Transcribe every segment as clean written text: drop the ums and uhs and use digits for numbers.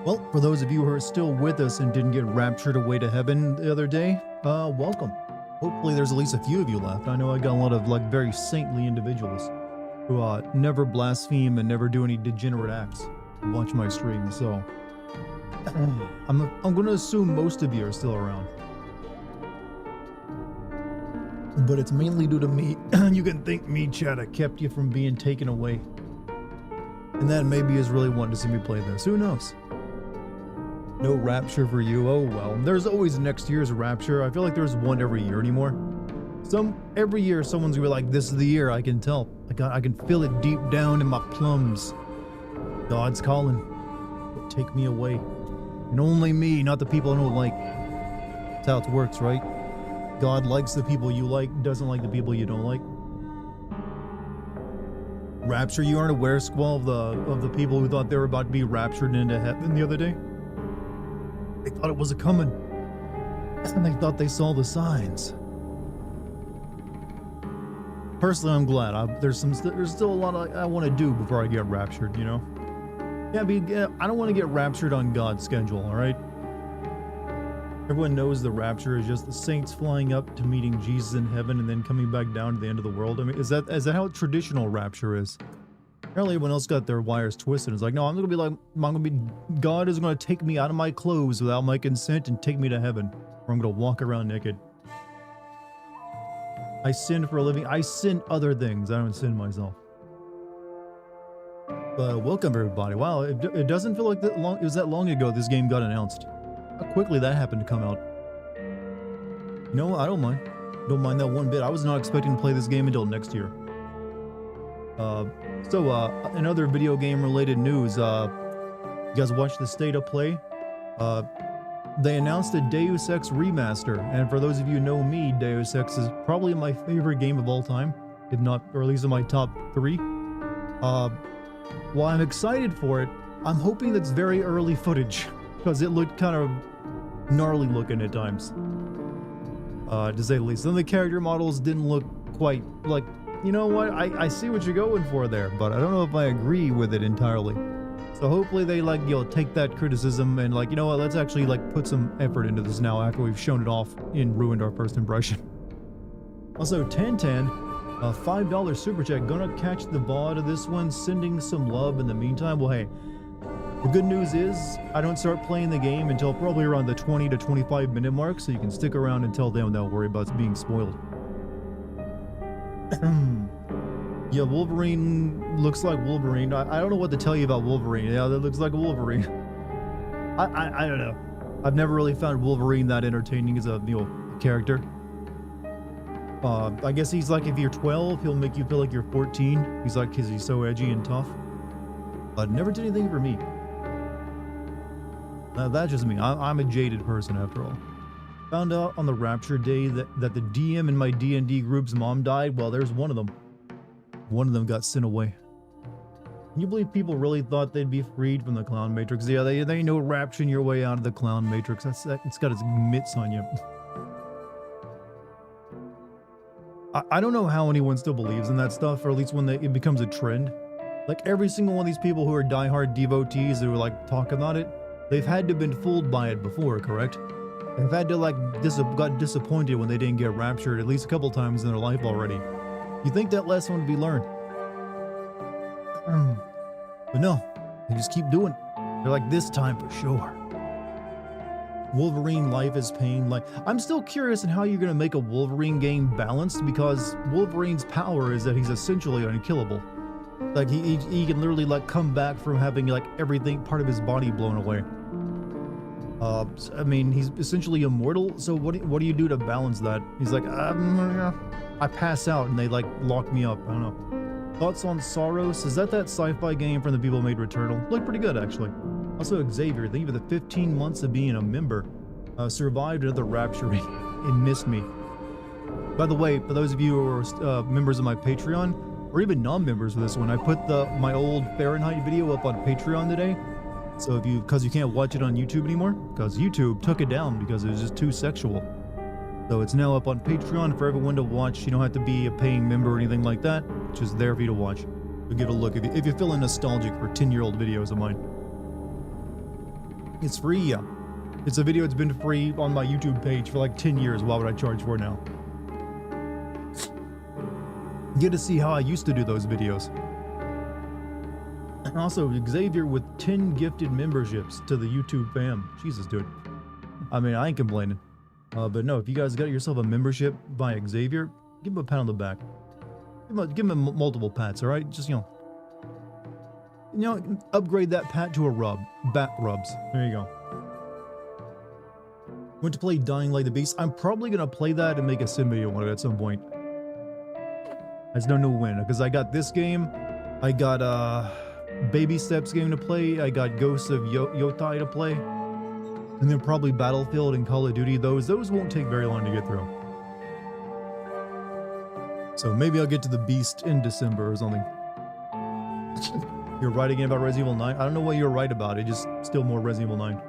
Well, for those of you who are still with us and didn't get raptured away to heaven the other day, welcome. Hopefully there's at least a few of you left. I know I got a lot of very saintly individuals who never blaspheme and never do any degenerate acts to watch my stream, so I'm going to assume most of you are still around. But it's mainly due to me. You can thank me, Chad. I kept you from being taken away. And that maybe is really wanting to see me play this. Who knows? No rapture for you. Oh well. There's always next year's rapture. I feel like there's one every year anymore. Every year someone's gonna be like, this is the year. I can tell. I can feel it deep down in my plums. God's calling. Take me away. And only me, not the people I don't like. That's how it works, right? God likes the people you like, doesn't like the people you don't like. Rapture, you aren't aware, Squall, of the people who thought they were about to be raptured into heaven the other day? They thought it was coming. And they thought they saw the signs. Personally, I'm glad. There's still a lot I want to do before I get raptured, you know? Yeah, I don't want to get raptured on God's schedule, alright? Everyone knows the rapture is just the saints flying up to meeting Jesus in heaven and then coming back down to the end of the world. I mean, is that how traditional rapture is? Apparently everyone else got their wires twisted. It's like, no, God is going to take me out of my clothes without my consent and take me to heaven, or I'm going to walk around naked. I sin for a living. I sin other things. I don't sin myself. But welcome everybody. Wow, it doesn't feel like it was that long ago this game got announced. How quickly that happened to come out. You know what? I don't mind. Don't mind that one bit. I was not expecting to play this game until next year. In other video game related news, you guys watch the State of Play? They announced a Deus Ex remaster, and for those of you who know me, Deus Ex is probably my favorite game of all time, if not, or at least in my top 3. While I'm excited for it, I'm hoping that's very early footage, because it looked kind of gnarly looking at times, to say the least. Some of the character models didn't look quite like, you know what, I see what you're going for there, but I don't know if I agree with it entirely. So hopefully they take that criticism and you know what, let's actually put some effort into this now after we've shown it off and ruined our first impression. Also, Tantan, a $5 super chat, gonna catch the VOD of this one, sending some love in the meantime. Well, hey, the good news is I don't start playing the game until probably around the 20 to 25 minute mark, so you can stick around until then without worry about being spoiled. Yeah, Wolverine looks like Wolverine. I don't know what to tell you about Wolverine. Yeah, that looks like Wolverine. I don't know. I've never really found Wolverine that entertaining as a character. I guess he's like, if you're 12, he'll make you feel like you're 14. He's like, because he's so edgy and tough. But never did anything for me. That's just me. I'm a jaded person after all. Found out on the rapture day that the DM in my D&D group's mom died. Well, there's one of them. One of them got sent away. Can you believe people really thought they'd be freed from the clown matrix? Yeah, they ain't no rapturing your way out of the clown matrix. It's got its mitts on you. I don't know how anyone still believes in that stuff, or at least when it becomes a trend. Like every single one of these people who are diehard devotees who talk about it, they've had to have been fooled by it before, correct? They've had to got disappointed when they didn't get raptured at least a couple times in their life already. You think that lesson would be learned? But no, they just keep doing it. They're like, this time for sure. Wolverine life is pain. I'm still curious in how you're gonna make a Wolverine game balanced, because Wolverine's power is that he's essentially unkillable. He can literally come back from having everything, part of his body blown away. I mean, he's essentially immortal, so what do you do to balance that? He's like, I pass out and they lock me up. I don't know. Thoughts on Soros? Is that sci-fi game from the people who made Returnal? Looked pretty good, actually. Also, Xavier, thank you for the 15 months of being a member. Survived another rapture and missed me. By the way, for those of you who are members of my Patreon, or even non-members of this one, I put my old Fahrenheit video up on Patreon today. So because you can't watch it on YouTube anymore, because YouTube took it down because it was just too sexual. So it's now up on Patreon for everyone to watch. You don't have to be a paying member or anything like that. It's just there for you to watch. So give it a look if you're feeling nostalgic for 10-year-old videos of mine. It's free, yeah. It's a video that's been free on my YouTube page for like 10 years. Why would I charge for it now? Get to see how I used to do those videos. And also, Xavier with 10 gifted memberships to the YouTube fam. Jesus, dude. I mean, I ain't complaining. But no, if you guys got yourself a membership by Xavier, give him a pat on the back. Give him multiple pats, all right? Just, you know, upgrade that pat to a rub. Bat rubs. There you go. Went to play Dying Like the Beast. I'm probably going to play that and make a sim video on it at some point. I just don't know when, because I got this game. I got Baby Steps game to play. I got Ghosts of Yotai to play. And then probably Battlefield and Call of Duty. Those won't take very long to get through. So maybe I'll get to the Beast in December or something. You're right again about Resident Evil 9? I don't know what you're right about. It just still more Resident Evil 9.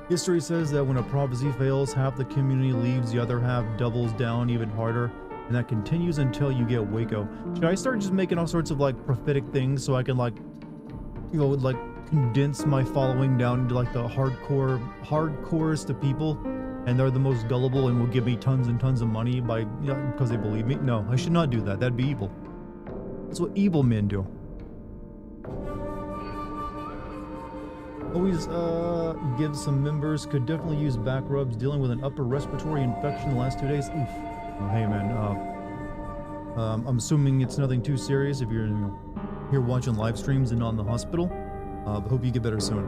History says that when a prophecy fails, half the community leaves, the other half doubles down even harder, and that continues until you get Waco. Should I start just making all sorts of like prophetic things so I can like, you know, like condense my following down into like the hardcorest of people, and they're the most gullible and will give me tons and tons of money by, you know, because they believe me? No, I should not do that. That'd be evil. That's what evil men do. Always give some members, could definitely use back rubs, dealing with an upper respiratory infection the last 2 days. Oof. Oh, hey man, I'm assuming it's nothing too serious if you're, you know, here watching live streams and not in the hospital. But hope you get better soon.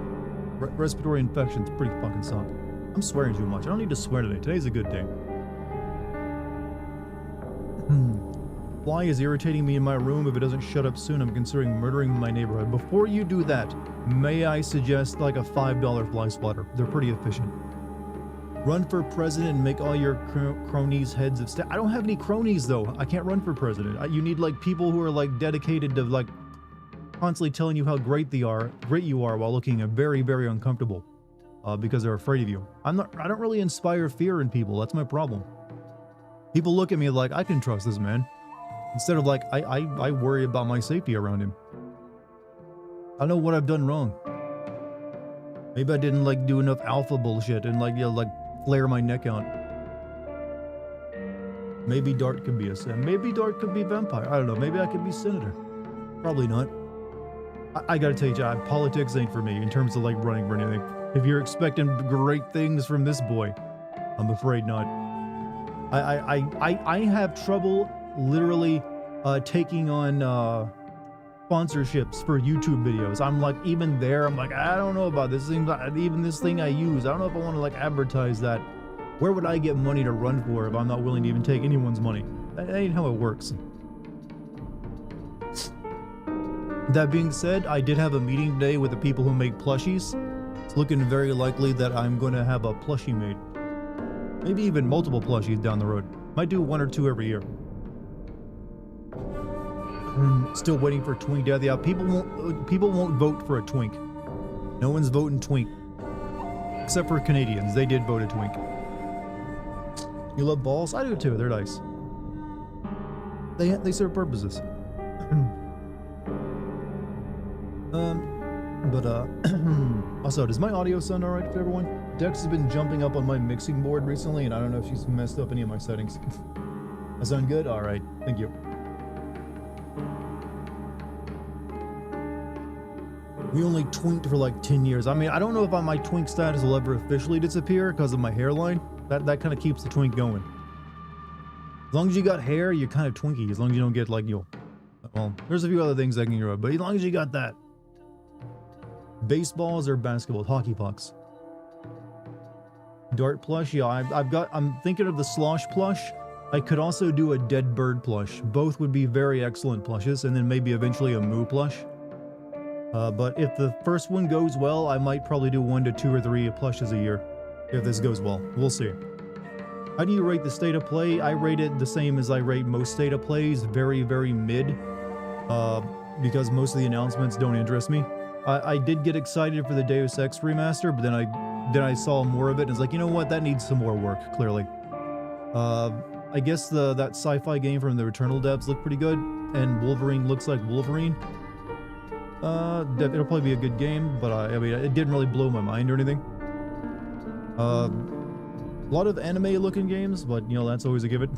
Respiratory infections pretty fucking suck. I'm swearing too much. I don't need to swear today. Today's a good day. Fly is irritating me in my room. If it doesn't shut up soon, I'm considering murdering my neighborhood. Before you do that, may I suggest like a $5 fly splatter? They're pretty efficient. Run for president and make all your cronies heads of staff. I don't have any cronies though. I can't run for president. You need like people who are like dedicated to like constantly telling you how great you are while looking very, very uncomfortable because they're afraid of you. I don't really inspire fear in people. That's my problem. People look at me like, I can trust this man. Instead of like, I worry about my safety around him. I know what I've done wrong. Maybe I didn't like do enough alpha bullshit and like, you know, like flare my neck out. Maybe Dart could be a sim. Maybe Dart could be vampire. I don't know. Maybe I could be senator. Probably not. I gotta tell you, politics ain't for me in terms of like running for anything. If you're expecting great things from this boy, I'm afraid not. I have trouble literally taking on sponsorships for YouTube videos. I'm like, even there, I'm like, I don't know about this thing. Even this thing I use, I don't know if I want to like advertise that. Where would I get money to run for if I'm not willing to even take anyone's money? That ain't how it works. That being said, I did have a meeting today with the people who make plushies. It's looking very likely that I'm going to have a plushie made. Maybe even multiple plushies down the road. Might do 1 or 2 every year. Still waiting for Twink Death. Yeah, people won't vote for a Twink. No one's voting Twink. Except for Canadians. They did vote a Twink. You love balls? I do too. They're nice. They serve purposes. Also, does my audio sound alright for everyone? Dex has been jumping up on my mixing board recently, and I don't know if she's messed up any of my settings. I sound good? Alright, thank you. We only twinked for like 10 years. I mean, I don't know if my twink status will ever officially disappear because of my hairline. That kind of keeps the twink going. As long as you got hair, you're kind of twinky. As long as you don't get like, you know, well, there's a few other things I can grow, but as long as you got that. Baseballs or basketball? Hockey pucks. Dart plush? Yeah, I'm thinking of the Slosh plush. I could also do a dead bird plush. Both would be very excellent plushes, and then maybe eventually a moo plush. But if the first one goes well, I might probably do 1 to 2 or 3 plushes a year. If this goes well. We'll see. How do you rate the state of play? I rate it the same as I rate most state of plays. Very, very mid. Because most of the announcements don't interest me. I did get excited for the Deus Ex remaster, but then I saw more of it and was like, you know what? That needs some more work, clearly. I guess that sci-fi game from the Returnal devs looked pretty good, and Wolverine looks like Wolverine. It'll probably be a good game, but I mean, it didn't really blow my mind or anything. A lot of anime-looking games, but you know, that's always a given.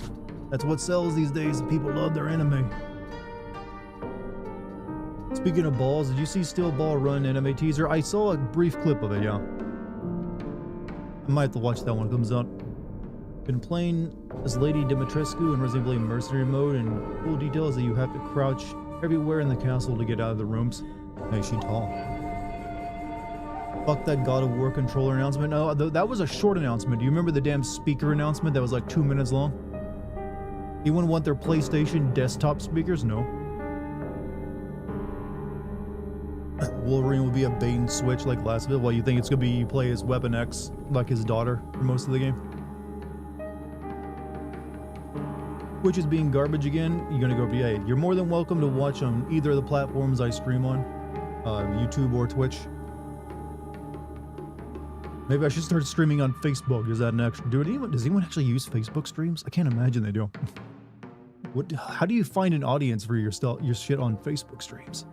That's what sells these days. People love their anime. Speaking of balls, did you see Steel Ball Run anime teaser? I saw a brief clip of it, yeah. I might have to watch that when it comes out. Been playing as Lady Dimitrescu in Resident Evil Mercenary mode, and cool detail is that you have to crouch everywhere in the castle to get out of the rooms. Hey, she tall. Fuck that God of War controller announcement. No, that was a short announcement. Do you remember the damn speaker announcement that was like 2 minutes long? Anyone want their PlayStation desktop speakers? No. Wolverine will be a bait and switch like last bit. Well, you think it's gonna be you play as Weapon X like his daughter for most of the game? Twitch is being garbage again. You're gonna go VA. You're more than welcome to watch on either of the platforms I stream on, YouTube or Twitch. Maybe I should start streaming on Facebook. Is that an extra? Does anyone actually use Facebook streams? I can't imagine they do. How do you find an audience for your shit on Facebook streams?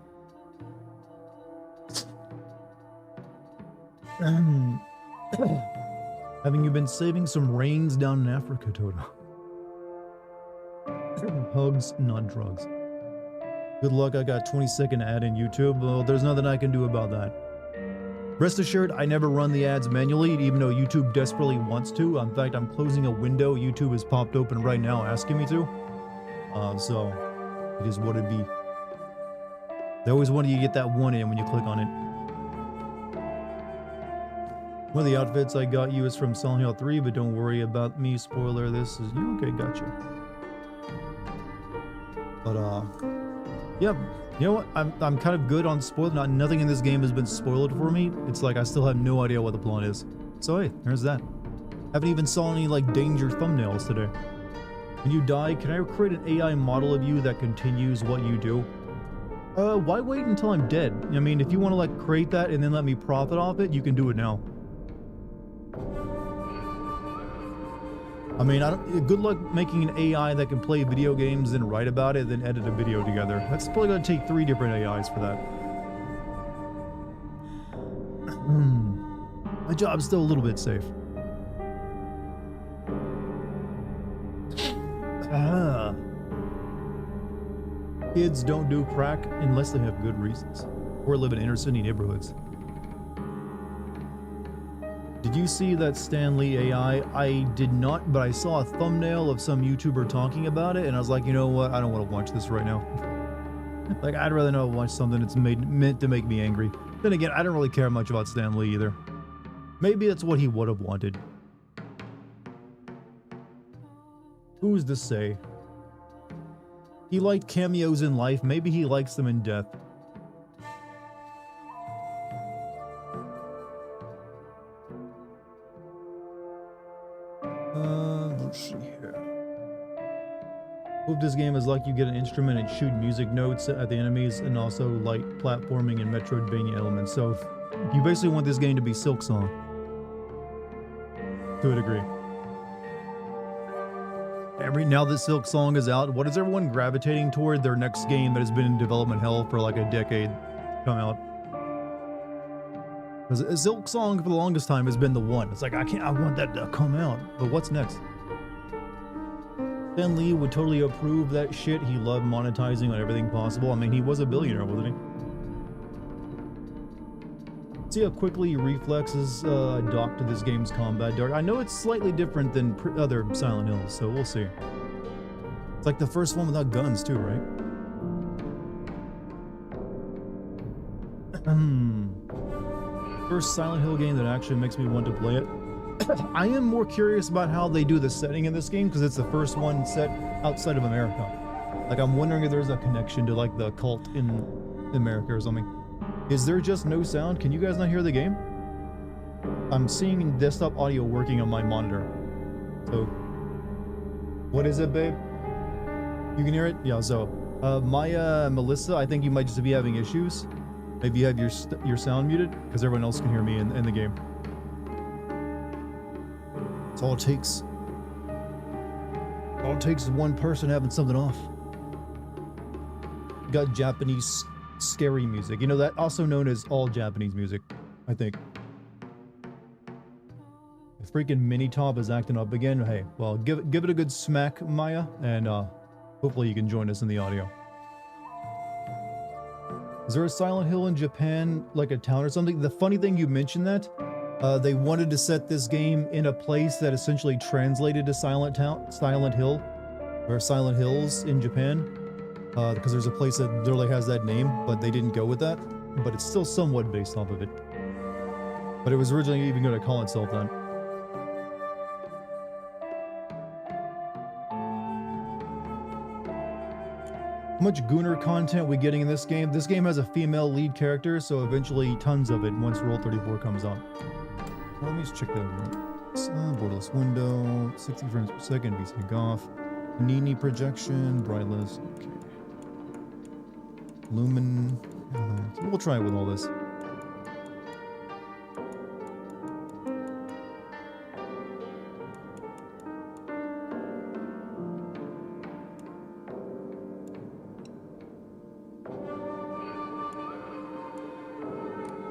Having you been saving some rains down in Africa, Toto? Hugs, not drugs. Good luck, I got 20-second ad in YouTube. Well, there's nothing I can do about that. Rest assured, I never run the ads manually, even though YouTube desperately wants to. In fact, I'm closing a window. YouTube has popped open right now asking me to. So, it is what it be. They always want you to get that one in when you click on it. One of the outfits I got you is from Silent Hill 3, but don't worry about me. Spoiler, this is you. Okay, gotcha. But, yeah, you know what? I'm kind of good on spoiler. Nothing in this game has been spoiled for me. It's like I still have no idea what the plot is. So, hey, there's that. Haven't even saw any, like, danger thumbnails today. When you die, can I create an AI model of you that continues what you do? Why wait until I'm dead? I mean, if you want to, like, create that and then let me profit off it, you can do it now. I mean, good luck making an AI that can play video games and write about it, then edit a video together. That's probably going to take 3 different AIs for that. My job's still a little bit safe. Kids don't do crack unless they have good reasons, or live in inner city neighborhoods. Did you see that Stan Lee AI? I did not, but I saw a thumbnail of some YouTuber talking about it, and I was like, you know what? I don't want to watch this right now. Like, I'd rather not watch something that's meant to make me angry. Then again, I don't really care much about Stan Lee either. Maybe that's what he would have wanted. Who's to say? He liked cameos in life. Maybe he likes them in death. Let's see here. Hope this game is like you get an instrument and shoot music notes at the enemies, and also light platforming and Metroidvania elements. So you basically want this game to be Silk Song. To a degree. Now that Silk Song is out, what is everyone gravitating toward? Their next game that has been in development hell for like a decade come out. Because Silk Song for the longest time has been the one. It's like, I want that to come out. But what's next? Stan Lee would totally approve that shit. He loved monetizing on everything possible. I mean, he was a billionaire, wasn't he? See how quickly reflexes dock to this game's combat dart. I know it's slightly different than other Silent Hills, so we'll see. It's like the first one without guns too, right? First Silent Hill game that actually makes me want to play it. I am more curious about how they do the setting in this game, because it's the first one set outside of America. Like, I'm wondering if there's a connection to like the cult in America or something. Is there just no sound? Can you guys not hear the game? I'm seeing desktop audio working on my monitor. So, what is it, babe? You can hear it? Yeah, so, Maya, Melissa, I think you might just be having issues. Maybe you have your sound muted, because everyone else can hear me in the game. That's all it takes. All it takes is one person having something off. Got Japanese scary music. You know, that also known as all Japanese music, I think. The freaking mini top is acting up again. Hey, well, give it a good smack, Maya, and hopefully you can join us in the audio. Is there a Silent Hill in Japan, like a town or something? The funny thing, you mentioned that. They wanted to set this game in a place that essentially translated to Silent Hill, or Silent Hills in Japan, because there's a place that literally has that name, but they didn't go with that. But it's still somewhat based off of it. But it was originally even going to call itself that. How much Gooner content we getting in this game? This game has a female lead character, so eventually tons of it once Roll 34 comes out. Let me just check that out. Borderless window, 60 frames per second, VSync off. Nini projection, brightness, okay. Lumen, so we'll try it with all this.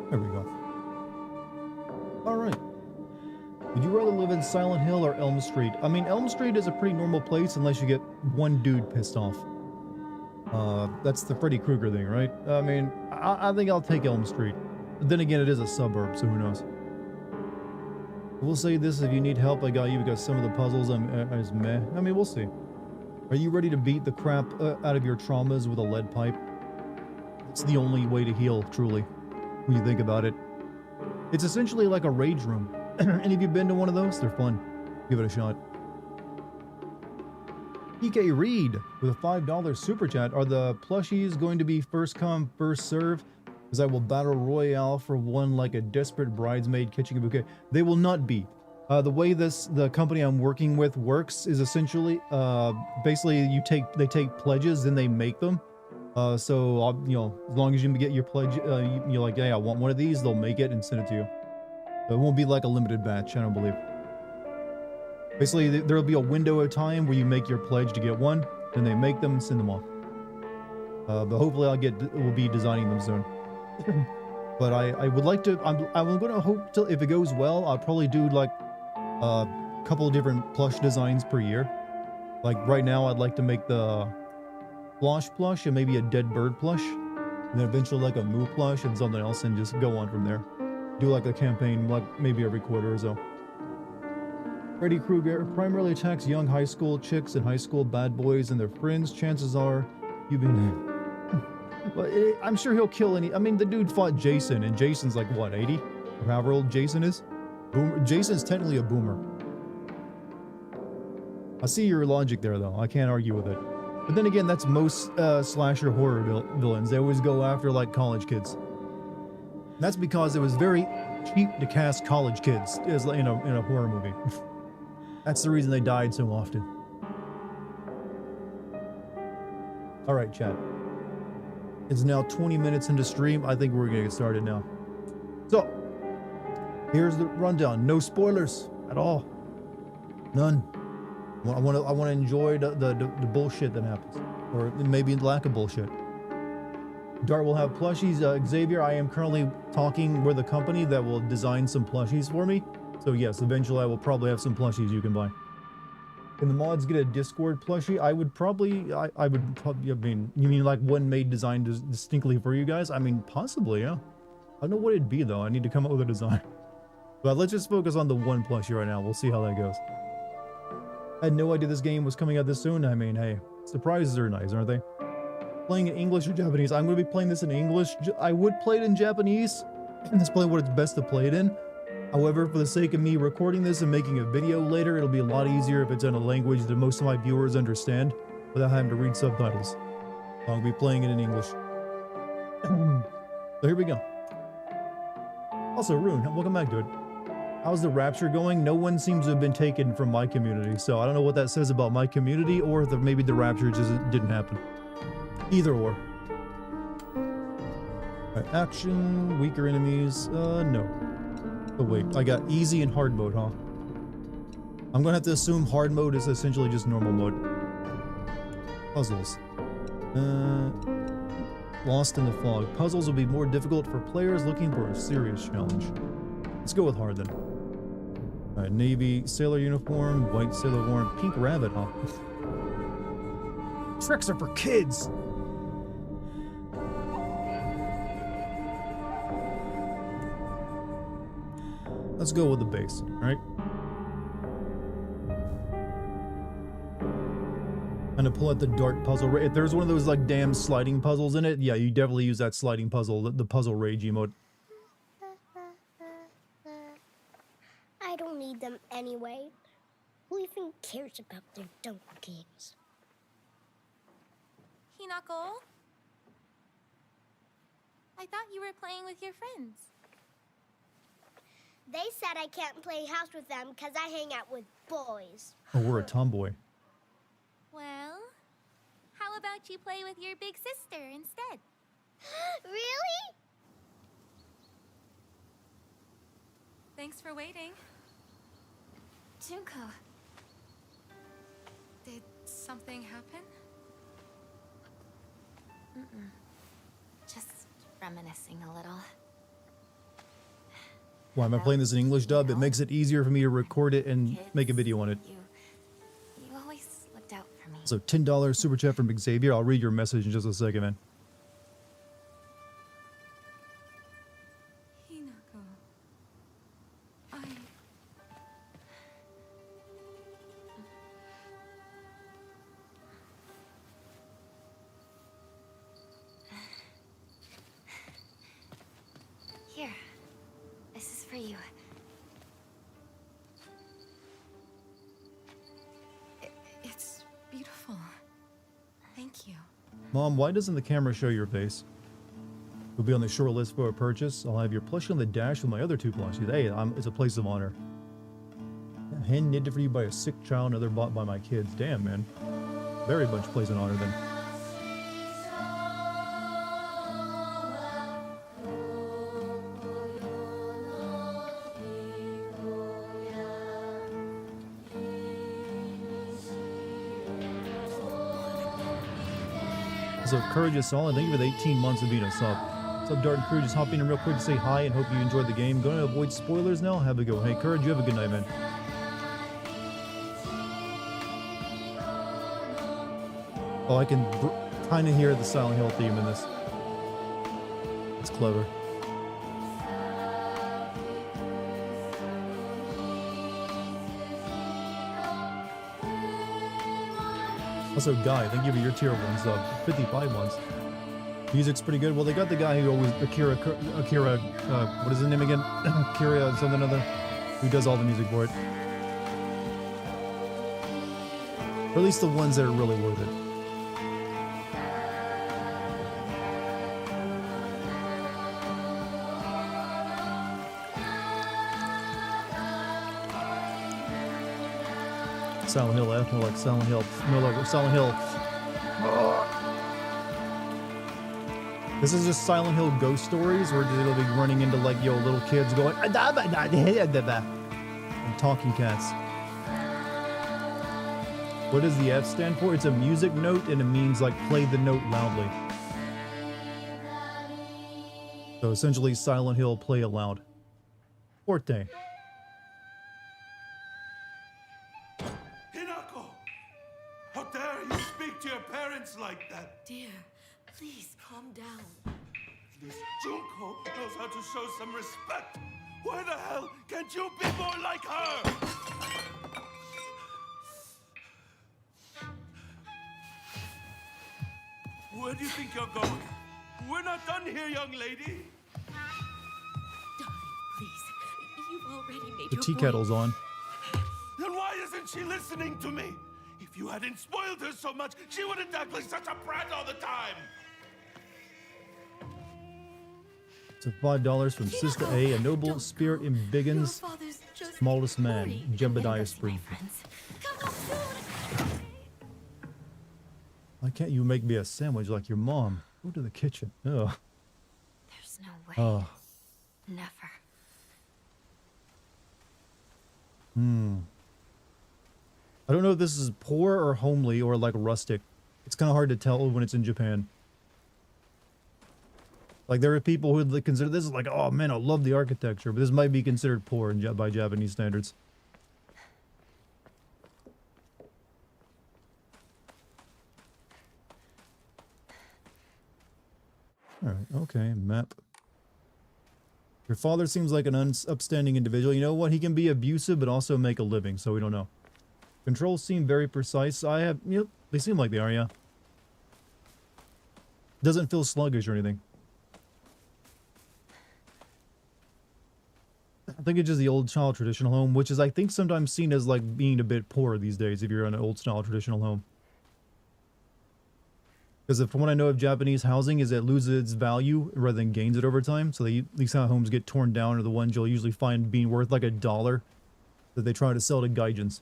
There we go. Alright. Would you rather live in Silent Hill or Elm Street? I mean, Elm Street is a pretty normal place unless you get one dude pissed off. That's the Freddy Krueger thing, right? I mean, I think I'll take Elm Street. But then again, it is a suburb, so who knows? We'll say this, if you need help, I got you, because some of the puzzles is meh. I mean, we'll see. Are you ready to beat the crap out of your traumas with a lead pipe? It's the only way to heal, truly. When you think about it, it's essentially like a rage room. And if you've been to one of those, they're fun. Give it a shot. PK Reed with a $5 super chat. Are the plushies going to be first come, first serve? Because I will battle royale for one like a desperate bridesmaid catching a bouquet. They will not be. The way the company I'm working with works is essentially, basically they take pledges, then they make them. So you know, as long as you get your pledge, you're like, hey, I want one of these, they'll make it and send it to you. So it won't be like a limited batch, I don't believe. Basically, there'll be a window of time where you make your pledge to get one, then they make them and send them off. But hopefully we'll be designing them soon. But I would like to, I'm gonna hope to, if it goes well, I'll probably do like a couple of different plush designs per year. Like right now, I'd like to make the Flosh plush and maybe a dead bird plush, and then eventually like a moo plush and something else, and just go on from there. Do like a campaign like maybe every quarter or so. Freddy Krueger primarily attacks young high school chicks and high school bad boys and their friends. Chances are you've been but I'm sure he'll kill any. I mean, the dude fought Jason, and Jason's like what, 80 or however old Jason is. Jason's technically a boomer. I see your logic there though, I can't argue with it. But then again, that's most slasher horror villains. They always go after like college kids. That's because it was very cheap to cast college kids as in a horror movie. That's the reason they died so often. All right, chat. It's now 20 minutes into stream. I think we're gonna get started now. So here's the rundown. No spoilers at all. None. I want to enjoy the bullshit that happens, or maybe lack of bullshit. Dart will have plushies. Xavier, I am currently talking with a company that will design some plushies for me. So yes, eventually I will probably have some plushies you can buy. Can the mods get a Discord plushie? I would probably, I mean, you mean like one made designed distinctly for you guys? I mean, possibly, yeah. I don't know what it'd be though. I need to come up with a design. But let's just focus on the one plushie right now. We'll see how that goes. I had no idea this game was coming out this soon. I mean, hey, surprises are nice, aren't they? Playing in English or Japanese? I'm going to be playing this in English. I would play it in Japanese, and that's probably what it's best to play it in. However, for the sake of me recording this and making a video later, it'll be a lot easier if it's in a language that most of my viewers understand without having to read subtitles. I'll be playing it in English. So here we go. Also, Rune, welcome back, dude. How's the rapture going? No one seems to have been taken from my community, so I don't know what that says about my community, or if maybe the rapture just didn't happen. Either or. Alright, action, weaker enemies, no. Oh wait, I got easy and hard mode, huh? I'm gonna have to assume hard mode is essentially just normal mode. Puzzles. Lost in the fog. Puzzles will be more difficult for players looking for a serious challenge. Let's go with hard then. Alright, navy sailor uniform, white sailor warrant, pink rabbit, huh? Tricks are for kids! Let's go with the base, alright? And to pull out the dart puzzle. If there's one of those like damn sliding puzzles in it, yeah, you definitely use that sliding puzzle, the puzzle rage emote. I don't need them anyway. Who even cares about their dumb games? Hinako? I thought you were playing with your friends. They said I can't play house with them because I hang out with boys. Oh, we're a tomboy. Well, how about you play with your big sister instead? Really? Thanks for waiting. Junko, did something happen? Just reminiscing a little. Why am I playing this in English dub? It makes it easier for me to record it and make a video on it. You always looked out for me. So $10 super chat from Xavier. I'll read your message in just a second, man. Hinako, Here, this is for you. It's beautiful. Thank you. Mom, why doesn't the camera show your face? You'll be on the short list for a purchase. I'll have your plushie on the dash with my other two plushies. Hey, it's a place of honor. Hand knitted for you by a sick child, another bought by my kids. Damn, man. Very much place of honor then. So Courage is solid. Thank you for the 18 months of being a sub. What's up, Dart and Courage? Just hopping in real quick to say hi and hope you enjoyed the game. Going to avoid spoilers now. Have a go. Hey, Courage, you have a good night, man. Oh, I can kind of hear the Silent Hill theme in this. It's clever. Also, Guy, thank you for your tier 1 sub. 55 ones. Music's pretty good. Well, they got the guy who always, Akira, what is his name again? Akira something or other, who does all the music for it. Or at least the ones that are really worth it. Silent Hill F, more like Silent Hill. No, like Silent Hill. This is just Silent Hill ghost stories where they'll be running into like little kids going and talking cats. What does the F stand for? It's a music note and it means like play the note loudly. So essentially Silent Hill play it loud. Forte. How dare you speak to your parents like that? Dear, please calm down. This Junko knows how to show some respect. Why the hell can't you be more like her? Where do you think you're going? We're not done here, young lady. Darling, please. You've already made The your tea point. kettle's on. Then why isn't she listening to me? If you hadn't spoiled her so much, she wouldn't act like such a brat all the time. So $5 from Sister A, a noble spirit embiggens smallest man, Jebediah Spring. Why can't you make me a sandwich like your mom? Go to the kitchen. Ugh. There's no way. Oh. Never. I don't know if this is poor or homely or like rustic. It's kind of hard to tell when it's in Japan. Like there are people who would consider this like, oh man, I love the architecture, but this might be considered poor by Japanese standards. All right, okay, map. Your father seems like an upstanding individual. You know what? He can be abusive, but also make a living, so we don't know. Controls seem very precise. Yep, they seem like they are, yeah. Doesn't feel sluggish or anything. I think it's just the old style traditional home, which is I think sometimes seen as like being a bit poor these days if you're in an old style traditional home. Because from what I know of Japanese housing is it loses its value rather than gains it over time. So these kind of homes get torn down are the ones you'll usually find being worth like $1 that they try to sell to gaijins.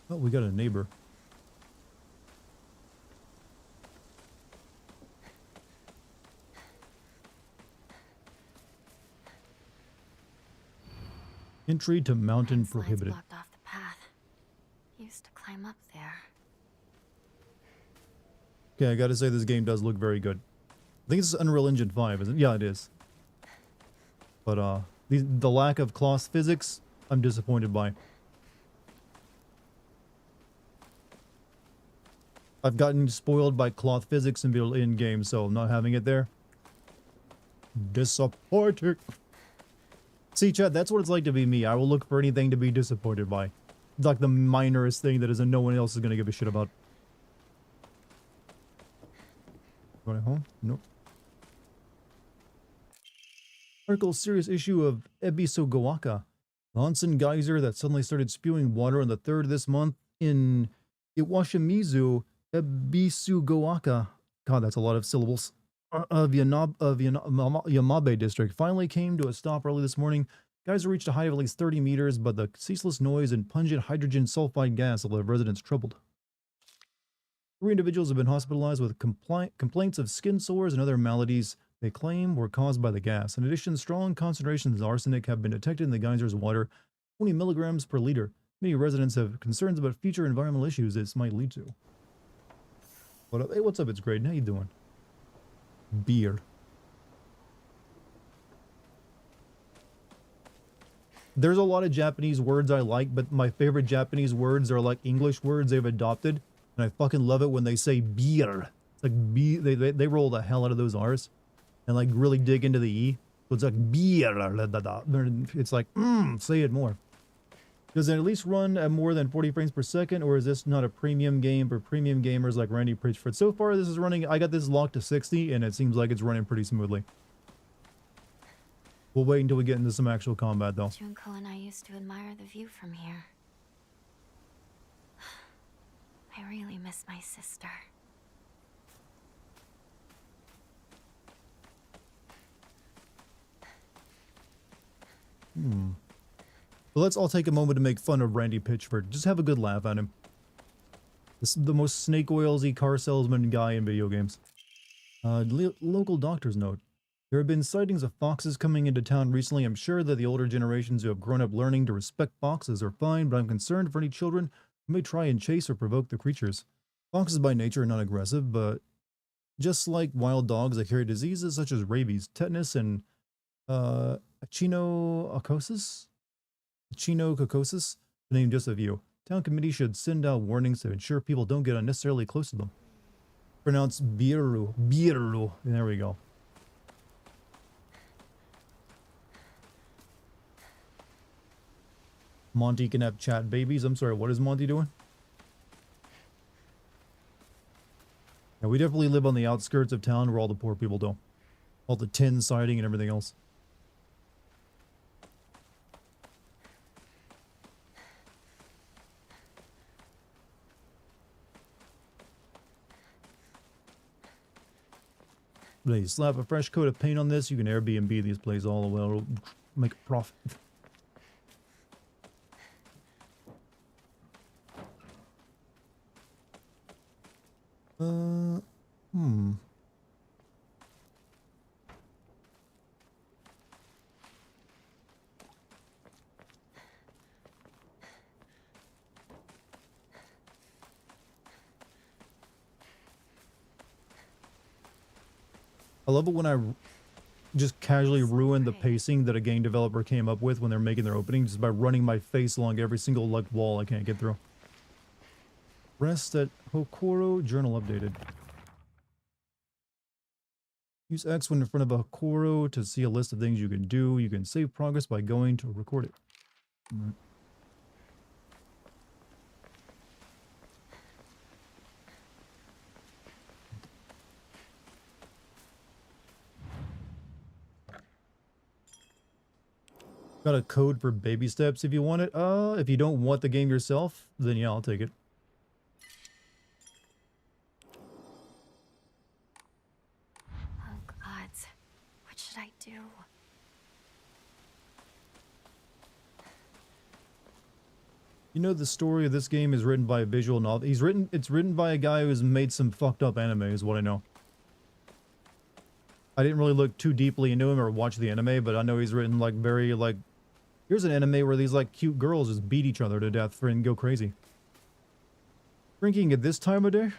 Oh, we got a neighbor. Entry to mountain prohibited. Blocked off the path. Used to climb up there. Okay, I gotta say this game does look very good. I think it's Unreal Engine 5, isn't it? Yeah, it is. But the lack of cloth physics, I'm disappointed by. I've gotten spoiled by cloth physics in game, so not having it there. Disappointing. See, chat, that's what it's like to be me. I will look for anything to be disappointed by. It's like the minorest thing that no one else is going to give a shit about. Going home? Nope. Article serious issue of Ebisogawaka. The onsen geyser that suddenly started spewing water on the 3rd of this month in Iwashimizu, Ebisugawaka. God, that's a lot of syllables. Of Yamabe district finally came to a stop early this morning. Geyser reached a height of at least 30 meters, but the ceaseless noise and pungent hydrogen sulfide gas have left residents troubled. 3 individuals have been hospitalized with complaints of skin sores and other maladies they claim were caused by the gas. In addition, strong concentrations of arsenic have been detected in the geyser's water, 20 milligrams per liter. Many residents have concerns about future environmental issues this might lead to. What up? Hey, what's up? It's Graydon. How you doing? Beer. There's a lot of Japanese words I like, but my favorite Japanese words are like English words they've adopted, and I fucking love it when they say beer. It's like they roll the hell out of those R's and like really dig into the E. So it's like beer. It's like, say it more. Does it at least run at more than 40 frames per second, or is this not a premium game for premium gamers like Randy Pritchford? So far, this is running, I got this locked to 60, and it seems like it's running pretty smoothly. We'll wait until we get into some actual combat, though. Junko and I used to admire the view from here. I really miss my sister. Well, let's all take a moment to make fun of Randy Pitchford. Just have a good laugh at him. This is the most snake oilsy car salesman guy in video games. Local doctor's note. There have been sightings of foxes coming into town recently. I'm sure that the older generations who have grown up learning to respect foxes are fine, but I'm concerned for any children who may try and chase or provoke the creatures. Foxes by nature are not aggressive, but just like wild dogs, they carry diseases such as rabies, tetanus, and echinococosis, to name just a few. Town committee should send out warnings to ensure people don't get unnecessarily close to them. Pronounced biru. There we go. Monty can have chat babies. I'm sorry, what is Monty doing? Yeah, we definitely live on the outskirts of town where all the poor people do. All the tin siding and everything else. They slap a fresh coat of paint on this, you can Airbnb these places all the way, it'll make a profit. I love it when I just casually ruin the Sorry. pacing that a game developer came up with when they're making their opening just by running my face along every single like wall I can't get through. Rest at Hokoro, journal updated. Use X when in front of a Hokoro to see a list of things you can do. You can save progress by going to record it. Right. Got a code for baby steps if you want it. If you don't want the game yourself, then yeah, I'll take it. Oh God, what should I do? You know the story of this game is written by a visual novel. It's written by a guy who's made some fucked up anime is what I know. I didn't really look too deeply into him or watch the anime, but I know he's written like very like, here's an anime where these like cute girls just beat each other to death and go crazy. Drinking at this time of day?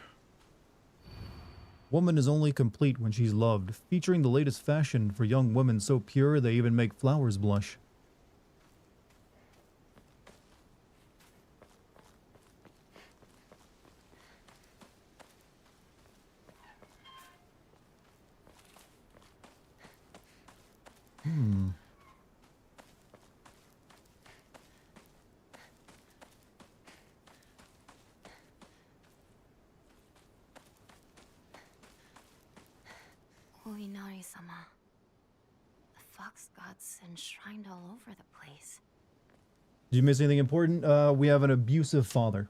Woman is only complete when she's loved, featuring the latest fashion for young women so pure they even make flowers blush. Oinari-sama. The fox gods enshrined all over the place. Did you miss anything important? We have an abusive father.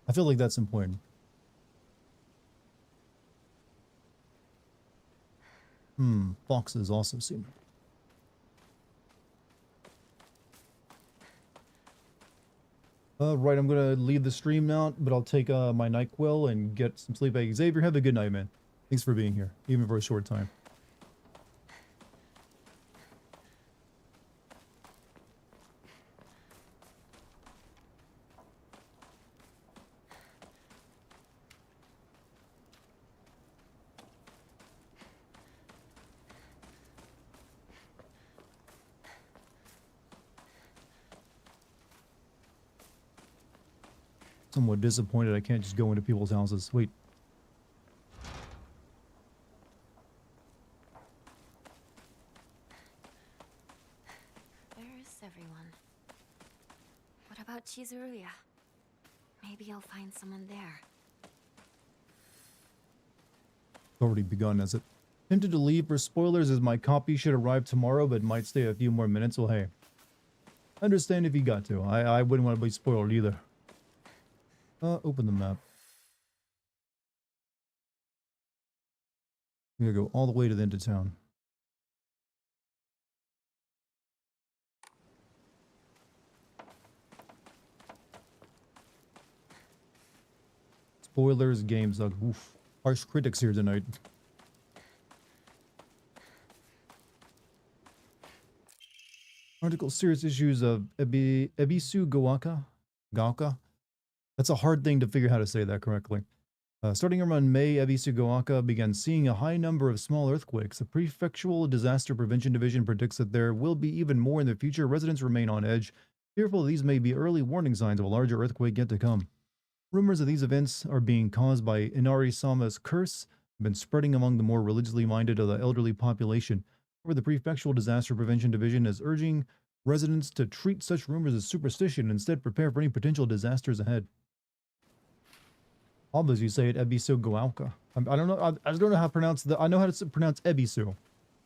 I feel like that's important. Foxes also seem. Right, I'm gonna leave the stream now, but I'll take my NyQuil and get some sleep. Hey, Xavier, have a good night, man. Thanks for being here, even for a short time. Somewhat disappointed I can't just go into people's houses. Wait. Where's everyone? What about Chizuruya? Maybe I'll find someone there. Already begun, has it? Tempted to leave for spoilers as my copy should arrive tomorrow, but might stay a few more minutes. Well, hey. Understand if you got to. I wouldn't want to be spoiled either. Open the map. I'm gonna go all the way to the end of town. Spoilers, games, oof. Harsh critics here tonight. Article serious issues of Ebisu Gaoka. That's a hard thing to figure how to say that correctly. Starting around May, Ebisu Gaoka began seeing a high number of small earthquakes. The Prefectural Disaster Prevention Division predicts that there will be even more in the future. Residents remain on edge, fearful these may be early warning signs of a larger earthquake yet to come. Rumors of these events are being caused by Inari-sama's curse have been spreading among the more religiously minded of the elderly population. However, the Prefectural Disaster Prevention Division is urging residents to treat such rumors as superstition and instead prepare for any potential disasters ahead. Obviously, you say it Ebisu Gaoka. I don't know. I don't know how to pronounce the. I know how to pronounce Ebisu.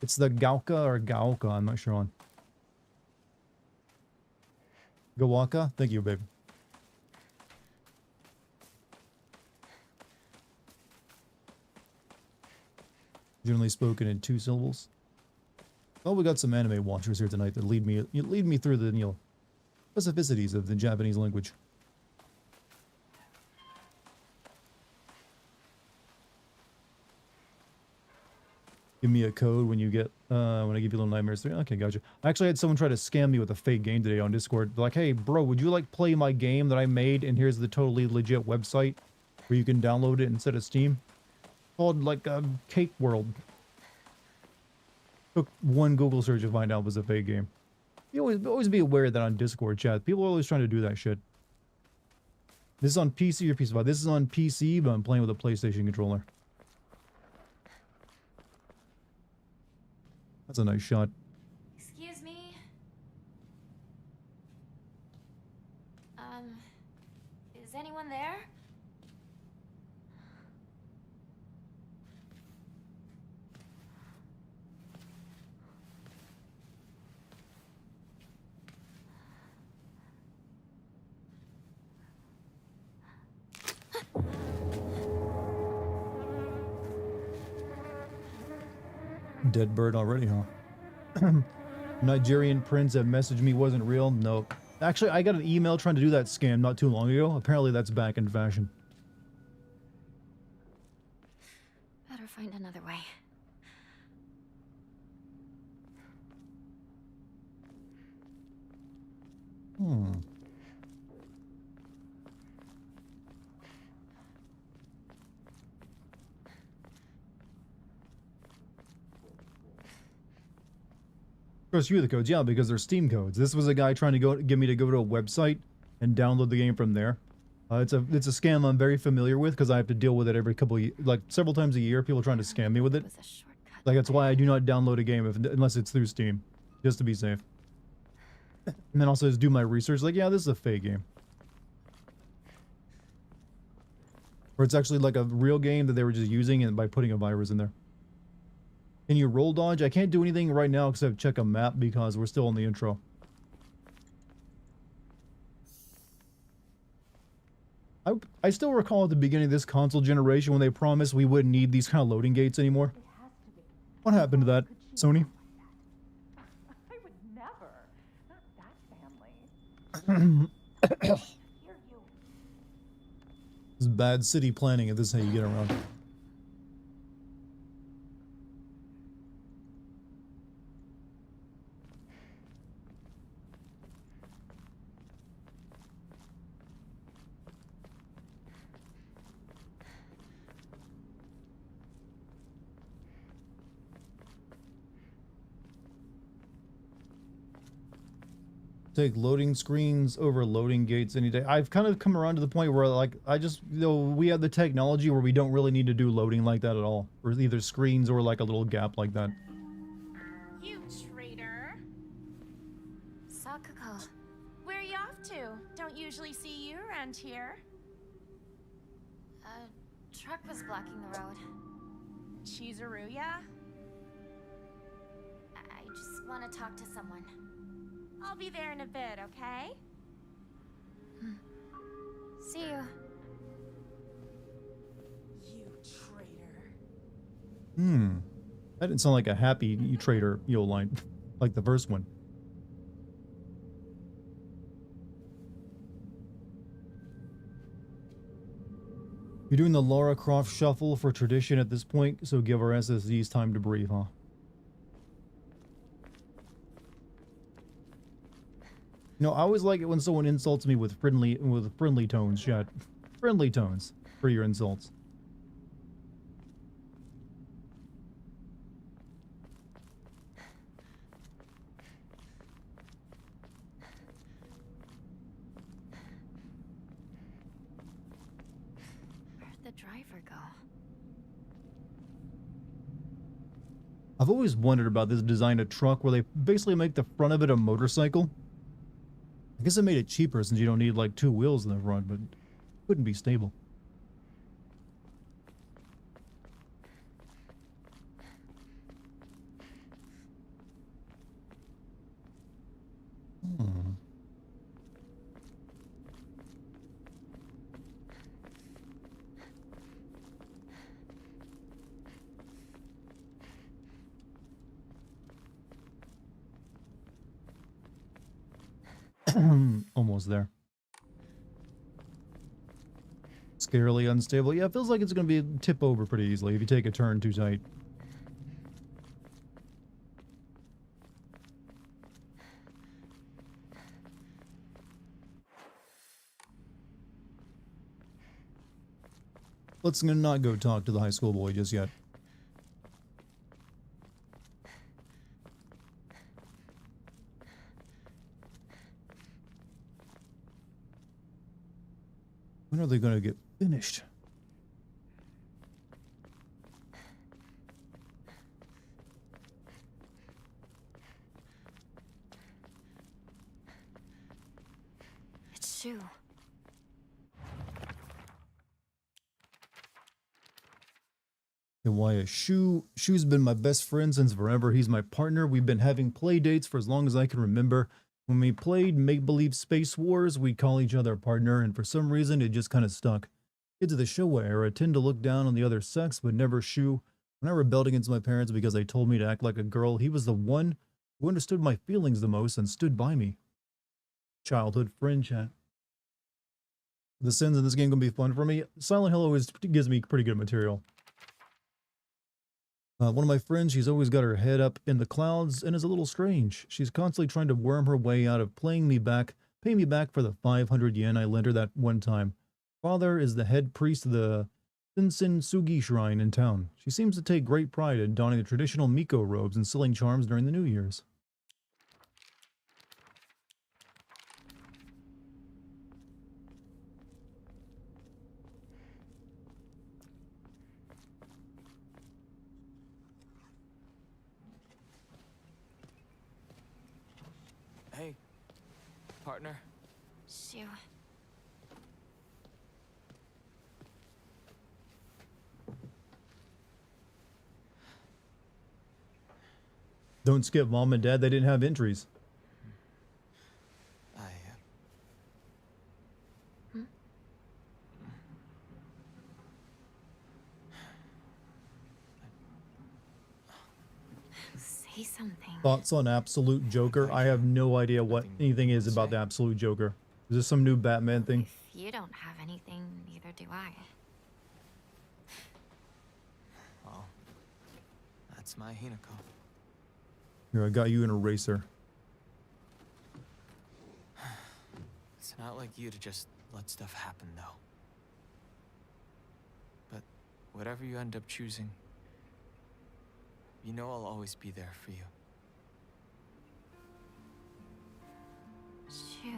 It's the Gaoka or Gaoka. I'm not sure on. Gaoka. Thank you, babe. Generally spoken in 2 syllables. Oh, we got some anime watchers here tonight that lead me through the specificities of the Japanese language. Give me a code when you get when I give you Little Nightmares 3. Okay, gotcha. I actually had someone try to scam me with a fake game today on Discord. They're like, hey, bro, would you like play my game that I made? And here's the totally legit website where you can download it instead of Steam. Called like Cake World. Took one Google search to find out it was a fake game. You always be aware that on Discord chat, people are always trying to do that shit. This is on PC or PS5. This is on PC, but I'm playing with a PlayStation controller. That's a nice shot. Excuse me. Is anyone there? Dead bird already, huh? Nigerian prince that messaged me wasn't real? Nope. Actually, I got an email trying to do that scam not too long ago. Apparently that's back in fashion. Better find another way. Of course, you the codes, yeah, because they're Steam codes. This was a guy trying to get me to go to a website and download the game from there. It's a scam I'm very familiar with because I have to deal with it every like several times a year. People trying to scam me with it. Was a shortcut. Like that's why I do not download a game unless it's through Steam, just to be safe. And then also just do my research. Like, yeah, this is a fake game, or it's actually like a real game that they were just using and by putting a virus in there. Can you roll dodge? I can't do anything right now except check a map because we're still in the intro. I still recall at the beginning of this console generation when they promised we wouldn't need these kind of loading gates anymore. What happened to that, Sony? I would never. Not that family. Hear you. This is bad city planning if this is how you get around. Take loading screens over loading gates any day. I've kind of come around to the point where like we have the technology where we don't really need to do loading like that at all, or either screens or like a little gap like that. You traitor. Sakuko. Where are you off to? Don't usually see you around here. A truck was blocking the road. Chizuruya? I just want to talk to someone. I'll be there in a bit, okay? See you. You traitor. That didn't sound like a happy trader line, like the first one. You're doing the Lara Croft shuffle for tradition at this point, so give our SSDs time to breathe, huh? You know, I always like it when someone insults me with friendly tones, chat. Friendly tones for your insults. Where'd the driver go? I've always wondered about this design of truck where they basically make the front of it a motorcycle. I guess it made it cheaper since you don't need like two wheels in the front, but it wouldn't be stable. Almost there. Scarily unstable. Yeah, it feels like it's going to be tip over pretty easily if you take a turn too tight. Let's not go talk to the high school boy just yet. When are they gonna get finished? It's Shu. And why Shu's been my best friend since forever. He's my partner. We've been having play dates for as long as I can remember. When we played make-believe Space Wars, we'd call each other partner, and for some reason it just kind of stuck. Kids of the Showa era tend to look down on the other sex, but never Shu. When I rebelled against my parents because they told me to act like a girl, he was the one who understood my feelings the most and stood by me. Childhood friend chat. The sins in this game gonna be fun for me. Silent Hill always gives me pretty good material. One of my friends, she's always got her head up in the clouds and is a little strange. She's constantly trying to worm her way out of paying me back for the 500 yen I lent her that one time. Father is the head priest of the Shinsen Sugi shrine in town. She seems to take great pride in donning the traditional Miko robes and selling charms during the New Year's. Hey, partner. Shu. Don't skip Mom and Dad, they didn't have entries. Say something. Thoughts on Absolute Joker? I have no idea what anything is about the Absolute Joker. Is this some new Batman thing? If you don't have anything, neither do I. Well, that's my Hinako. Here, I got you an eraser. It's not like you to just let stuff happen, though. But whatever you end up choosing, you know I'll always be there for you. Shu.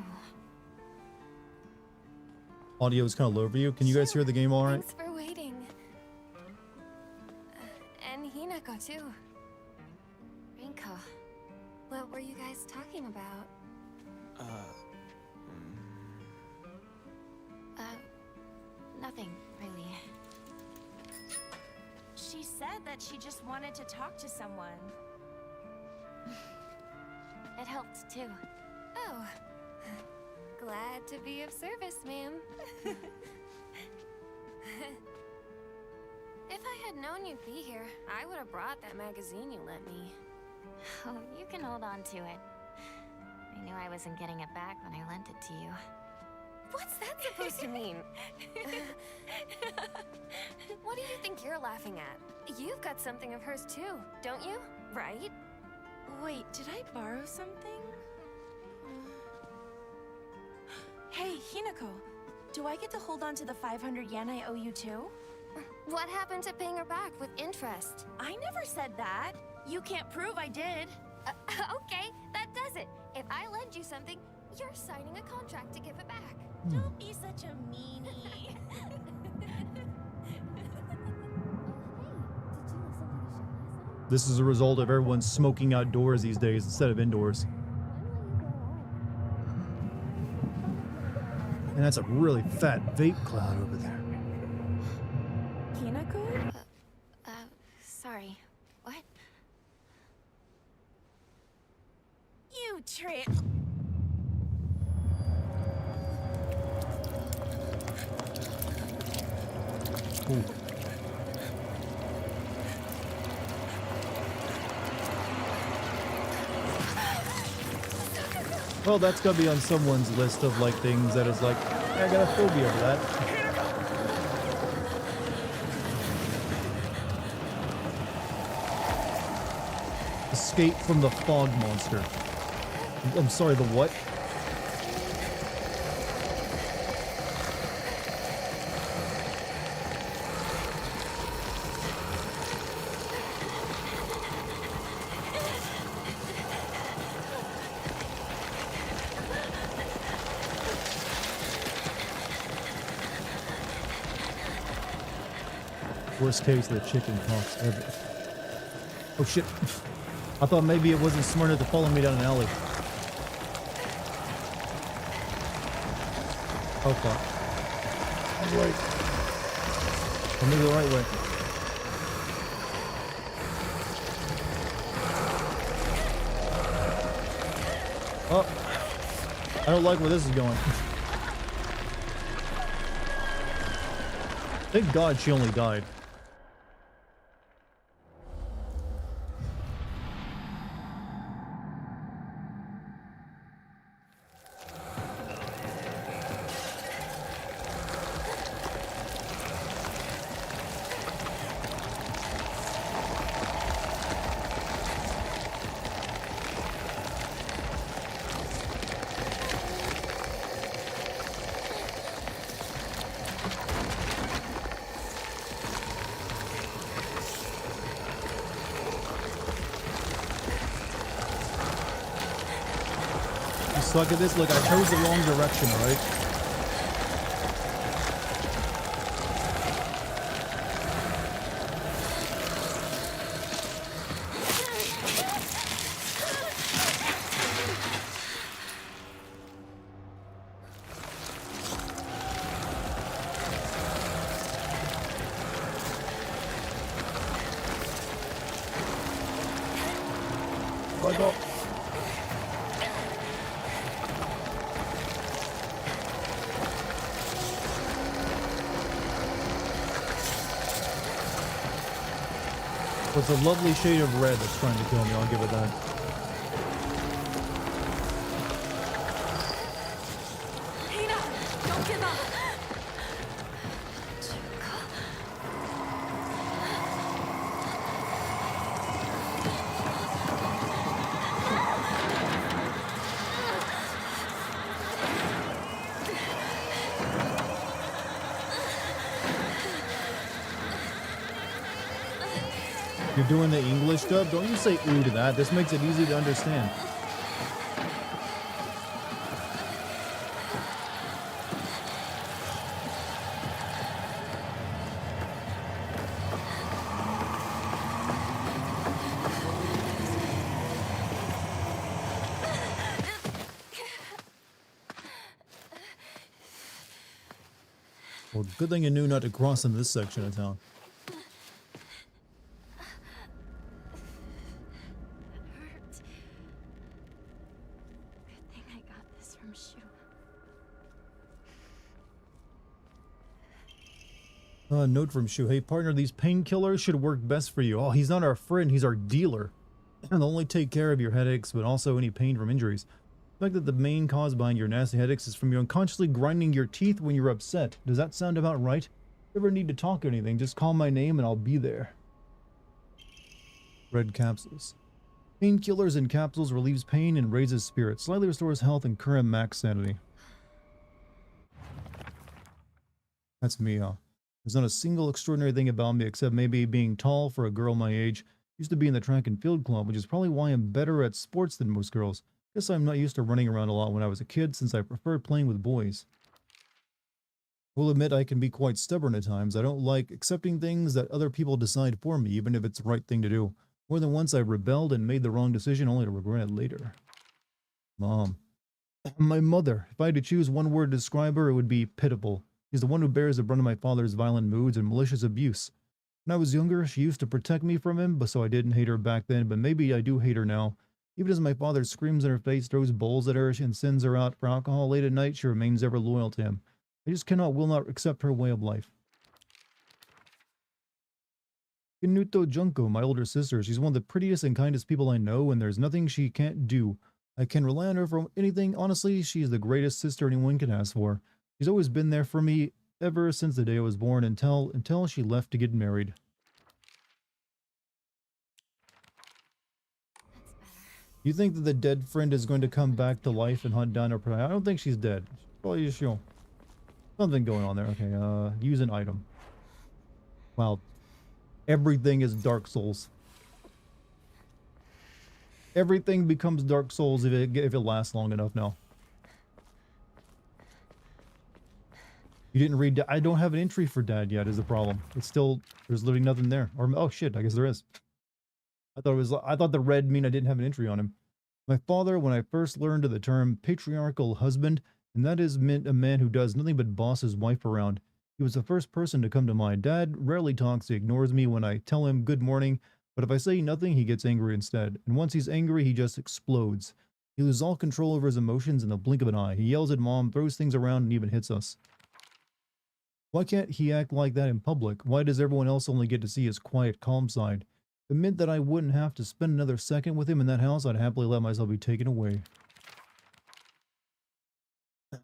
Audio is kind of low for you. Can you guys hear the game all right? Thanks for waiting. And Hinako too. Rinko. What were you guys talking about? Nothing, really. She said that she just wanted to talk to someone. It helped, too. Oh. Glad to be of service, ma'am. If I had known you'd be here, I would have brought that magazine you lent me. Oh, you can hold on to it. I knew I wasn't getting it back when I lent it to you. What's that supposed to mean? What do you think you're laughing at? You've got something of hers too, don't you? Right? Wait, did I borrow something? Hey, Hinako. Do I get to hold on to the 500 yen I owe you too? What happened to paying her back with interest? I never said that. You can't prove I did. Okay, that does it. If I lend you something, you're signing a contract to give it back. Don't be such a meanie. This is a result of everyone smoking outdoors these days instead of indoors. And that's a really fat vape cloud over there. Hinako? Sorry. What? You trip. Ooh. Well, that's gotta be on someone's list of like things that is like, I got a phobia of that. Escape from the fog monster. I'm sorry, the what? Worst case, the chicken talks ever. Oh shit. I thought maybe it wasn't smart enough to follow me down an alley. Oh fuck. Wait. Or maybe the right way. Oh. I don't like where this is going. Thank God she only died. Suck at this. Look, I chose the wrong direction, right? Fuck off. It's a lovely shade of red that's trying to kill me, I'll give it that. Hina, don't give up. You're doing the English dub? Don't you say ooh to that. This makes it easy to understand. Well, good thing you knew not to cross in this section of town. Note from Shu. Hey partner, these painkillers should work best for you. Oh, he's not our friend, he's our dealer. And they'll only take care of your headaches, but also any pain from injuries. The fact that the main cause behind your nasty headaches is from you unconsciously grinding your teeth when you're upset. Does that sound about right? If you ever need to talk or anything, just call my name and I'll be there. Red capsules. Painkillers in capsules relieves pain and raises spirits. Slightly restores health and current max sanity. That's me, huh? There's not a single extraordinary thing about me except maybe being tall for a girl my age. Used to be in the track and field club, which is probably why I'm better at sports than most girls. Guess I'm not used to running around a lot when I was a kid since I preferred playing with boys. Will admit I can be quite stubborn at times. I don't like accepting things that other people decide for me, even if it's the right thing to do. More than once I rebelled and made the wrong decision only to regret it later. Mom. My mother. If I had to choose one word to describe her, it would be pitiful. She's the one who bears the brunt of my father's violent moods and malicious abuse. When I was younger, she used to protect me from him, but so I didn't hate her back then, but maybe I do hate her now. Even as my father screams in her face, throws bowls at her, and sends her out for alcohol late at night, she remains ever loyal to him. I just will not accept her way of life. Kinuto Junko, my older sister, she's one of the prettiest and kindest people I know, and there's nothing she can't do. I can rely on her for anything. Honestly, she's the greatest sister anyone can ask for. She's always been there for me ever since the day I was born until she left to get married. You think that the dead friend is going to come back to life and hunt down her prey? I don't think she's dead. Probably just, something going on there. Okay, use an item. Wow. Everything is Dark Souls. Everything becomes Dark Souls if it lasts long enough now. You didn't read. I don't have an entry for Dad yet. Is the problem? It's still there's literally nothing there. Or oh shit, I guess there is. I thought it was. I thought the red mean I didn't have an entry on him. My father, when I first learned of the term patriarchal husband, and that is meant a man who does nothing but boss his wife around. He was the first person to come to mind. Dad rarely talks. He ignores me when I tell him good morning, but if I say nothing, he gets angry instead. And once he's angry, he just explodes. He loses all control over his emotions in the blink of an eye. He yells at Mom, throws things around, and even hits us. Why can't he act like that in public? Why does everyone else only get to see his quiet, calm side? It meant that I wouldn't have to spend another second with him in that house. I'd happily let myself be taken away.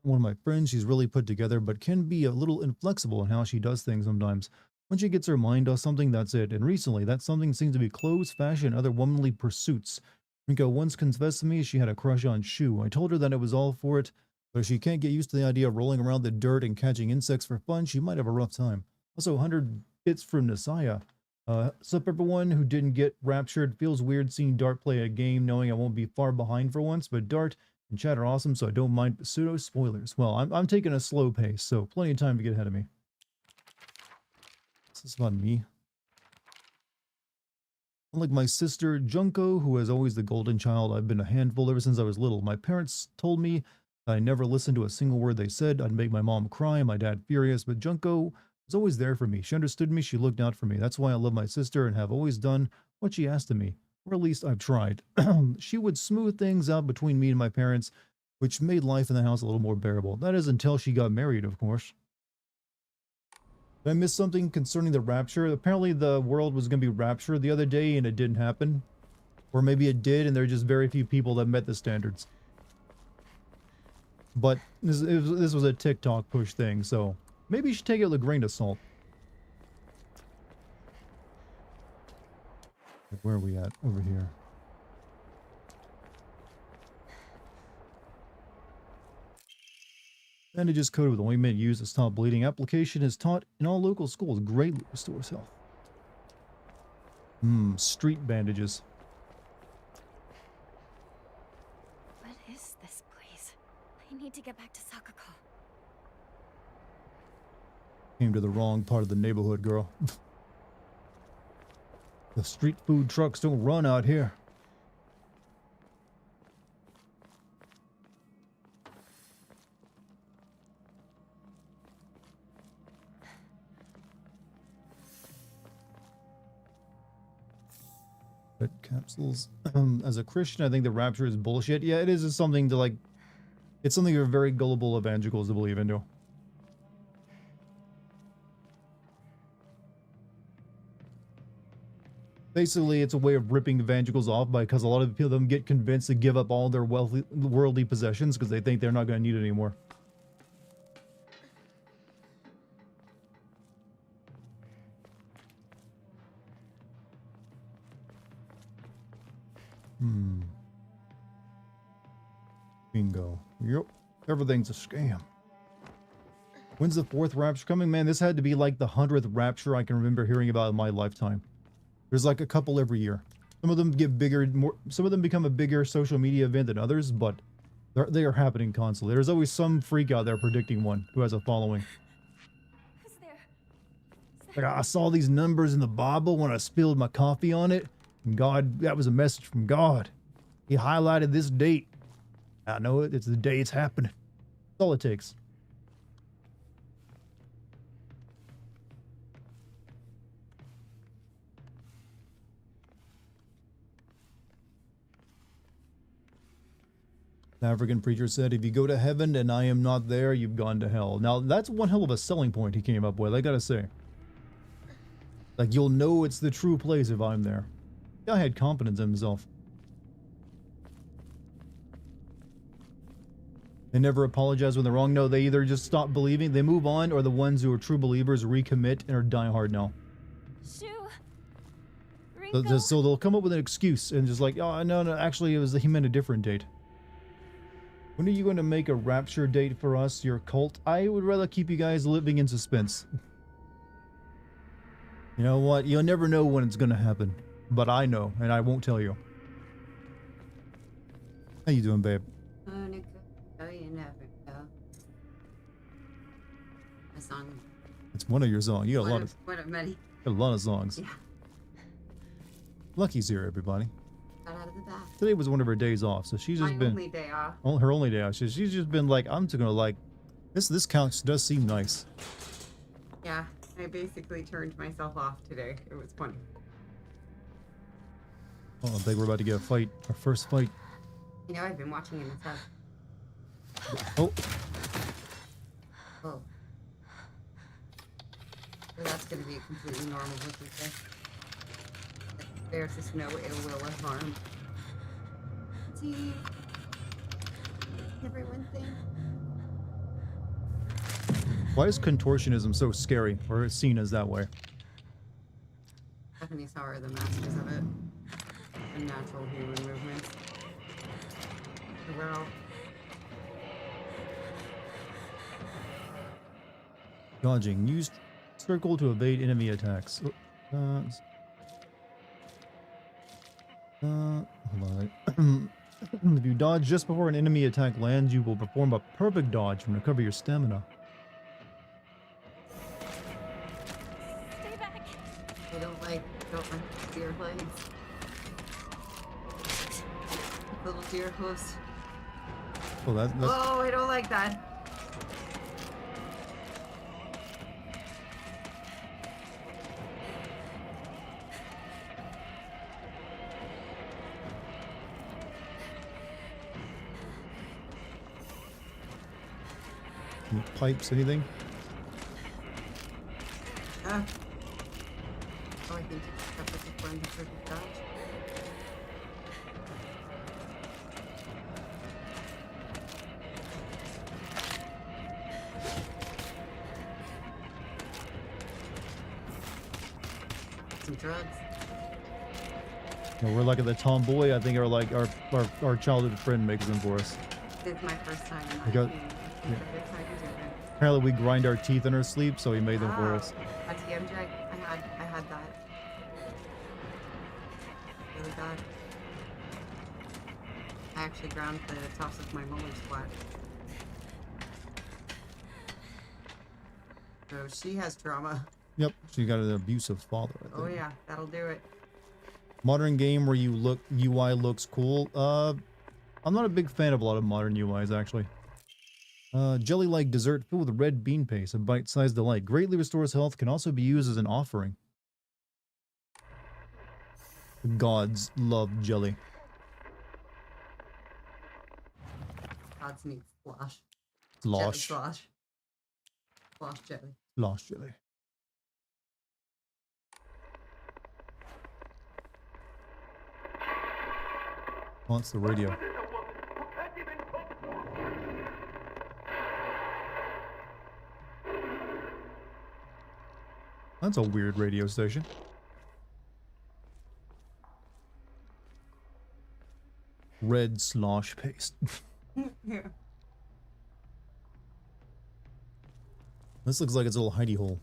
One of my friends, she's really put together, but can be a little inflexible in how she does things sometimes. When she gets her mind on something, that's it. And recently, that something seems to be clothes, fashion, and other womanly pursuits. Rinko once confessed to me she had a crush on Shu. I told her that it was all for it, but if she can't get used to the idea of rolling around the dirt and catching insects for fun, she might have a rough time. Also, 100 bits from Nasaya. Sup everyone who didn't get raptured. Feels weird seeing Dart play a game knowing I won't be far behind for once, but Dart and chat are awesome, so I don't mind pseudo spoilers. Well, I'm taking a slow pace, so plenty of time to get ahead of me. This is about me. Unlike my sister Junko, who was always the golden child, I've been a handful ever since I was little. My parents told me that I never listened to a single word they said. I'd make my mom cry and my dad furious, but Junko was always there for me. She understood me, she looked out for me. That's why I love my sister and have always done what she asked of me. Or at least I've tried. She would smooth things out between me and my parents, which made life in the house a little more bearable. That is until she got married, of course. Did I miss something concerning the rapture? Apparently the world was going to be raptured the other day and it didn't happen. Or maybe it did and there are just very few people that met the standards. But this was a TikTok push thing, so maybe you should take it with a grain of salt. Where are we at? Over here. Bandages coated with ointment used to stop bleeding. Application is taught in all local schools. Greatly restores health. Street bandages. What is this place? I need to get back to Sakako. Came to the wrong part of the neighborhood, girl. The street food trucks don't run out here. But capsules. As a Christian, I think the rapture is bullshit. Yeah, it is something to like. It's something for very gullible evangelicals to believe into. Basically, it's a way of ripping evangelicals off because a lot of them get convinced to give up all their worldly possessions because they think they're not going to need it anymore. Bingo. Yep. Everything's a scam. When's the 4th rapture coming? Man, this had to be like the 100th rapture I can remember hearing about in my lifetime. There's like a couple every year. Some of them get bigger, some of them become a bigger social media event than others, but they are happening constantly. There's always some freak out there predicting one who has a following. Who's there? Like, I saw these numbers in the Bible when I spilled my coffee on it, and God, that was a message from God. He highlighted this date. I know it. It's the day it's happening. That's all it takes. The African preacher said, if you go to heaven and I am not there, you've gone to hell. Now, that's one hell of a selling point he came up with, I gotta say. Like, you'll know it's the true place if I'm there. The guy had confidence in himself. They never apologize when they're wrong. No, they either just stop believing, they move on, or the ones who are true believers recommit and are diehard now. Shu. Rinko. So they'll come up with an excuse and just like, oh, no, actually, he meant a different date. When are you going to make a rapture date for us, your cult? I would rather keep you guys living in suspense. You know what? You'll never know when it's going to happen. But I know, and I won't tell you. How you doing, babe? You never know. song. It's one of your songs. You got One of many. a lot of songs. Yeah. Lucky's here, everybody. Got out of the bath. Today was one of her days off, so she's just My been only day off. her only day off. She's just been like, I'm just gonna like this couch does seem nice. Yeah, I basically turned myself off today. It was funny. Oh, I think we're about to get a fight. Our first fight. You know, I've been watching in the tub. Oh. Oh. So that's gonna be a completely normal looking thing. There's just no ill will or harm. See? Everyone think? Why is contortionism so scary, or seen as that way? Japanese are the masters of it. The natural human movements. We're all Dodging. Use circle to evade enemy attacks. Hold on. If you dodge just before an enemy attack lands, you will perform a perfect dodge and recover your stamina. Stay back. I don't like deer legs. Little deer hooves. Oh, that's Oh, I don't like that. any pipes, anything? Oh, I think that was a friend for the dodge. Some drugs. No, we're like at the tomboy. I think our childhood friend makes them for us. It's my first time. We got- yeah. Apparently we grind our teeth in our sleep, so he made them for us. A TMJ. I had that. Really bad. I actually ground the tops of my molars flat. So she has trauma. Yep, she got an abusive father, I think. Oh yeah, that'll do it. Modern game where UI looks cool. I'm not a big fan of a lot of modern UIs, actually. Jelly-like dessert filled with red bean paste, a bite-sized delight. Greatly restores health, can also be used as an offering. The gods love jelly. Gods need slosh. Slosh. Jelly slosh. Slosh jelly. Slosh jelly. Oh, it's the radio. That's a weird radio station. Red slosh paste. Yeah. This looks like it's a little hidey hole.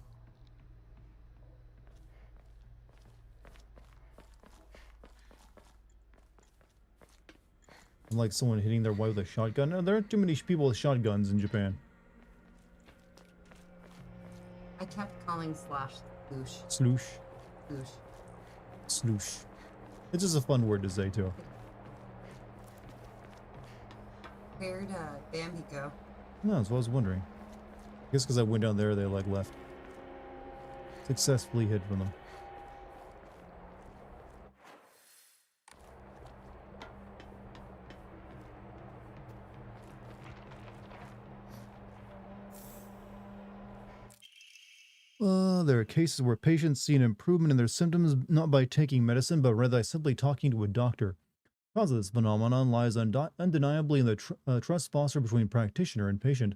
Like someone hitting their wife with a shotgun. No, there aren't too many people with shotguns in Japan. I kept calling Slash Sloosh. Sloosh. Sloosh. Sloosh. It's just a fun word to say too. Where'd Bambi go? No, that's what I was wondering. I guess because I went down there, they like left. Successfully hid from them. There are cases where patients see an improvement in their symptoms not by taking medicine, but rather by simply talking to a doctor. The cause of this phenomenon lies undeniably in the trust fostered between practitioner and patient.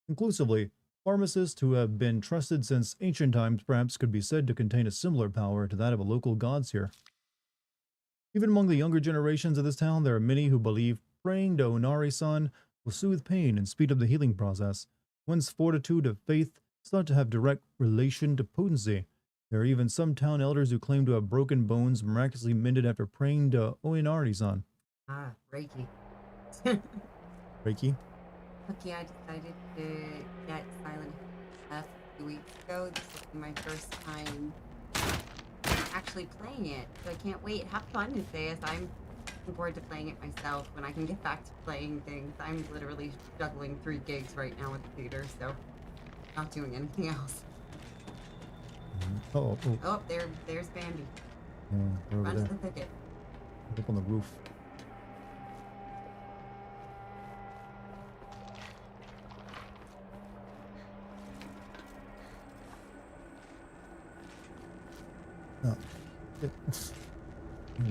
Conclusively, pharmacists who have been trusted since ancient times perhaps could be said to contain a similar power to that of a local godseer. Even among the younger generations of this town, there are many who believe praying to Onari-san will soothe pain and speed up the healing process. One's fortitude of faith is thought to have direct relation to potency. There are even some town elders who claim to have broken bones miraculously mended after praying to Onari-san. Ah, Reiki. Reiki? Okay, I decided to get silent F 2 weeks ago. This will be my first time actually playing it, so I can't wait. Have fun today as I'm looking forward to playing it myself when I can get back to playing things. I'm literally juggling 3 gigs right now with the theater, so not doing anything else. Oh, Oh, there's Bambi. they're over Run there. to the thicket. Up on the roof. Oh.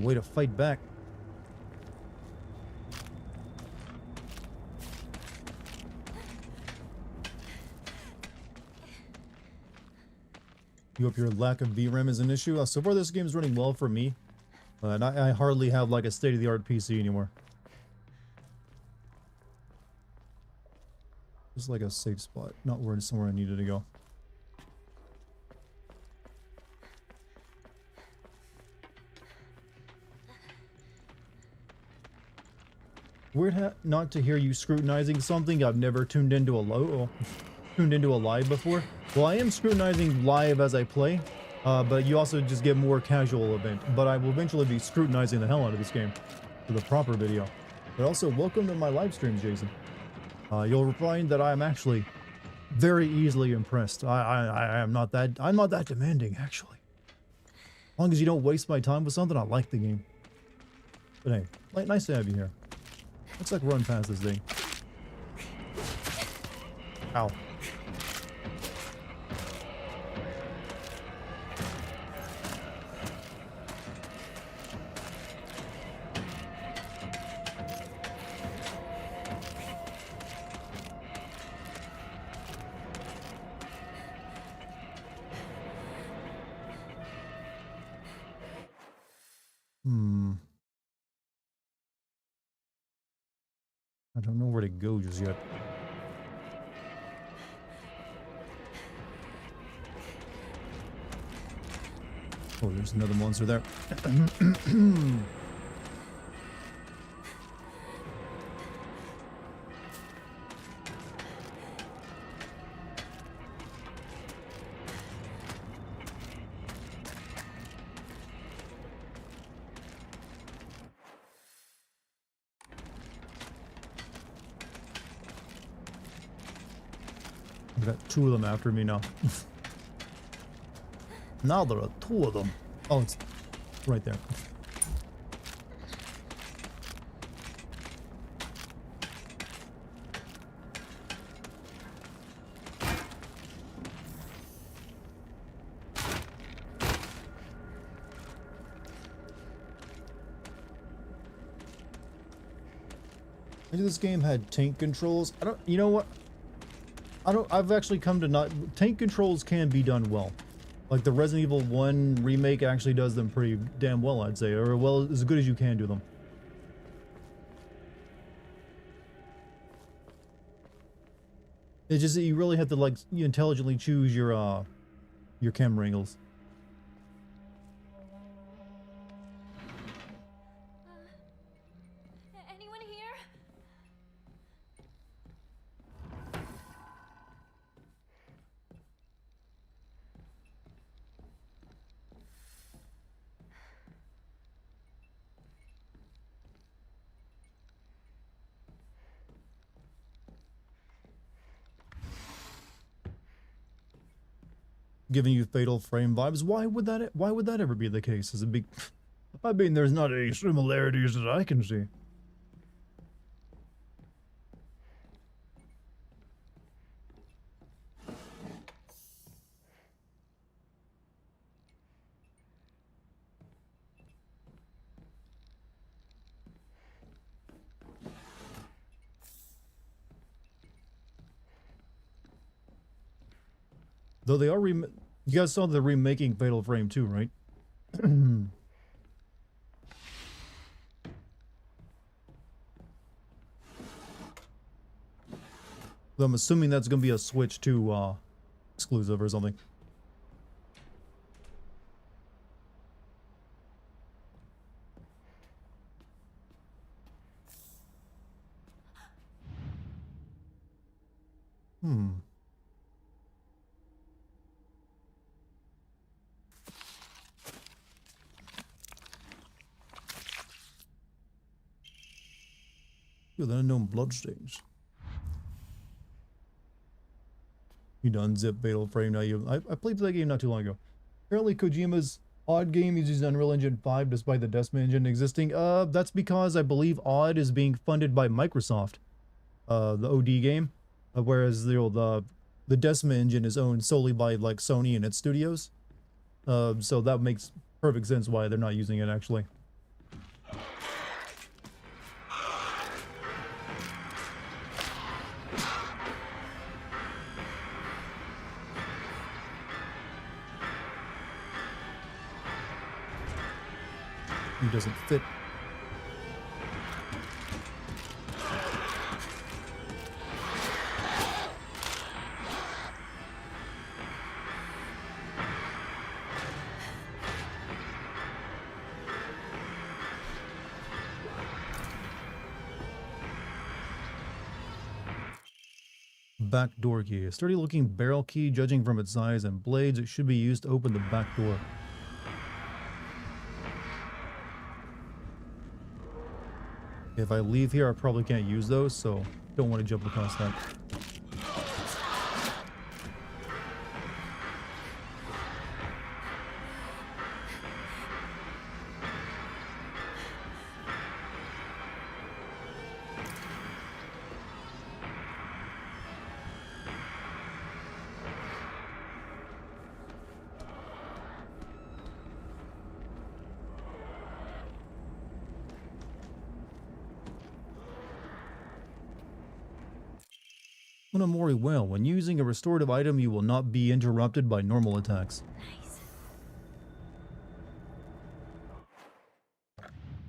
Way to fight back. You hope your lack of VRAM is an issue? So far this game is running well for me. And I hardly have like a state-of-the-art PC anymore. Just like a safe spot, not where somewhere I needed to go. Weird not to hear you scrutinizing something I've never tuned into a live before. Well, I am scrutinizing live as I play, but you also just get more casual event. But I will eventually be scrutinizing the hell out of this game for the proper video. But also, welcome to my live stream, Jason. You'll find that I am actually very easily impressed. I'm not that demanding, actually. As long as you don't waste my time with something, I like the game. But hey, nice to have you here. Let's like run past this thing. Ow. I don't know where to go just yet. Oh, there's another monster there. I've got 2 of them after me now. Now there are 2 of them. Oh, it's right there. Maybe this game had tank controls. You know what? I've actually come to not, tank controls can be done well. Like the Resident Evil 1 remake actually does them pretty damn well, I'd say, or well, as good as you can do them. It's just that you really have to like intelligently choose your camera angles. Anyone here? Giving you Fatal Frame vibes. Why would that ever be the case? Is it big? I mean, there's not any similarities that I can see. Though they are you guys saw the remaking Fatal Frame 2, right? So I'm assuming that's gonna be a Switch 2 exclusive or something. Yo, the unknown bloodstains. You done zip Fatal Frame now. I played that game not too long ago. Apparently Kojima's Odd game uses Unreal Engine 5 despite the Decima engine existing. That's because I believe Odd is being funded by Microsoft. The OD game. Whereas the Decima engine is owned solely by like Sony and its studios. So that makes perfect sense why they're not using it actually. He doesn't fit. Back door key. A sturdy looking barrel key, judging from its size and blades, it should be used to open the back door. If I leave here, I probably can't use those, so don't want to jump across that. Unamori well. When using a restorative item, you will not be interrupted by normal attacks. Nice.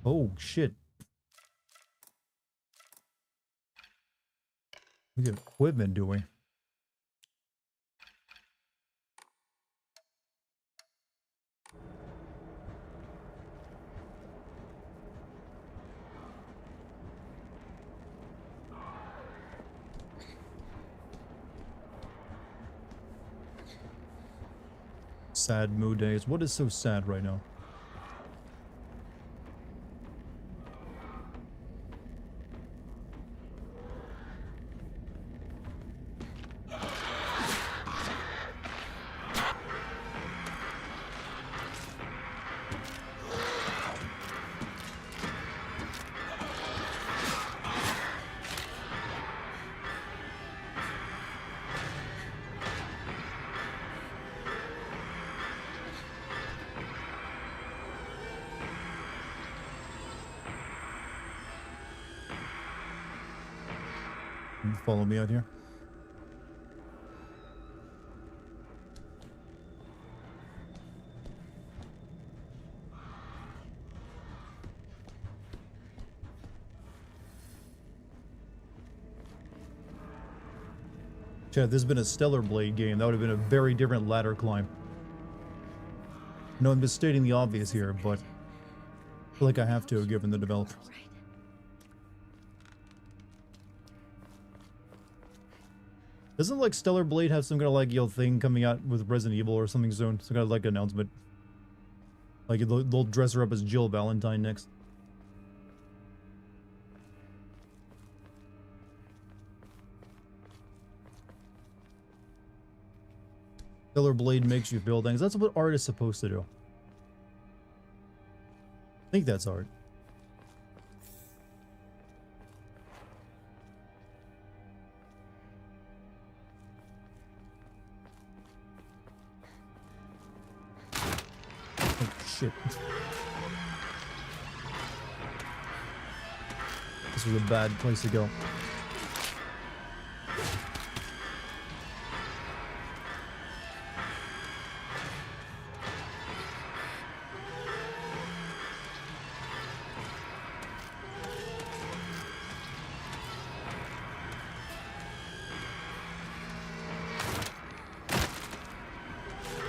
Oh, shit. We get equipment, do we? Sad mood days. What is so sad right now? You follow me out here. Chad, this has been a Stellar Blade game. That would have been a very different ladder climb. No, I'm just stating the obvious here, but I feel like I have to, given the developers. Doesn't like Stellar Blade have some kind of like thing coming out with Resident Evil or something soon? Some kind of like announcement. Like they'll dress her up as Jill Valentine next. Stellar Blade makes you feel things. That's what art is supposed to do. I think that's art. Shit. This was a bad place to go.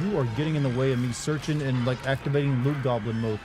You are getting in the way of me searching and like activating loot goblin mode.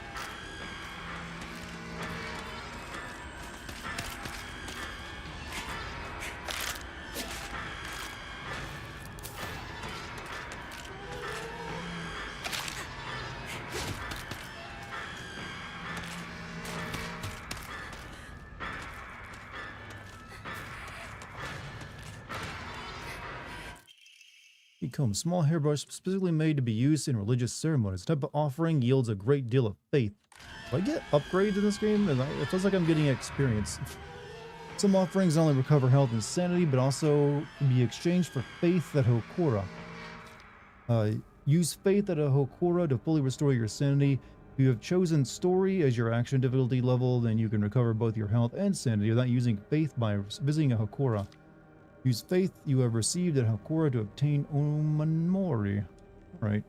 antique comb. Small hairbrush specifically made to be used in religious ceremonies. The type of offering yields a great deal of faith. Do I get upgrades in this game? It feels like I'm getting experience. Some offerings not only recover health and sanity, but also can be exchanged for faith at Hokora. Use faith at a Hokora to fully restore your sanity. If you have chosen story as your action difficulty level, then you can recover both your health and sanity without using faith by visiting a Hokora. Use faith you have received at Hokora to obtain Omamori. Alright.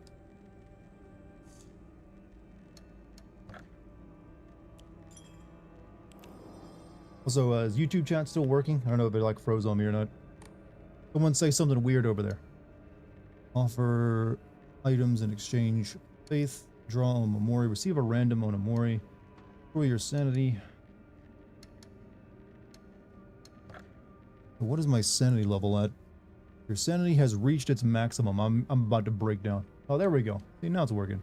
Also, is YouTube chat still working? I don't know if it like froze on me or not. Someone say something weird over there. Offer items in exchange. Faith. Draw Omamori. Receive a random Omamori. For your sanity. What is my sanity level at? Your sanity has reached its maximum. I'm about to break down. Oh, there we go. See, now it's working.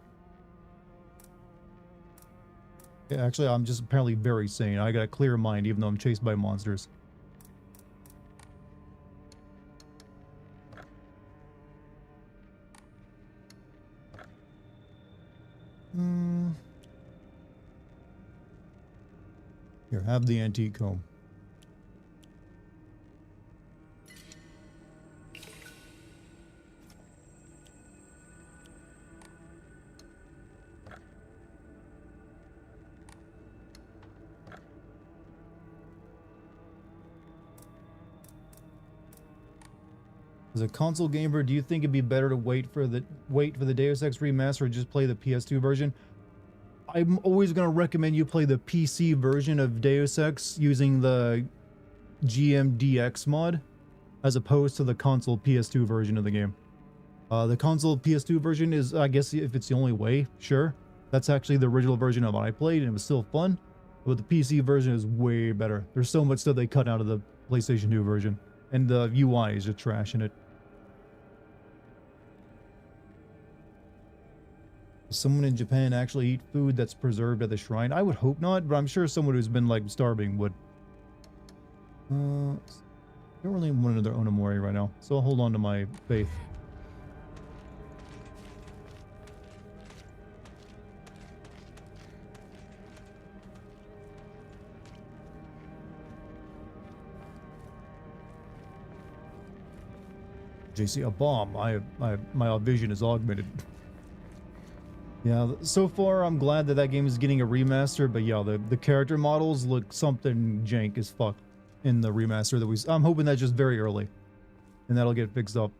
Yeah, actually, I'm just apparently very sane. I got a clear mind even though I'm chased by monsters. Here, have the antique comb. As a console gamer, do you think it'd be better to wait for the Deus Ex remaster or just play the PS2 version? I'm always going to recommend you play the PC version of Deus Ex using the GMDX mod as opposed to the console PS2 version of the game. The console PS2 version is, I guess, if it's the only way, sure. That's actually the original version of what I played and it was still fun, but the PC version is way better. There's so much stuff they cut out of the PlayStation 2 version and the UI is just trash in it. Does someone in Japan actually eat food that's preserved at the shrine? I would hope not, but I'm sure someone who's been like starving would. I don't really want another Onamori right now, so I'll hold on to my faith. JC, a bomb. My vision is augmented. Yeah, so far I'm glad that that game is getting a remaster, but yeah, the character models look something jank as fuck in the remaster that I'm hoping that's just very early, and that'll get fixed up.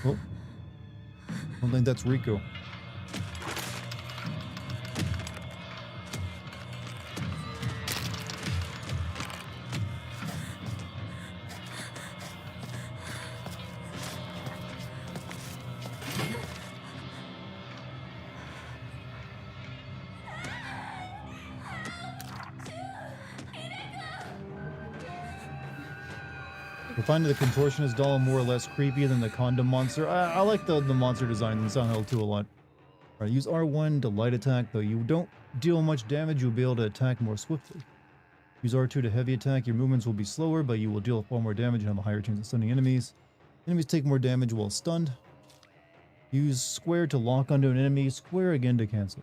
Oh, I don't think that's Rico. I find the contortionist doll more or less creepy than the condom monster. I like the monster design in Silent Hill 2 a lot. Alright, use R1 to light attack, though you don't deal much damage, you'll be able to attack more swiftly. Use R2 to heavy attack, your movements will be slower, but you will deal far more damage and have a higher chance of stunning enemies. Enemies take more damage while stunned. Use square to lock onto an enemy, square again to cancel.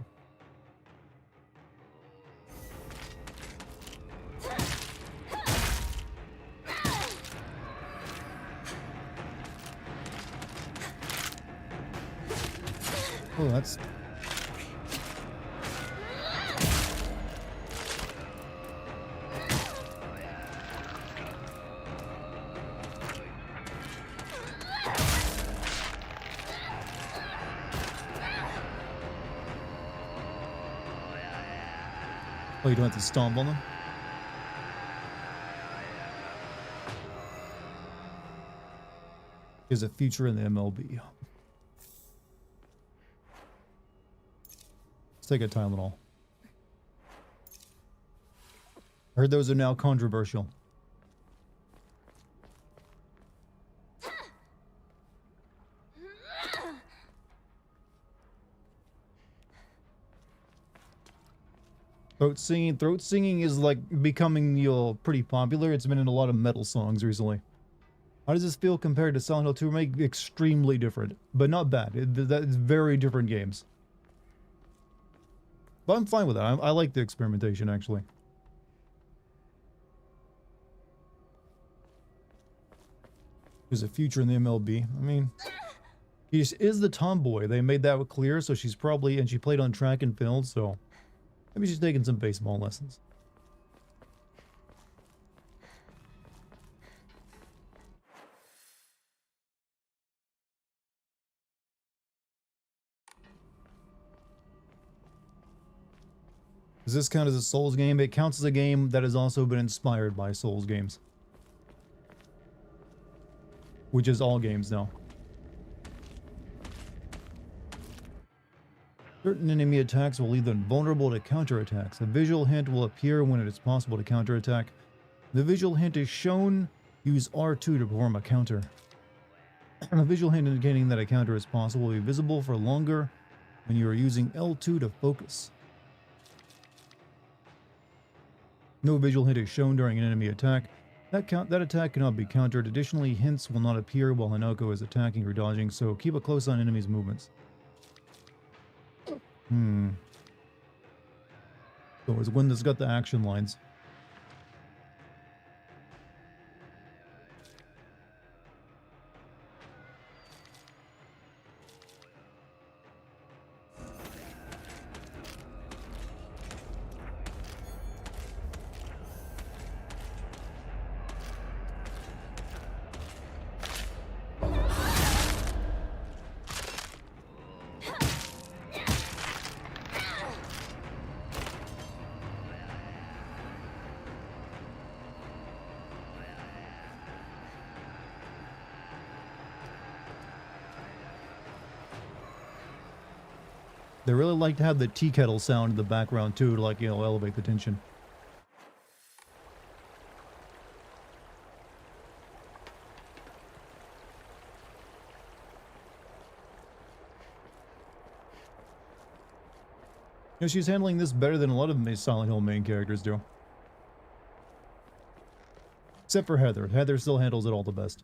Oh, that's... Oh, you don't have to stomp on them? There's a feature in the MLB. Let's take a Tylenol. I heard those are now controversial. Throat singing is like becoming, you know, pretty popular. It's been in a lot of metal songs recently. How does this feel compared to Silent Hill 2 Remake? Extremely different, but not bad. That's very different games. But I'm fine with that. I like the experimentation, actually. There's a future in the MLB. I mean, he is the tomboy. They made that clear, so she's probably, and she played on track and field, so maybe she's taking some baseball lessons. Does this count as a Souls game? It counts as a game that has also been inspired by Souls games. Which is all games now. Certain enemy attacks will leave them vulnerable to counterattacks. A visual hint will appear when it is possible to counterattack. The visual hint is shown. Use R2 to perform a counter. A visual hint indicating that a counter is possible will be visible for longer when you are using L2 to focus. No visual hint is shown during an enemy attack. That attack cannot be countered. Additionally, hints will not appear while Hinako is attacking or dodging, so keep a close eye on enemies' movements. So it's one that's got the action lines. They really like to have the tea kettle sound in the background too, to, like, you know, elevate the tension. You know, she's handling this better than a lot of the Silent Hill main characters do. Except for Heather. Heather still handles it all the best.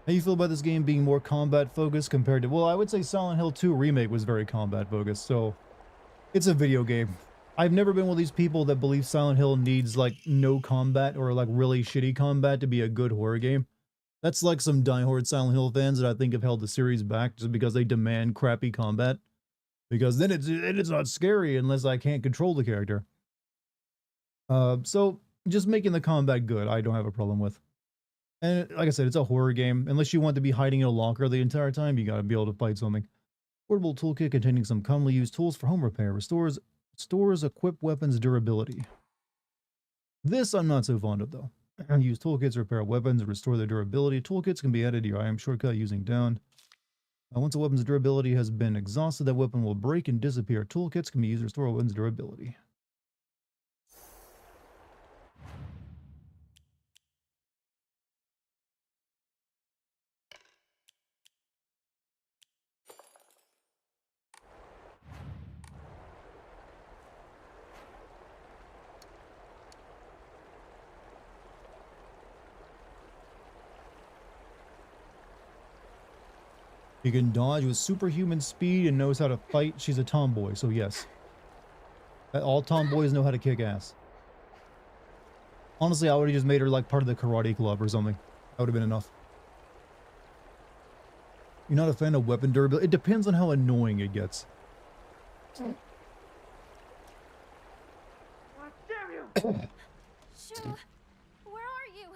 How do you feel about this game being more combat focused compared to... Well, I would say Silent Hill 2 Remake was very combat focused, so... It's a video game. I've never been one of these people that believe Silent Hill needs, like, no combat or, like, really shitty combat to be a good horror game. That's like some diehard Silent Hill fans that I think have held the series back just because they demand crappy combat. Because then it's not scary unless I can't control the character. So, just making the combat good, I don't have a problem with. And like I said, it's a horror game. Unless you want to be hiding in a locker the entire time, you gotta be able to fight something. Portable toolkit containing some commonly used tools for home repair. Stores equipped weapons durability. This I'm not so fond of though. Use toolkits to repair weapons and restore their durability. Toolkits can be added to your item shortcut using down. Once a weapon's durability has been exhausted, that weapon will break and disappear. Toolkits can be used to restore a weapon's durability. She can dodge with superhuman speed and knows how to fight. She's a tomboy, so yes. All tomboys know how to kick ass. Honestly, I would have just made her like part of the karate club or something. That would have been enough. You're not a fan of weapon durability? It depends on how annoying it gets. God damn you! Shoo, where are you?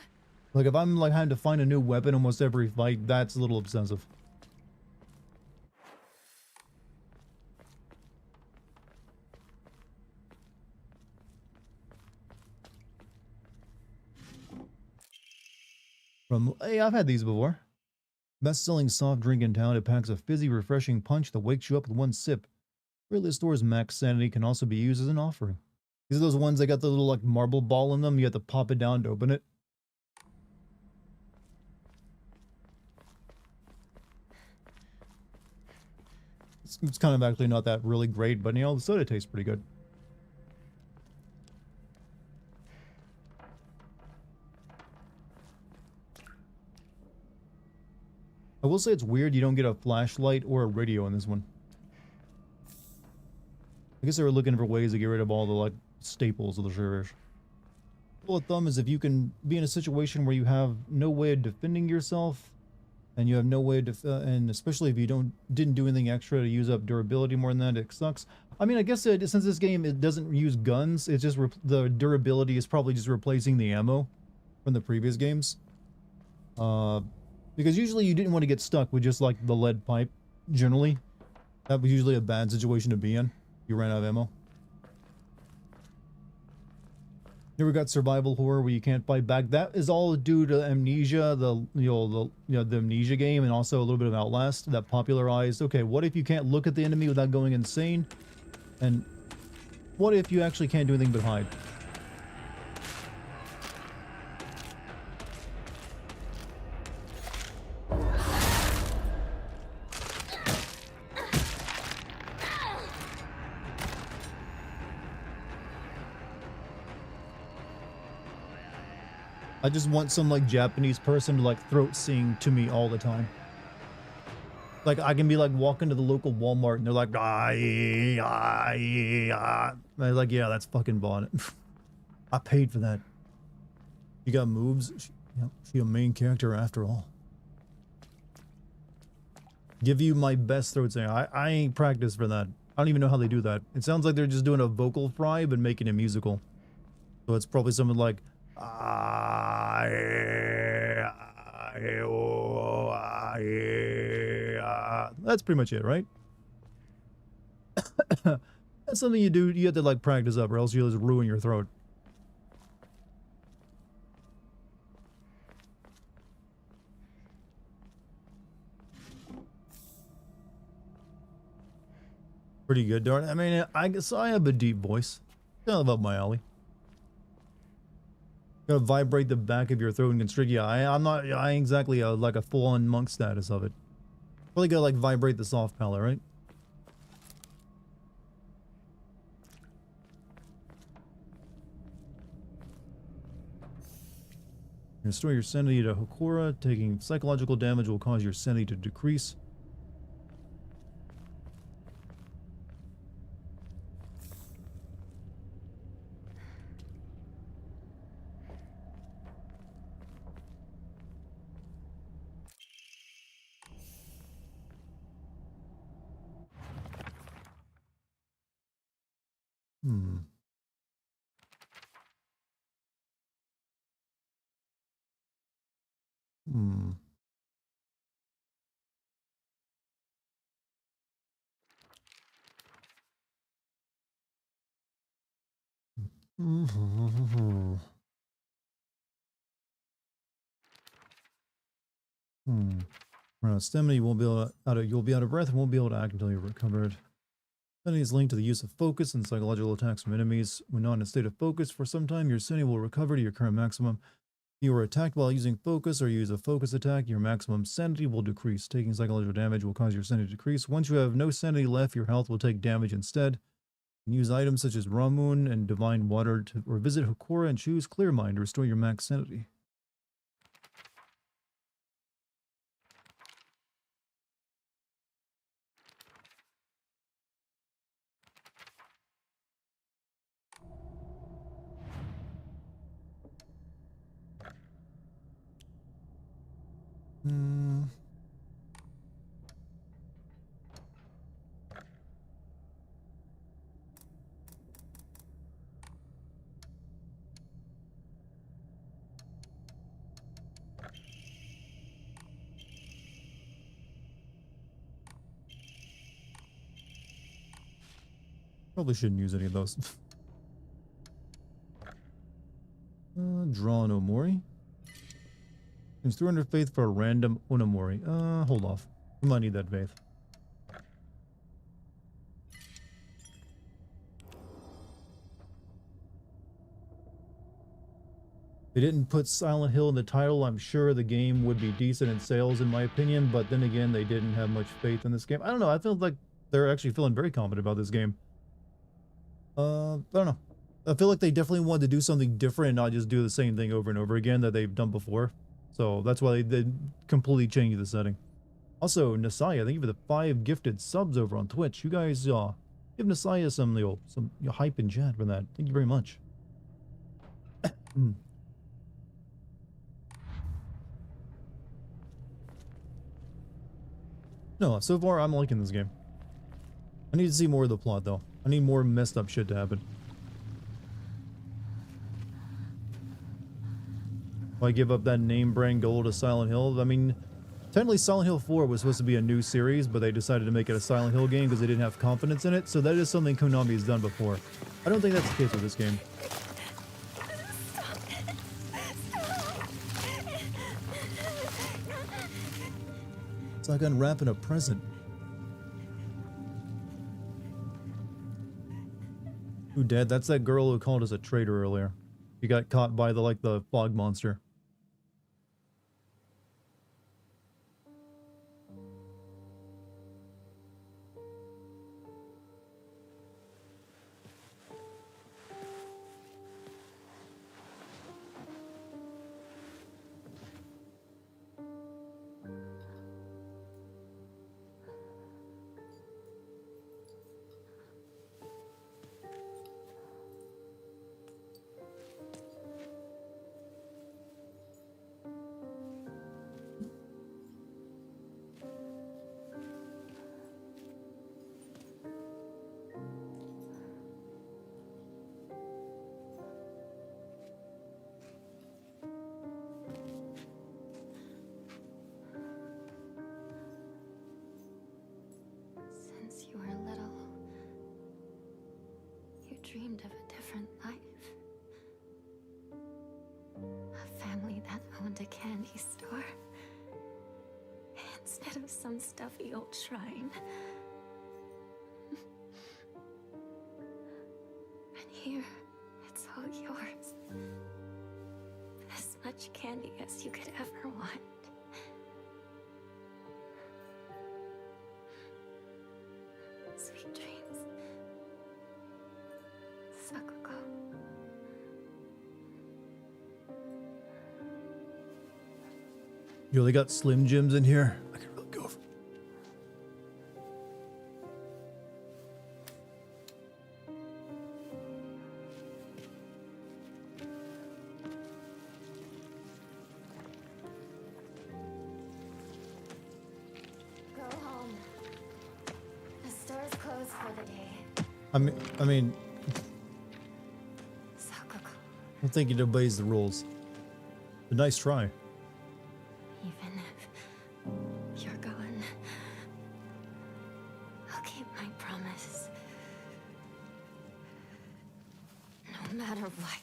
Like if I'm like having to find a new weapon almost every fight, that's a little obsessive. Hey, I've had these before. Best-selling soft drink in town, it packs a fizzy, refreshing punch that wakes you up with one sip. Really, the store's max sanity can also be used as an offering. These are those ones that got the little like marble ball in them. You have to pop it down to open it. It's kind of actually not that really great, but you know, the soda tastes pretty good. I will say it's weird you don't get a flashlight or a radio in this one. I guess they were looking for ways to get rid of all the like staples of the series. Rule of thumb is if you can be in a situation where you have no way of defending yourself, and you have no way to, and especially if you didn't do anything extra to use up durability more than that, it sucks. I mean, I guess since this game it doesn't use guns, it's just the durability is probably just replacing the ammo from the previous games. Because usually you didn't want to get stuck with just like the lead pipe. Generally, that was usually a bad situation to be in. You ran out of ammo. Here we got survival horror where you can't fight back. That is all due to Amnesia, the Amnesia game, and also a little bit of Outlast that popularized. Okay, what if you can't look at the enemy without going insane? And what if you actually can't do anything but hide? I just want some like Japanese person to like throat sing to me all the time. Like I can be like walking to the local Walmart and they're like, and I'm like, yeah, that's fucking Bonnet. I paid for that. You got moves? She a main character after all. Give you my best throat sing. I ain't practiced for that. I don't even know how they do that. It sounds like they're just doing a vocal fry but making it musical. So it's probably something like that's pretty much it, right? That's something you do. You have to like practice up, or else you'll just ruin your throat. Pretty good, darn. I mean, I guess I have a deep voice. Kind of up my alley. Gotta vibrate the back of your throat and constrict. Yeah, I ain't exactly like a full-on monk status of it. Probably gotta like vibrate the soft palate, right? Restore your sanity to Hokora. Taking psychological damage will cause your sanity to decrease. Run out of stamina, you won't be able to, you'll be out of breath and won't be able to act until you're recovered. Sanity is linked to the use of focus and psychological attacks from enemies. When not in a state of focus for some time, your sanity will recover to your current maximum. If you are attacked while using focus or use a focus attack, your maximum sanity will decrease. Taking psychological damage will cause your sanity to decrease. Once you have no sanity left, your health will take damage instead. You can use items such as Ramun and Divine Water to, or visit Hokora and choose Clear Mind to restore your max sanity. Probably shouldn't use any of those. Draw no Mori. It's 300 faith for a random Onamori. Hold off. We might need that faith. They didn't put Silent Hill in the title. I'm sure the game would be decent in sales, in my opinion, but then again, they didn't have much faith in this game. I don't know. I feel like they're actually feeling very confident about this game. I don't know. I feel like they definitely wanted to do something different and not just do the same thing over and over again that they've done before. So that's why they completely changed the setting. Also, Nasaya, thank you for the 5 gifted subs over on Twitch. You guys, give Nasaya some hype in chat for that. Thank you very much. No, so far I'm liking this game. I need to see more of the plot though. I need more messed up shit to happen. Why give up that name brand gold to Silent Hill? I mean, technically Silent Hill 4 was supposed to be a new series, but they decided to make it a Silent Hill game because they didn't have confidence in it. So that is something Konami has done before. I don't think that's the case with this game. It's like unwrapping a present. Ooh, Dad, that's that girl who called us a traitor earlier. She got caught by the fog monster. Since you were little, you dreamed of a different life. A family that owned a candy store. Instead of some stuffy old shrine. And here, it's all yours. As much candy as you could ever want. Sweet dreams. Sakuko. Yo, they got Slim Jims in here. I could really go for. Go home. The store's closed for the day. I mean, Sakuko. I don't think it obeys the rules. A nice try. Even if you're gone, I'll keep my promise. No matter what.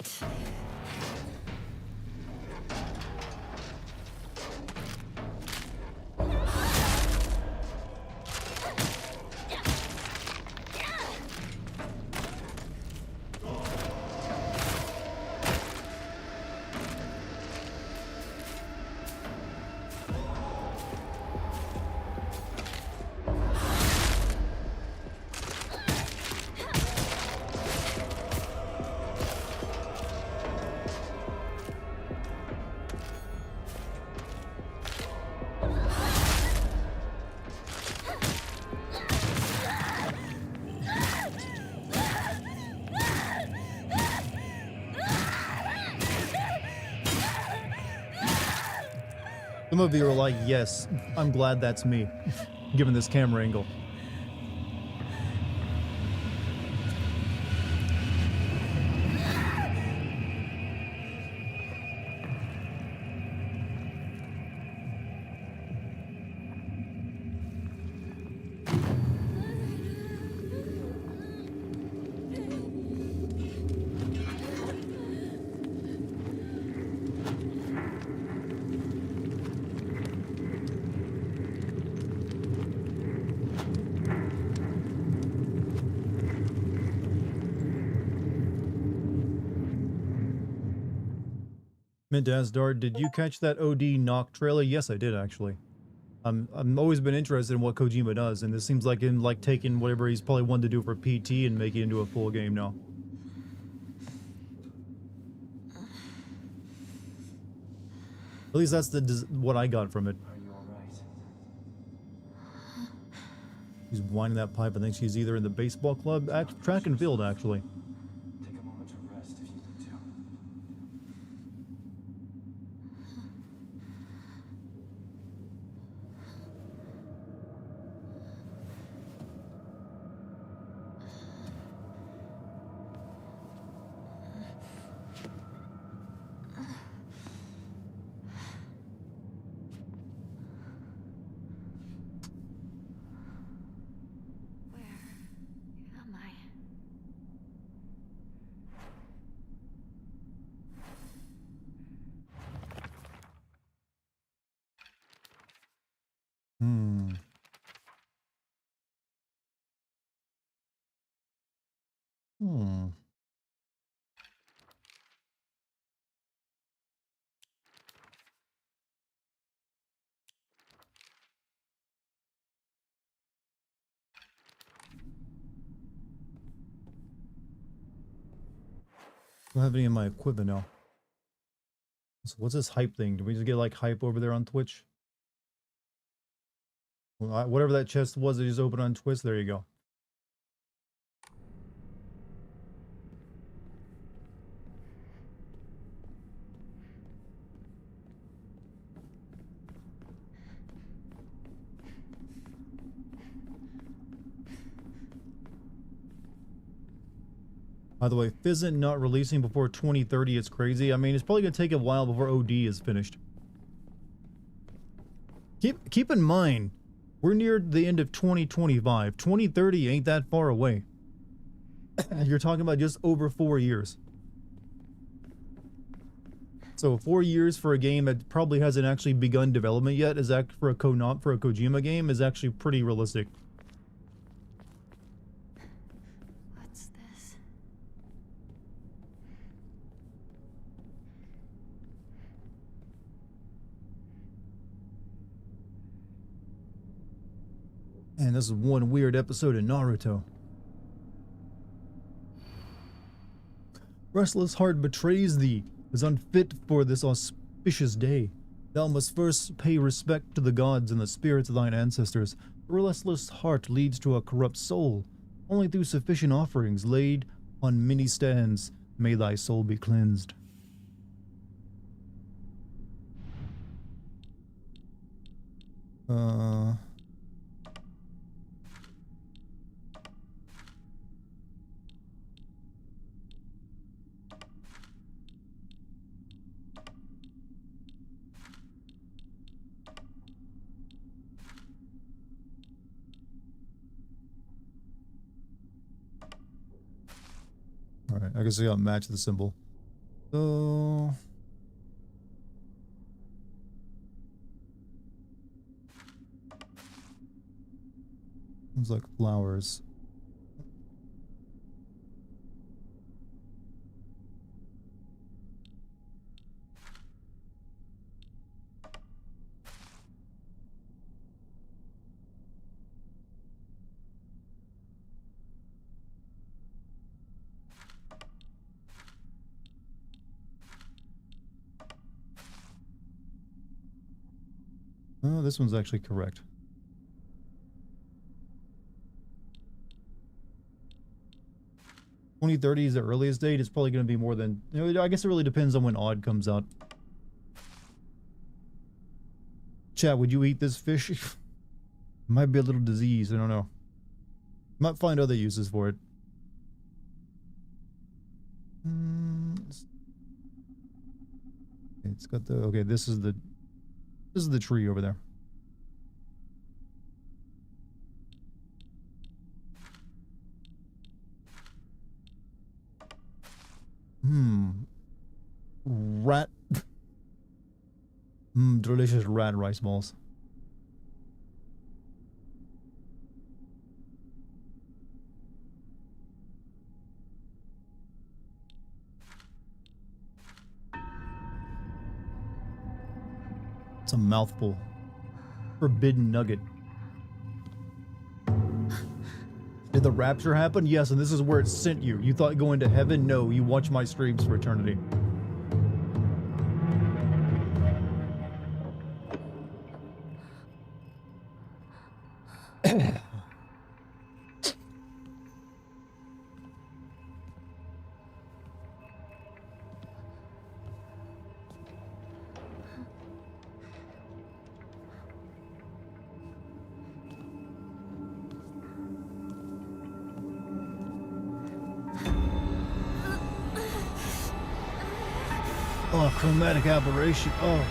Some of you are like, yes, I'm glad that's me, given this camera angle. Meant to ask Dart, did you catch that OD knock trailer? Yes, I did actually. I'm always been interested in what Kojima does, and this seems like him like taking whatever he's probably wanted to do for PT and make it into a full game now. At least that's what I got from it. Are you alright? She's winding that pipe. I think she's either in the baseball club, track and field actually. Take a moment to rest if you need to. Am I? Hmm. Hmm. I don't have any in my equipment now. So what's this hype thing? Do we just get like hype over there on Twitch? Well, whatever that chest was that just opened on Twitch, there you go. By the way, Fizzant not releasing before 2030 is crazy. I mean, it's probably going to take a while before OD is finished. Keep in mind, we're near the end of 2025. 2030 ain't that far away. You're talking about just over 4 years. So 4 years for a game that probably hasn't actually begun development yet is for a Kojima game is actually pretty realistic. What's this? And this is one weird episode of Naruto. Restless heart betrays thee, is unfit for this auspicious day. Thou must first pay respect to the gods and the spirits of thine ancestors. A restless heart leads to a corrupt soul. Only through sufficient offerings laid on many stands may thy soul be cleansed. Alright, I guess I gotta match the symbol. So... Seems like flowers. Oh, this one's actually correct. "2030 is the earliest date. It's probably going to be more than... You know, I guess it really depends on when Odd comes out. Chat, would you eat this fish? Might be a little disease. I don't know. Might find other uses for it. It's got the... Okay, this is the tree over there. Rat. Delicious rat rice balls. It's a mouthful. Forbidden nugget. Did the rapture happen? Yes, and this is where it sent you. You thought going to heaven? No, you watch my streams for eternity. Oh, chromatic aberration. Oh.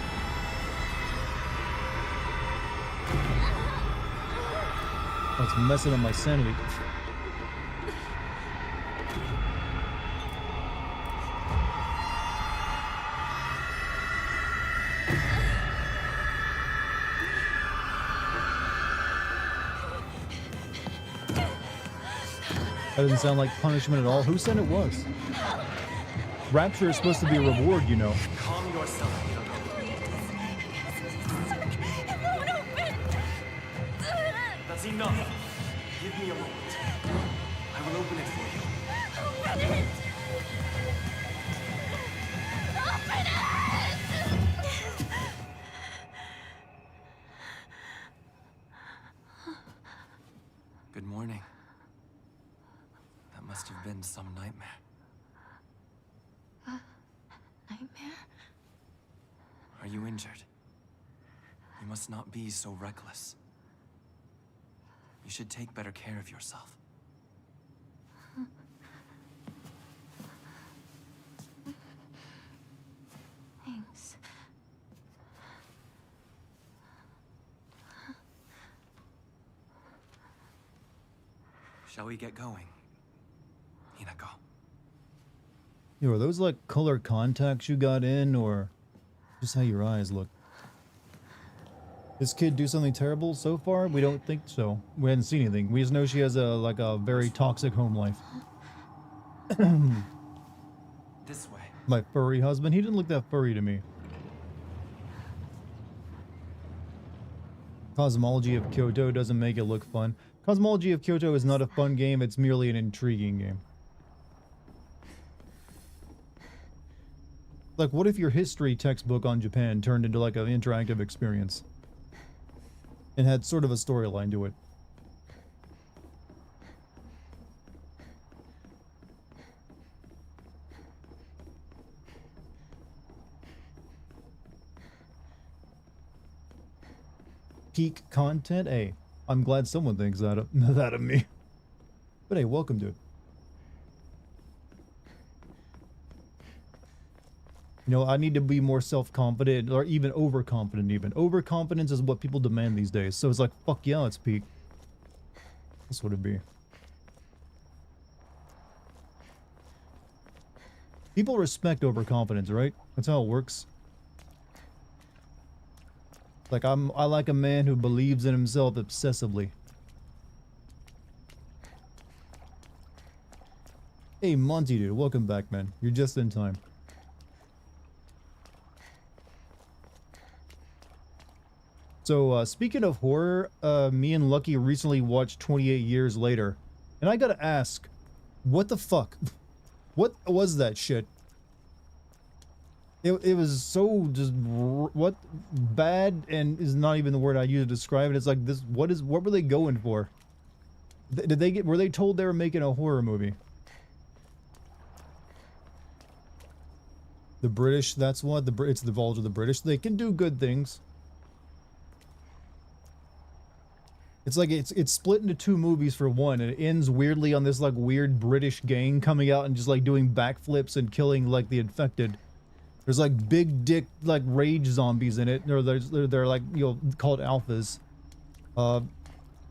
That's messing up my sanity. That doesn't sound like punishment at all. Who said it was? Rapture is supposed to be a reward, you know. Calm yourself, That's enough. Give me a moment. I will open it for you. Open it! Open it! Good morning. That must have been some nightmare. Nightmare? Are you injured? You must not be so reckless. You should take better care of yourself. Thanks. Shall we get going? Hinako. Yo, are those like color contacts you got in, or just how your eyes look? This kid do something terrible so far? We don't think so. We haven't seen anything. We just know she has a very toxic home life. This way. My furry husband, he didn't look that furry to me. Cosmology of Kyoto doesn't make it look fun. Cosmology of Kyoto is not a fun game, it's merely an intriguing game. Like, what if your history textbook on Japan turned into like an interactive experience? And had sort of a storyline to it. Peak content? Hey, I'm glad someone thinks that of, that of me. But hey, welcome to it. You know, I need to be more self-confident, or even overconfident even. Overconfidence is what people demand these days. So it's like, fuck yeah, it's peak. That's what it'd be. People respect overconfidence, right? That's how it works. Like, I like a man who believes in himself obsessively. Hey, Monty dude, welcome back, man. You're just in time. So, speaking of horror, me and Lucky recently watched 28 Years Later. And I gotta ask, what the fuck? What was that shit? It was so just, what, bad, and is not even the word I use to describe it. It's like, this, what were they going for? Were they told they were making a horror movie? The British, that's what, it's the Vulture of the British. They can do good things. It's like it's split into two movies for one, and it ends weirdly on this like weird British gang coming out and just like doing backflips and killing like the infected. There's like big dick like rage zombies in it, or they're like, you know, called alphas. The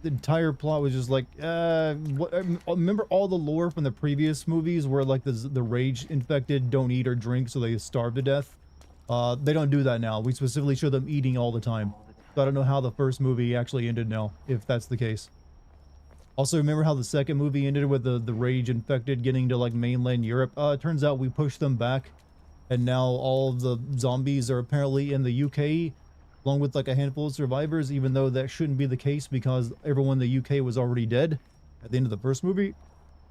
entire plot was just like, remember all the lore from the previous movies where like the rage infected don't eat or drink so they starve to death? They don't do that now. We specifically show them eating all the time. So I don't know how the first movie actually ended now, if that's the case. Also, remember how the second movie ended with the rage infected getting to like mainland Europe? It turns out we pushed them back, and now all of the zombies are apparently in the UK, along with like a handful of survivors, even though that shouldn't be the case because everyone in the UK was already dead at the end of the first movie.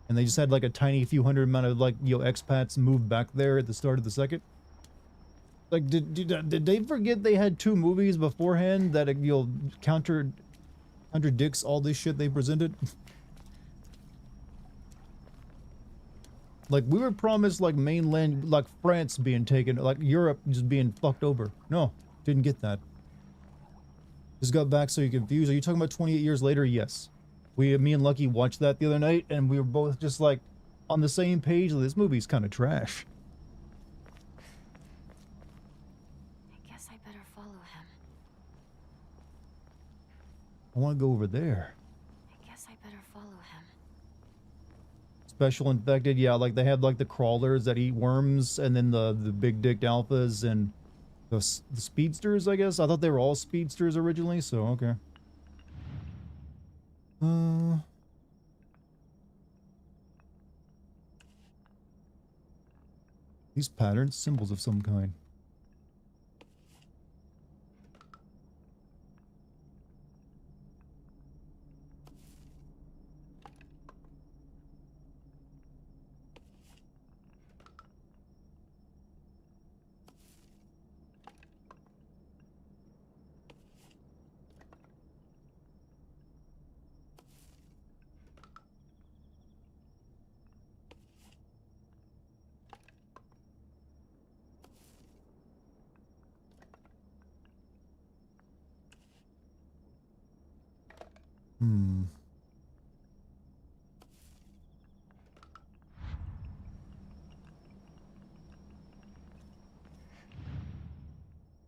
And they just had like a tiny few hundred amount of like, you know, expats move back there at the start of the second. Like, did they forget they had 2 movies beforehand that, you know, contradicts all this shit they presented? Like, we were promised like mainland, like France being taken, like Europe just being fucked over. No, didn't get that. Just got back so you're confused. Are you talking about 28 years later? Yes. Me and Lucky watched that the other night, and we were both just like on the same page. This movie's kind of trash. I guess I better follow him. I want to go over there. I guess I better follow him. Special infected, yeah, like they had like the crawlers that eat worms, and then the big dicked alphas and the speedsters, I guess. I thought they were all speedsters originally, so okay. These patterns, symbols of some kind.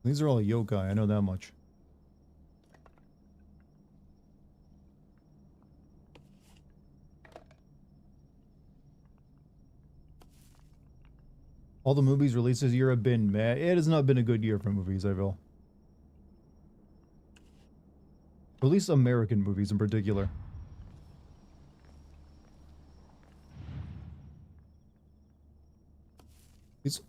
These are all yokai, I know that much. All the movies released this year have been meh. It has not been a good year for movies, I feel. Or at least American movies in particular. These...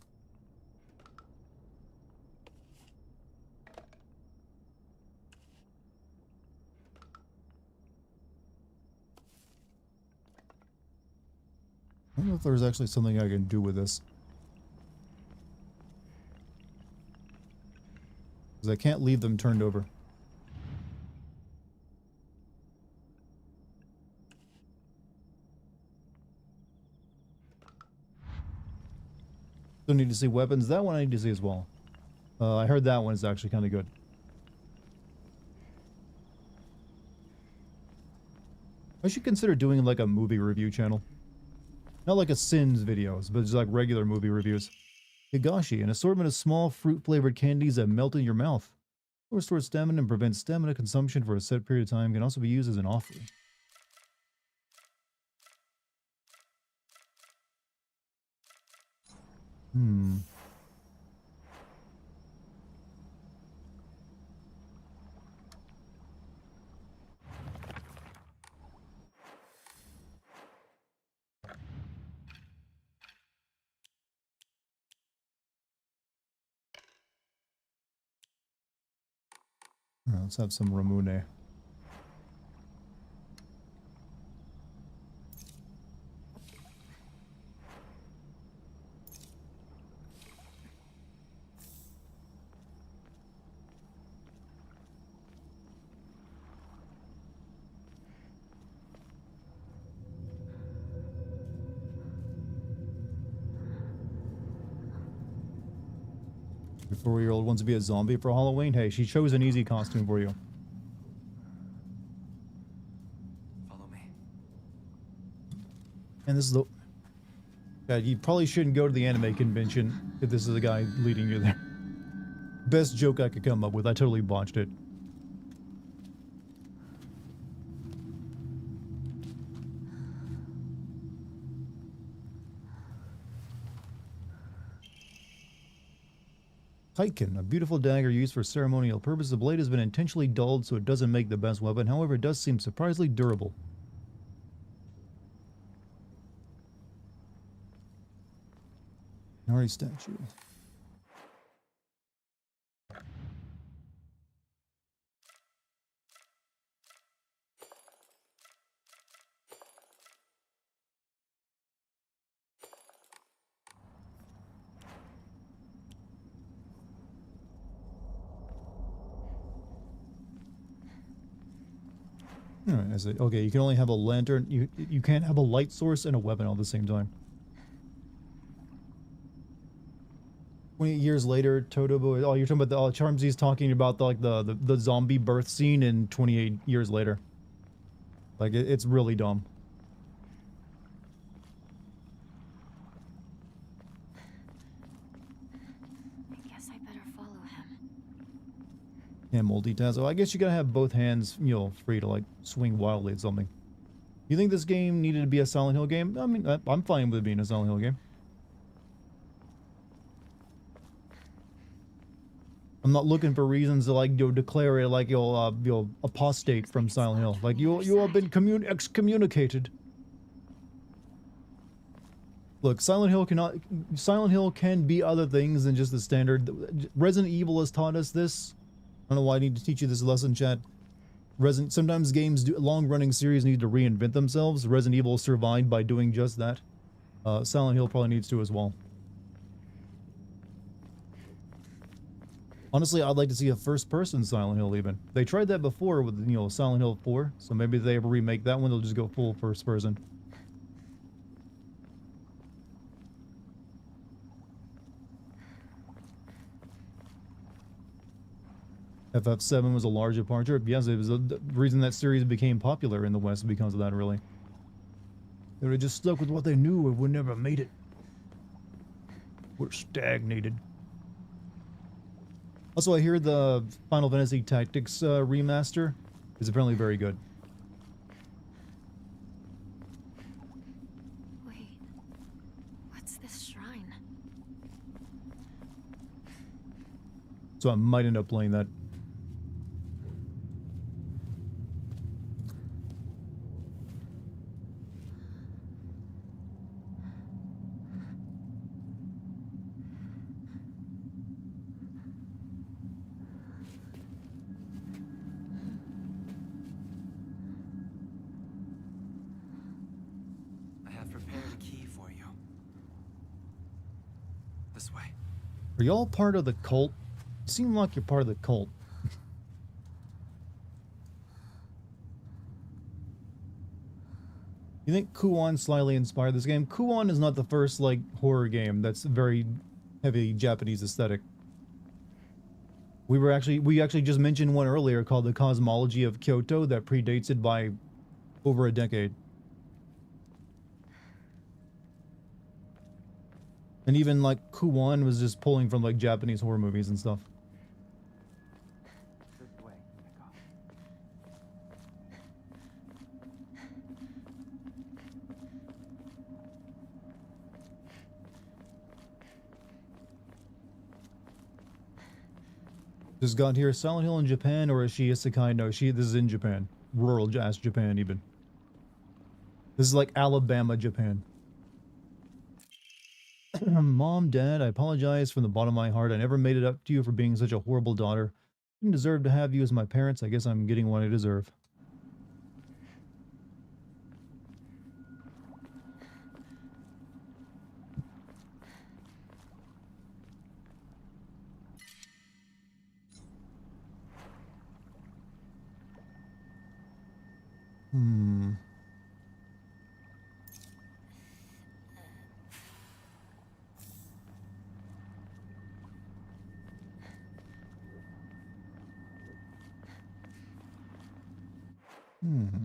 I don't know if there's actually something I can do with this. Because I can't leave them turned over. Still need to see weapons. That one I need to see as well. I heard that one is actually kind of good. I should consider doing like a movie review channel. Not like a Sins videos, but just like regular movie reviews. Higashi, an assortment of small fruit-flavored candies that melt in your mouth. Restores stamina and prevents stamina consumption for a set period of time. Can also be used as an offering. Let's have some Ramune. Your 4-year-old wants to be a zombie for Halloween? Hey, she chose an easy costume for you. Follow me. And this is the... God, you probably shouldn't go to the anime convention if this is the guy leading you there. Best joke I could come up with. I totally botched it. Titan, a beautiful dagger used for ceremonial purpose. The blade has been intentionally dulled so it doesn't make the best weapon. However, it does seem surprisingly durable. Nari statue. Alright, I see. Okay, you can only have a lantern. You can't have a light source and a weapon all at the same time. 28 years later, Totobo. Oh, you're talking about the Charmsy's talking about the zombie birth scene in 28 years later. Like it's really dumb. I guess I better follow him. Yeah, multitask. Oh, I guess you gotta have both hands, you know, free to like swing wildly at something. You think this game needed to be a Silent Hill game? I mean, I'm fine with it being a Silent Hill game. I'm not looking for reasons to like declare it like you'll apostate from Silent Hill. Like you have been excommunicated. Look, Silent Hill can be other things than just the standard. Resident Evil has taught us this. I don't know why I need to teach you this lesson, chat. Sometimes games long-running series need to reinvent themselves. Resident Evil survived by doing just that. Silent Hill probably needs to as well. Honestly, I'd like to see a first-person Silent Hill even. They tried that before with, you know, Silent Hill 4, so maybe if they ever remake that one, they'll just go full first-person. FF7 was a large departure. Yes, it was the reason that series became popular in the West because of that, really. They would have just stuck with what they knew and would never have made it. We're stagnated. Also, I hear the Final Fantasy Tactics remaster is apparently very good. Wait, what's this shrine? So I might end up playing that. Are y'all part of the cult? You seem like you're part of the cult. You think Kuon slightly inspired this game? Kuon is not the first, like, horror game that's very heavy Japanese aesthetic. We actually just mentioned one earlier called The Cosmology of Kyoto that predates it by over a decade. And even like Kuon was just pulling from like Japanese horror movies and stuff. Just got here. Silent Hill in Japan, or is she isekai? No, this is in Japan. Rural ass Japan even. This is like Alabama, Japan. Mom, Dad, I apologize from the bottom of my heart. I never made it up to you for being such a horrible daughter. I didn't deserve to have you as my parents. I guess I'm getting what I deserve.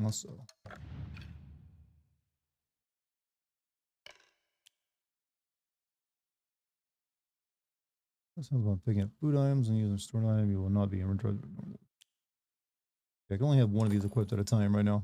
Also. That sounds about picking up food items and using stored item. You will not be inventory. I can only have one of these equipped at a time right now.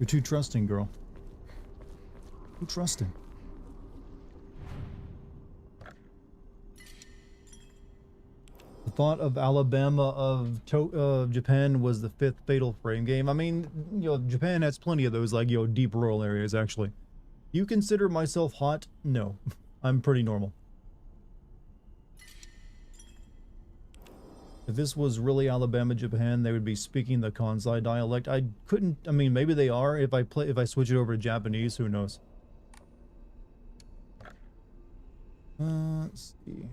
You're too trusting, girl. Too trusting. The thought of Alabama of Japan was the 5th Fatal Frame game. I mean, you know, Japan has plenty of those, like, you know, deep rural areas, actually. You consider myself hot? No. I'm pretty normal. If this was really Alabama, Japan, they would be speaking the Kansai dialect. I mean, maybe they are. If I switch it over to Japanese, who knows? Let's see.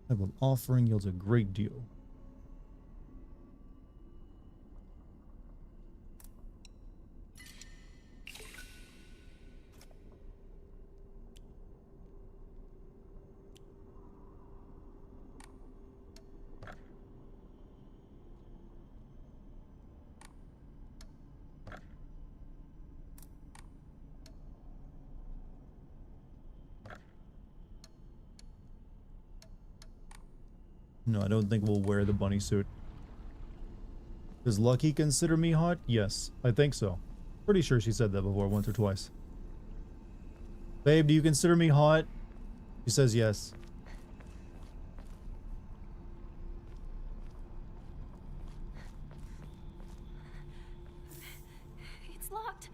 Type of offering yields a great deal. No, I don't think we'll wear the bunny suit. Does Lucky consider me hot? Yes, I think so. Pretty sure she said that before, once or twice. Babe, do you consider me hot? She says yes. It's locked.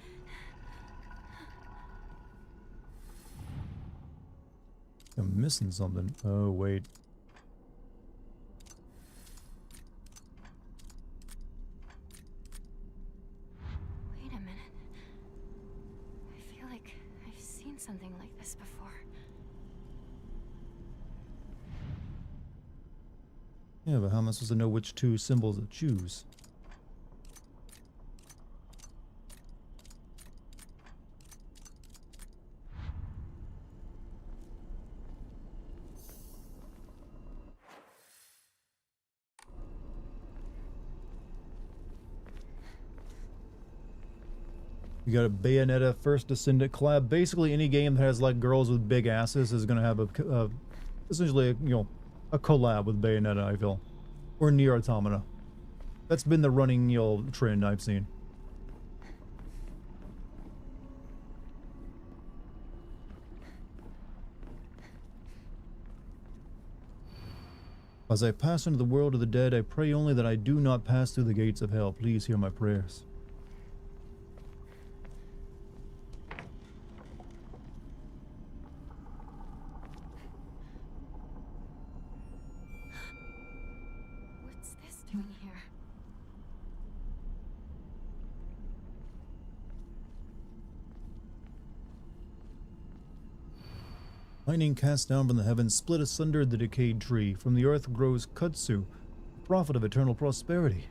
I'm missing something. Oh, wait. Wait a minute. I feel like I've seen something like this before. Yeah, but how am I supposed to know which two symbols to choose? You got a Bayonetta First Descendant collab. Basically, any game that has like girls with big asses is gonna have a essentially a collab with Bayonetta, I feel, or Nier Automata. That's been the running trend I've seen. As I pass into the world of the dead, I pray only that I do not pass through the gates of hell. Please hear my prayers. What's this doing here? Lightning cast down from the heavens, split asunder the decayed tree. From the earth grows kudzu, prophet of eternal prosperity.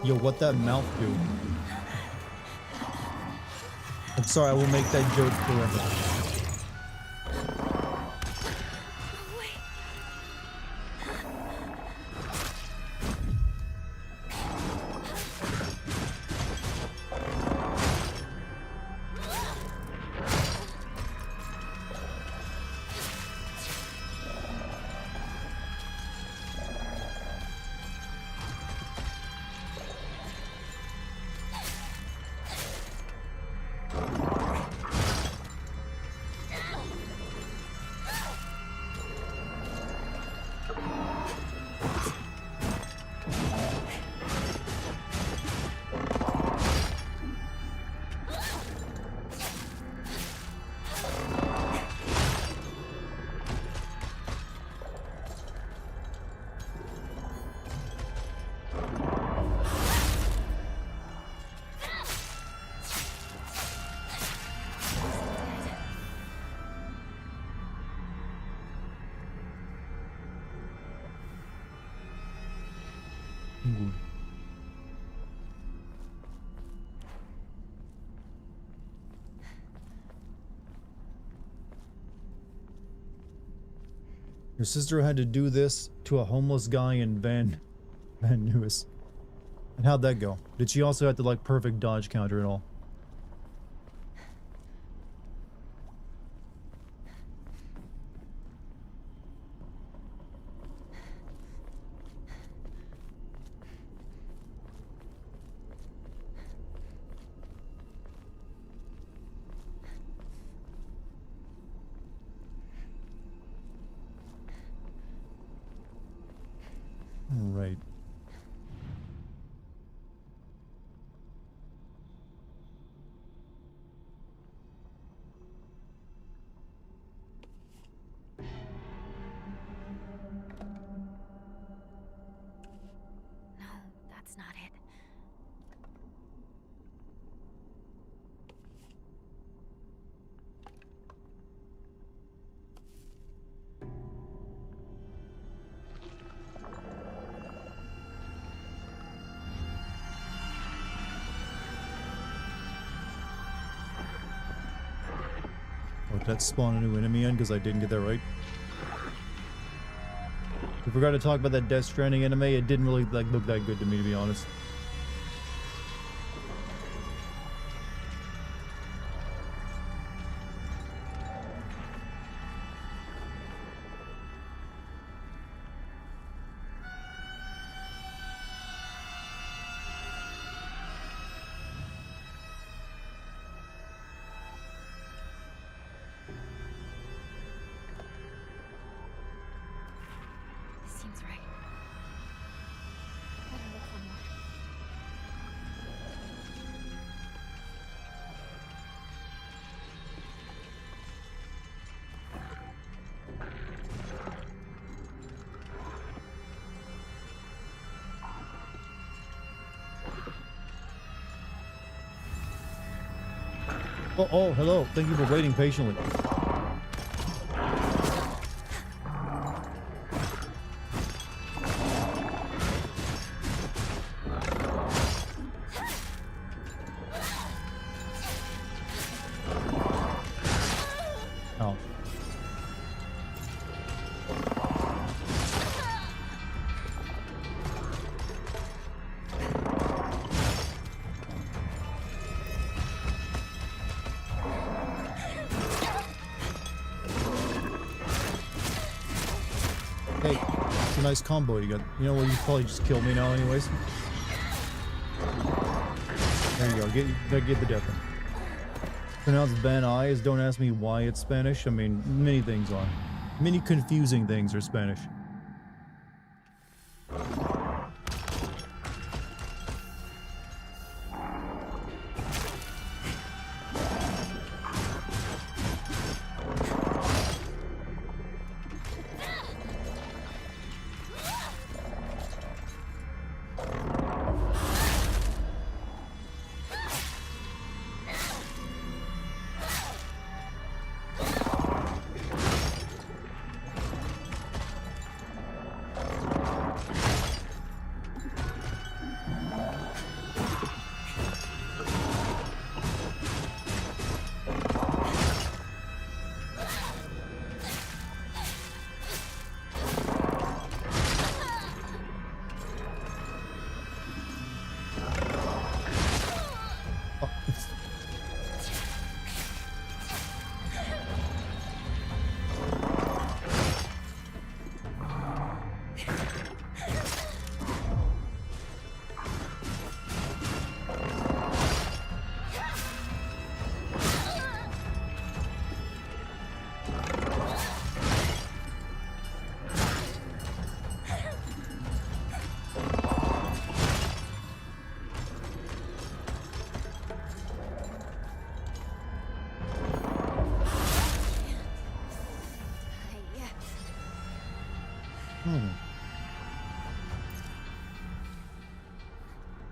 Yo, what that mouth do? I'm sorry, I will make that joke forever. Your sister had to do this to a homeless guy in Van Nuys. And how'd that go? Did she also have to like perfect dodge counter and all? Right. No, that's not it. Oh, did that spawn a new enemy in because I didn't get that right? We forgot to talk about that Death Stranding anime. It didn't really like look that good to me, to be honest. Seems right. Better look for more. Oh, hello. Thank you for waiting patiently. Oh. Hey, it's a nice combo you got. You know what? You probably just killed me now, anyways. There you go. Get the death one. Pronounced Van Nuys. Don't ask me why it's Spanish. I mean, many things are. Many confusing things are Spanish.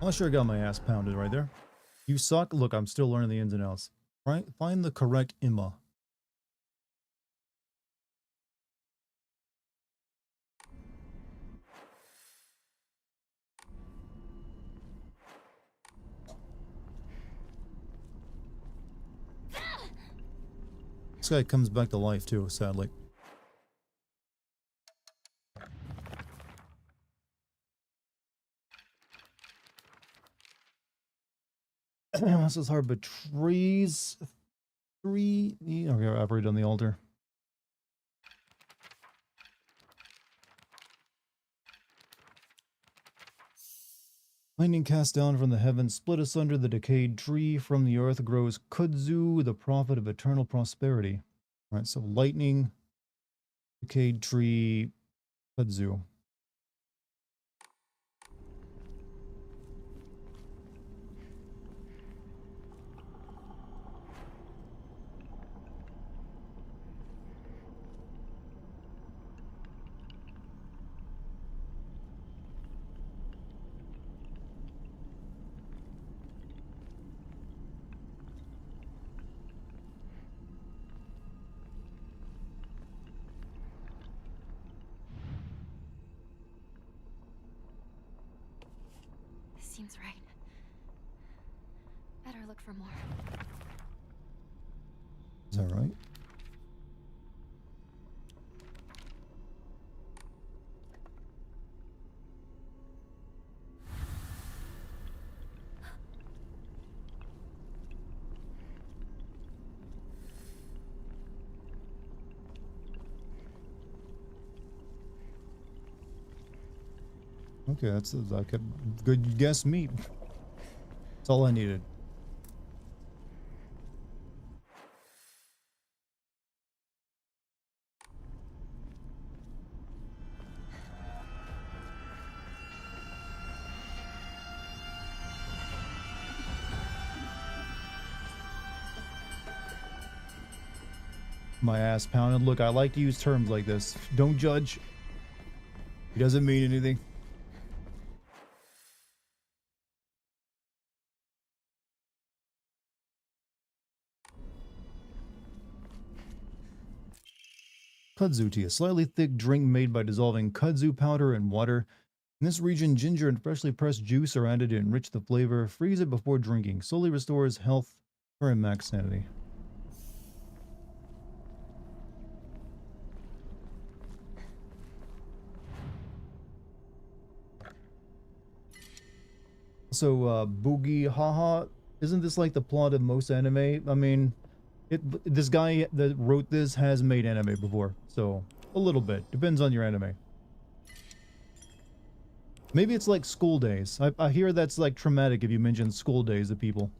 I'm sure I got my ass pounded right there. You suck. Look, I'm still learning the ins and outs. Right? Find the correct Imma. This guy comes back to life too, sadly. This is hard, but trees. 3. Okay, I've already done the altar. Lightning cast down from the heavens, split asunder the decayed tree. From the earth grows kudzu, the prophet of eternal prosperity. All right, so lightning, decayed tree, kudzu. Seems right. Better look for more. Is that right? Okay, that's like a good guess meat. That's all I needed. My ass pounded. Look, I like to use terms like this. Don't judge. It doesn't mean anything. Kudzu tea, a slightly thick drink made by dissolving kudzu powder in water. In this region, ginger and freshly pressed juice are added to enrich the flavor. Freeze it before drinking. Slowly restores health or max sanity. So, Boogie Haha, isn't this like the plot of most anime? I mean, this guy that wrote this has made anime before, so a little bit. Depends on your anime. Maybe it's like School Days. I hear that's like traumatic if you mention School Days to people.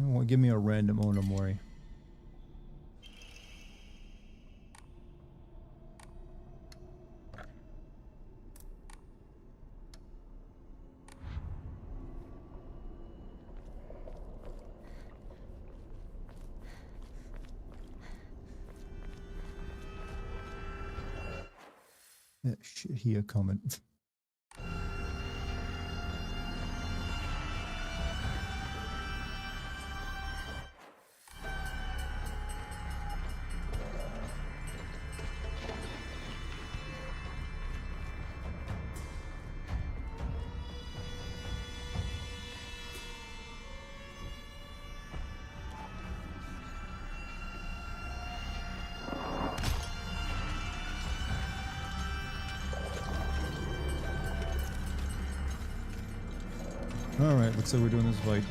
Oh, give me a random Onomori. Shit, here coming. Alright, looks like we're doing this fight.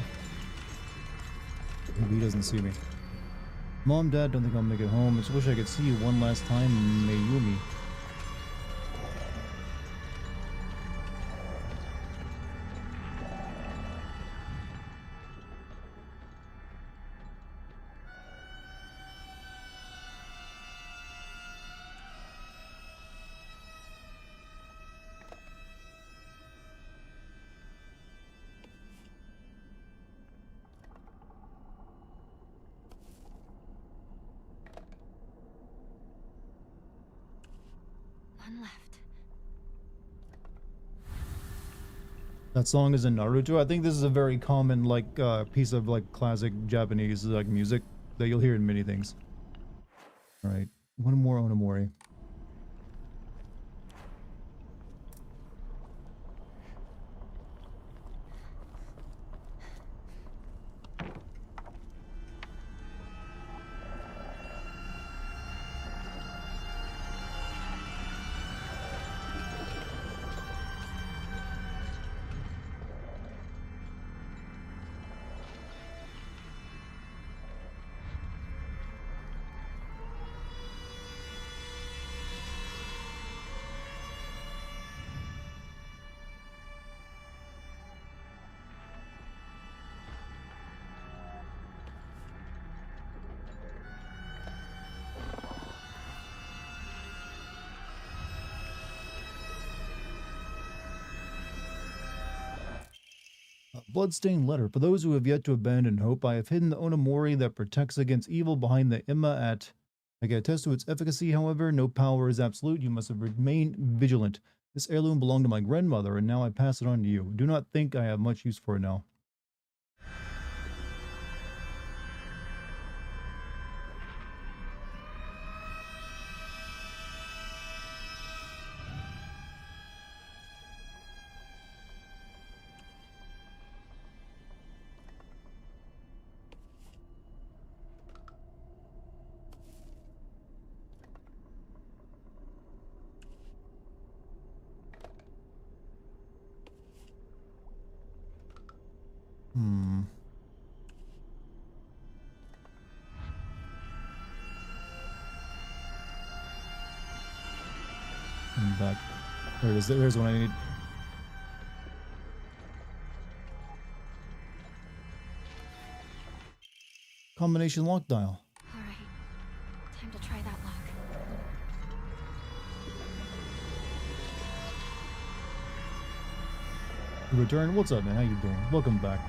Maybe he doesn't see me. Mom, Dad, don't think I'll make it home. I just wish I could see you one last time, Mayumi. One left. That song is in Naruto. I think this is a very common like piece of like classic Japanese like music that you'll hear in many things. All right, one more Onomori. Bloodstained letter. For those who have yet to abandon hope, I have hidden the Onamori that protects against evil behind the Imma at... I can attest to its efficacy, however. No power is absolute. You must remain vigilant. This heirloom belonged to my grandmother, and now I pass it on to you. Do not think I have much use for it now. I'm back. There it is. There's what I need. Combination lock dial. Alright. Time to try that lock. Return. What's up, man? How you doing? Welcome back.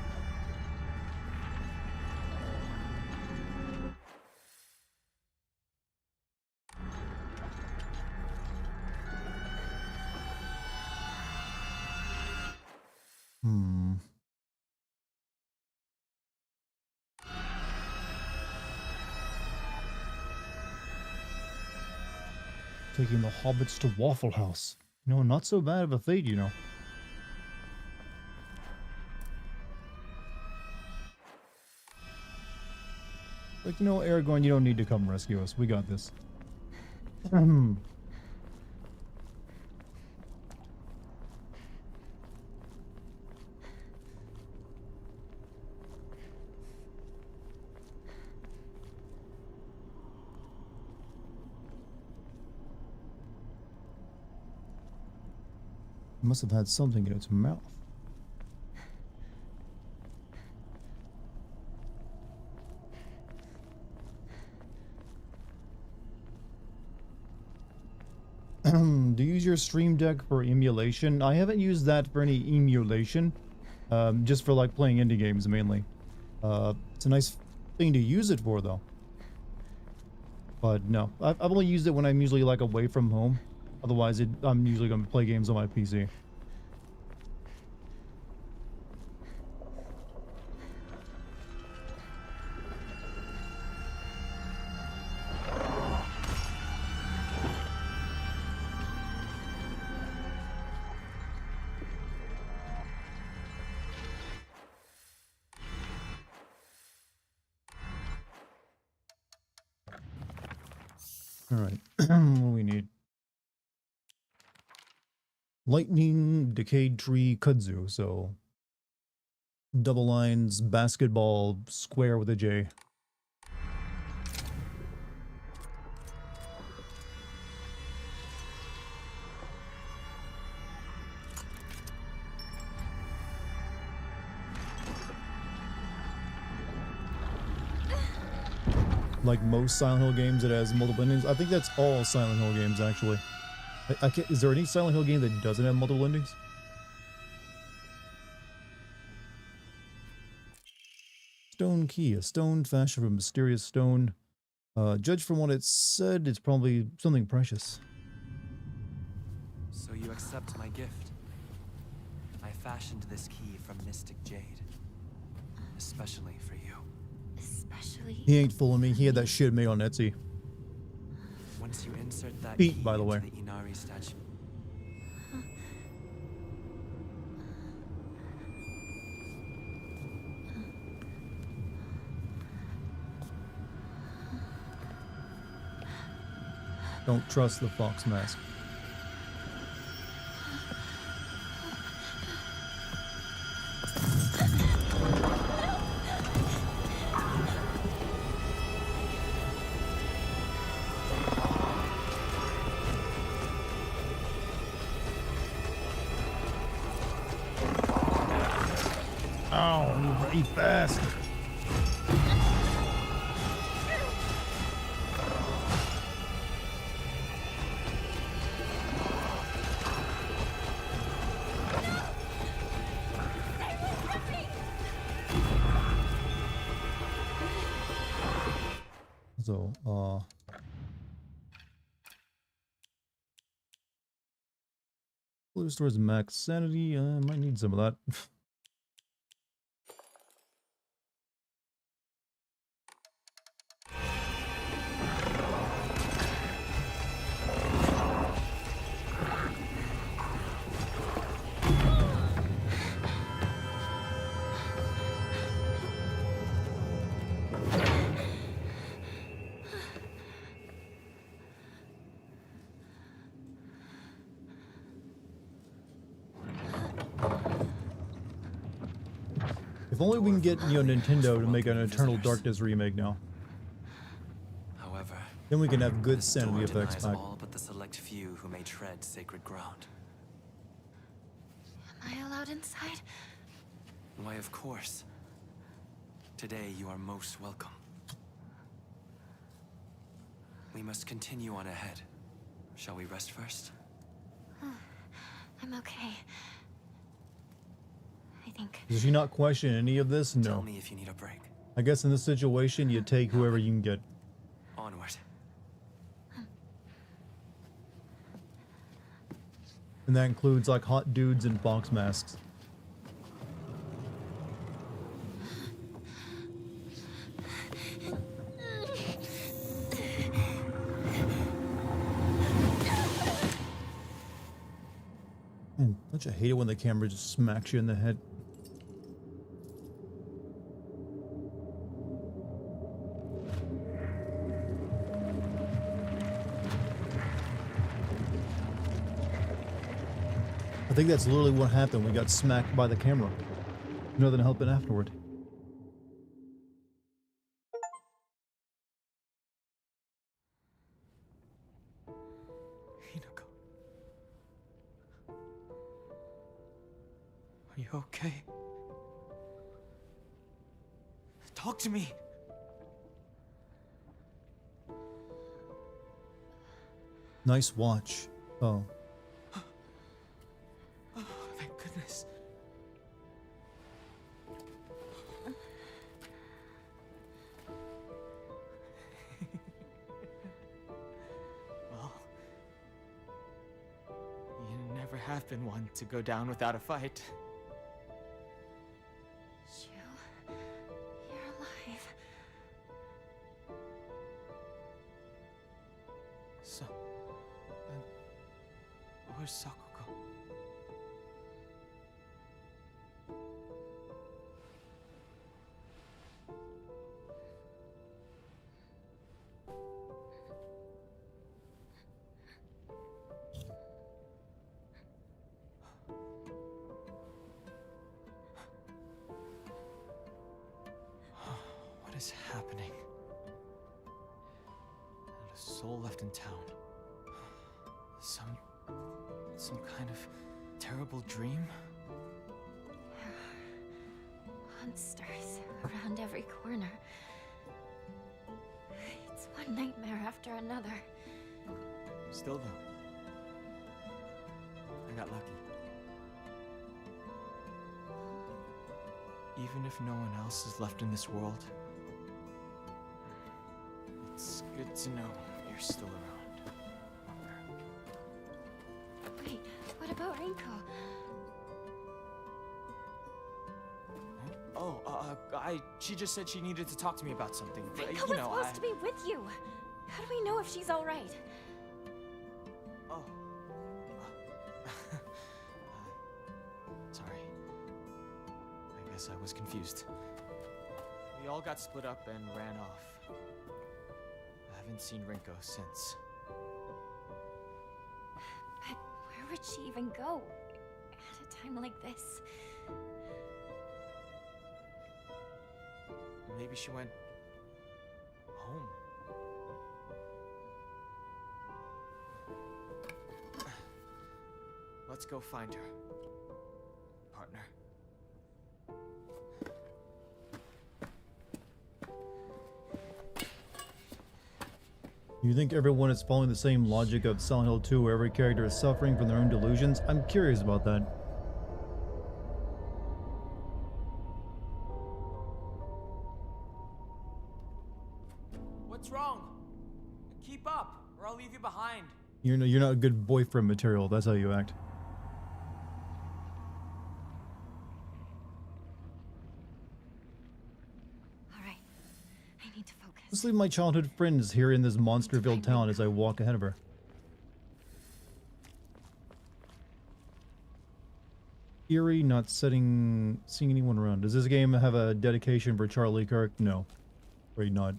Taking the hobbits to Waffle House. You know, not so bad of a fate, you know. Like, you know, Aragorn, you don't need to come rescue us. We got this. Must have had something in its mouth. Do you use your Stream Deck for emulation? I haven't used that for any emulation. Just for like playing indie games mainly. It's a nice thing to use it for though. But no, I've only used it when I'm usually like away from home. Otherwise, I'm usually going to play games on my PC. All right, what do we need? Lightning, Decayed Tree, Kudzu, so double lines, basketball, square with a J. Like most Silent Hill games, it has multiple endings. I think that's all Silent Hill games, actually. I can't, is there any Silent Hill game that doesn't have multiple endings? Stone key, a stone fashioned from a mysterious stone. Judged from what it said, it's probably something precious. So you accept my gift? I fashioned this key from mystic jade, especially for you. Especially. He ain't fooling me. He had that shit made on Etsy. Once you insert that Pete, key by the way. into the Inari statue. Don't trust the fox mask. Oh, you very fast. So, restores max sanity. I might need some of that. If only we can get, you know, Nintendo to make an Eternal Darkness remake now. However, Then we can have good this sanity door effects denies back. all but the select few who may tread sacred ground. Am I allowed inside? Why, of course. Today you are most welcome. We must continue on ahead. Shall we rest first? I'm okay. I think. Does she not question any of this? No. Tell me if you need a break. I guess in this situation, you take whoever you can get. Onward. And that includes like hot dudes in box masks. Man, don't you hate it when the camera just smacks you in the head? I think that's literally what happened. We got smacked by the camera. Nothing helping afterward. Hinako. Are you okay? Talk to me! Nice watch. Oh. Oh, thank goodness. Well, you never have been one to go down without a fight. You're alive. So, where's Sakuko? What is happening? Not a soul left in town. Some kind of terrible dream? There are monsters around every corner. It's one nightmare after another. Still though, I got lucky. Even if no one else is left in this world, it's good to know you're still around. Wait, what about Rinko? She just said she needed to talk to me about something. But, Rinko was supposed to be with you. How do we know if she's all right? Oh. Sorry. I guess I was confused. We all got split up and ran off. I haven't seen Rinko since. But where would she even go at a time like this? Maybe she went home. Let's go find her, partner. You think everyone is following the same logic of Silent Hill 2 where every character is suffering from their own delusions? I'm curious about that. What's wrong? Keep up, or I'll leave you behind. You're not a good boyfriend material. That's how you act. All right, I need to focus. Let's leave my childhood friends here in this monster-filled town as I walk ahead of her. Eerie, not seeing anyone around. Does this game have a dedication for Charlie Kirk? No. Afraid not.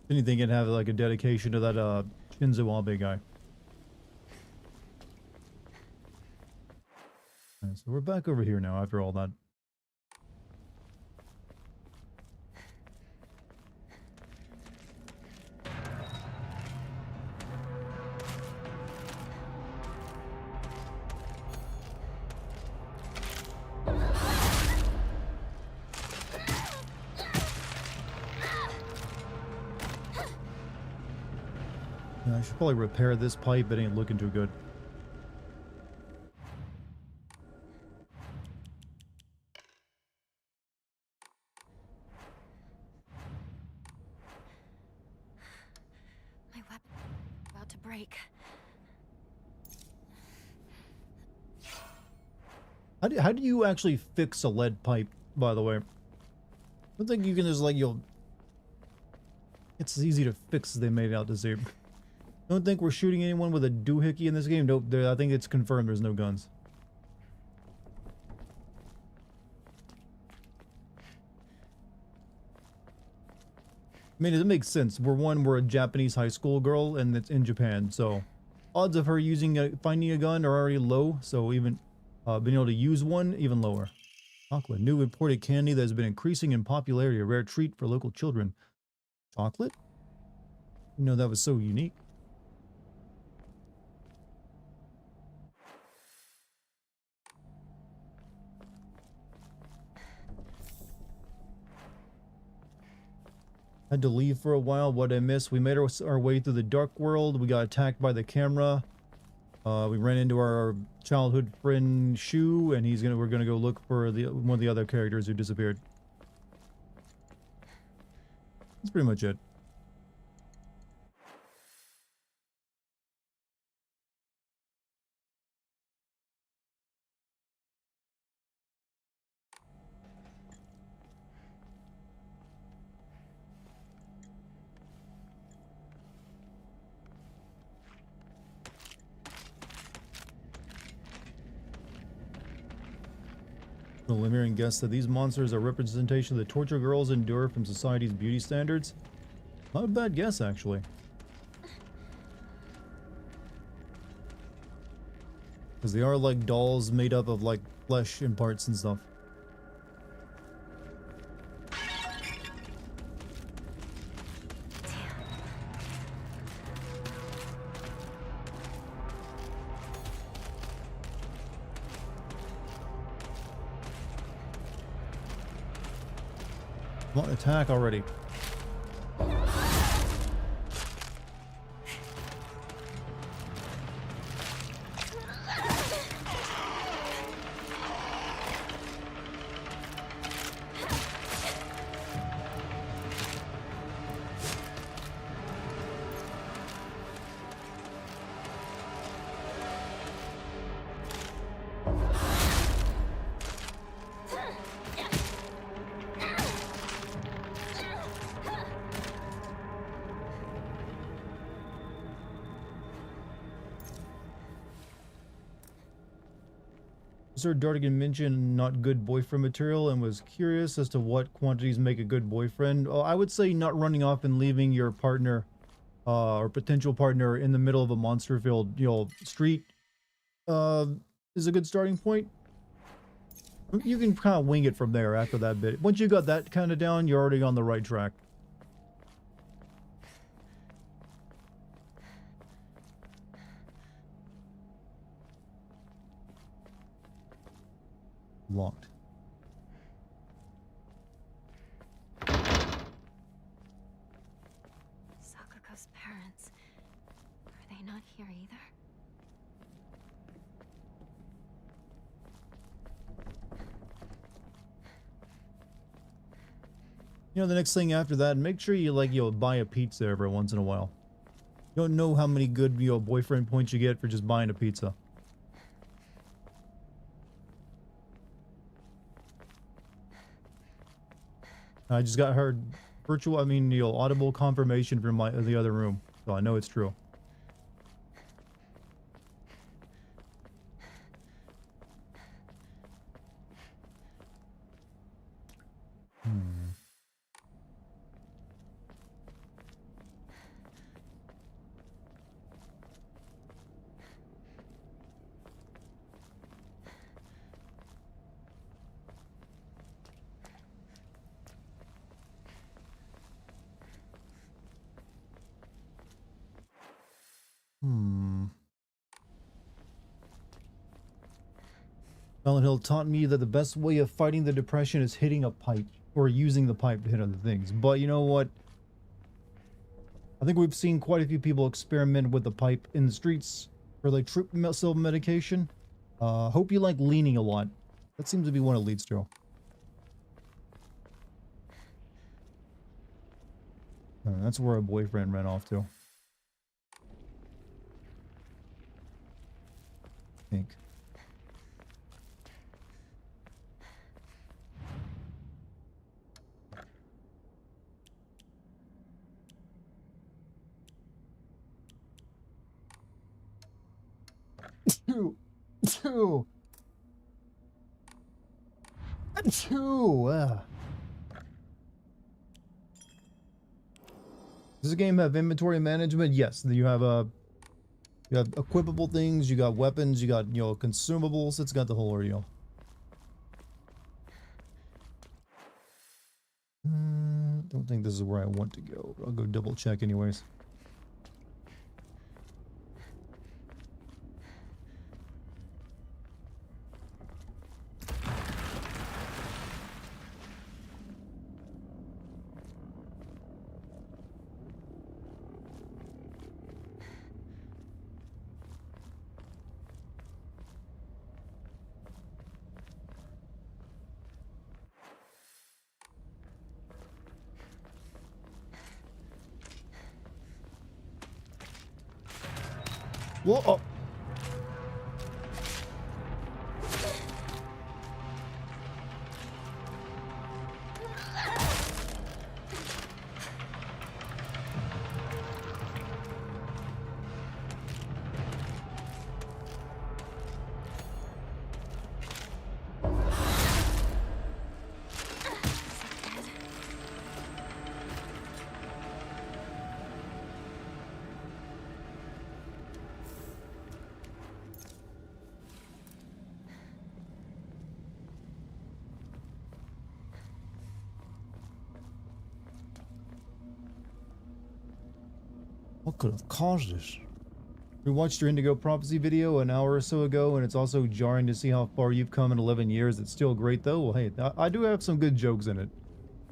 Anything can have like a dedication to that Shinzo Abe guy. Alright, so we're back over here now after all that. I should probably repair this pipe. It ain't looking too good. My weapon about to break. How do you actually fix a lead pipe, by the way? I don't think you can just like, it's as easy to fix as they made it out to see. Don't think we're shooting anyone with a doohickey in this game. Nope, I think it's confirmed there's no guns. I mean, it makes sense. We're a Japanese high school girl, and it's in Japan, so odds of her finding a gun are already low. So even being able to use one, even lower. Chocolate, new imported candy that has been increasing in popularity, a rare treat for local children. Chocolate? You know that was so unique. Had to leave for a while. What I missed? We made our way through the dark world. We got attacked by the camera. We ran into our childhood friend Shu, and we're gonna go look for one of the other characters who disappeared. That's pretty much it. The Lemurian guessed that these monsters are a representation of the torture girls endure from society's beauty standards. Not a bad guess, actually. Because they are like dolls made up of like flesh and parts and stuff. Come on, attack already. Sir Dartigan mentioned not good boyfriend material and was curious as to what quantities make a good boyfriend. I would say not running off and leaving your partner or potential partner in the middle of a monster-filled, street is a good starting point. You can kind of wing it from there after that bit. Once you got that kind of down, you're already on the right track. Locked. Sakuko's parents. Are they not here either. You know, the next thing after that, make sure you like, buy a pizza every once in a while. You don't know how many good, boyfriend points you get for just buying a pizza. I just got her audible confirmation from the other room, so I know it's true. Silent Hill taught me that the best way of fighting the depression is hitting a pipe or using the pipe to hit other things. But you know what? I think we've seen quite a few people experiment with the pipe in the streets for like trip self-medication. Hope you like leaning a lot. That seems to be what it leads to. That's where a boyfriend ran off to. I think. Two. Does this game have inventory management? Yes. You have equipable things, you got weapons, you got consumables. It's got the whole ordeal. Don't think this is where I want to go, but I'll go double check anyways. Whoa! Oh. What could have caused this? We watched your Indigo Prophecy video an hour or so ago, and it's also jarring to see how far you've come in 11 years. It's still great, though. Well, hey, I do have some good jokes in it.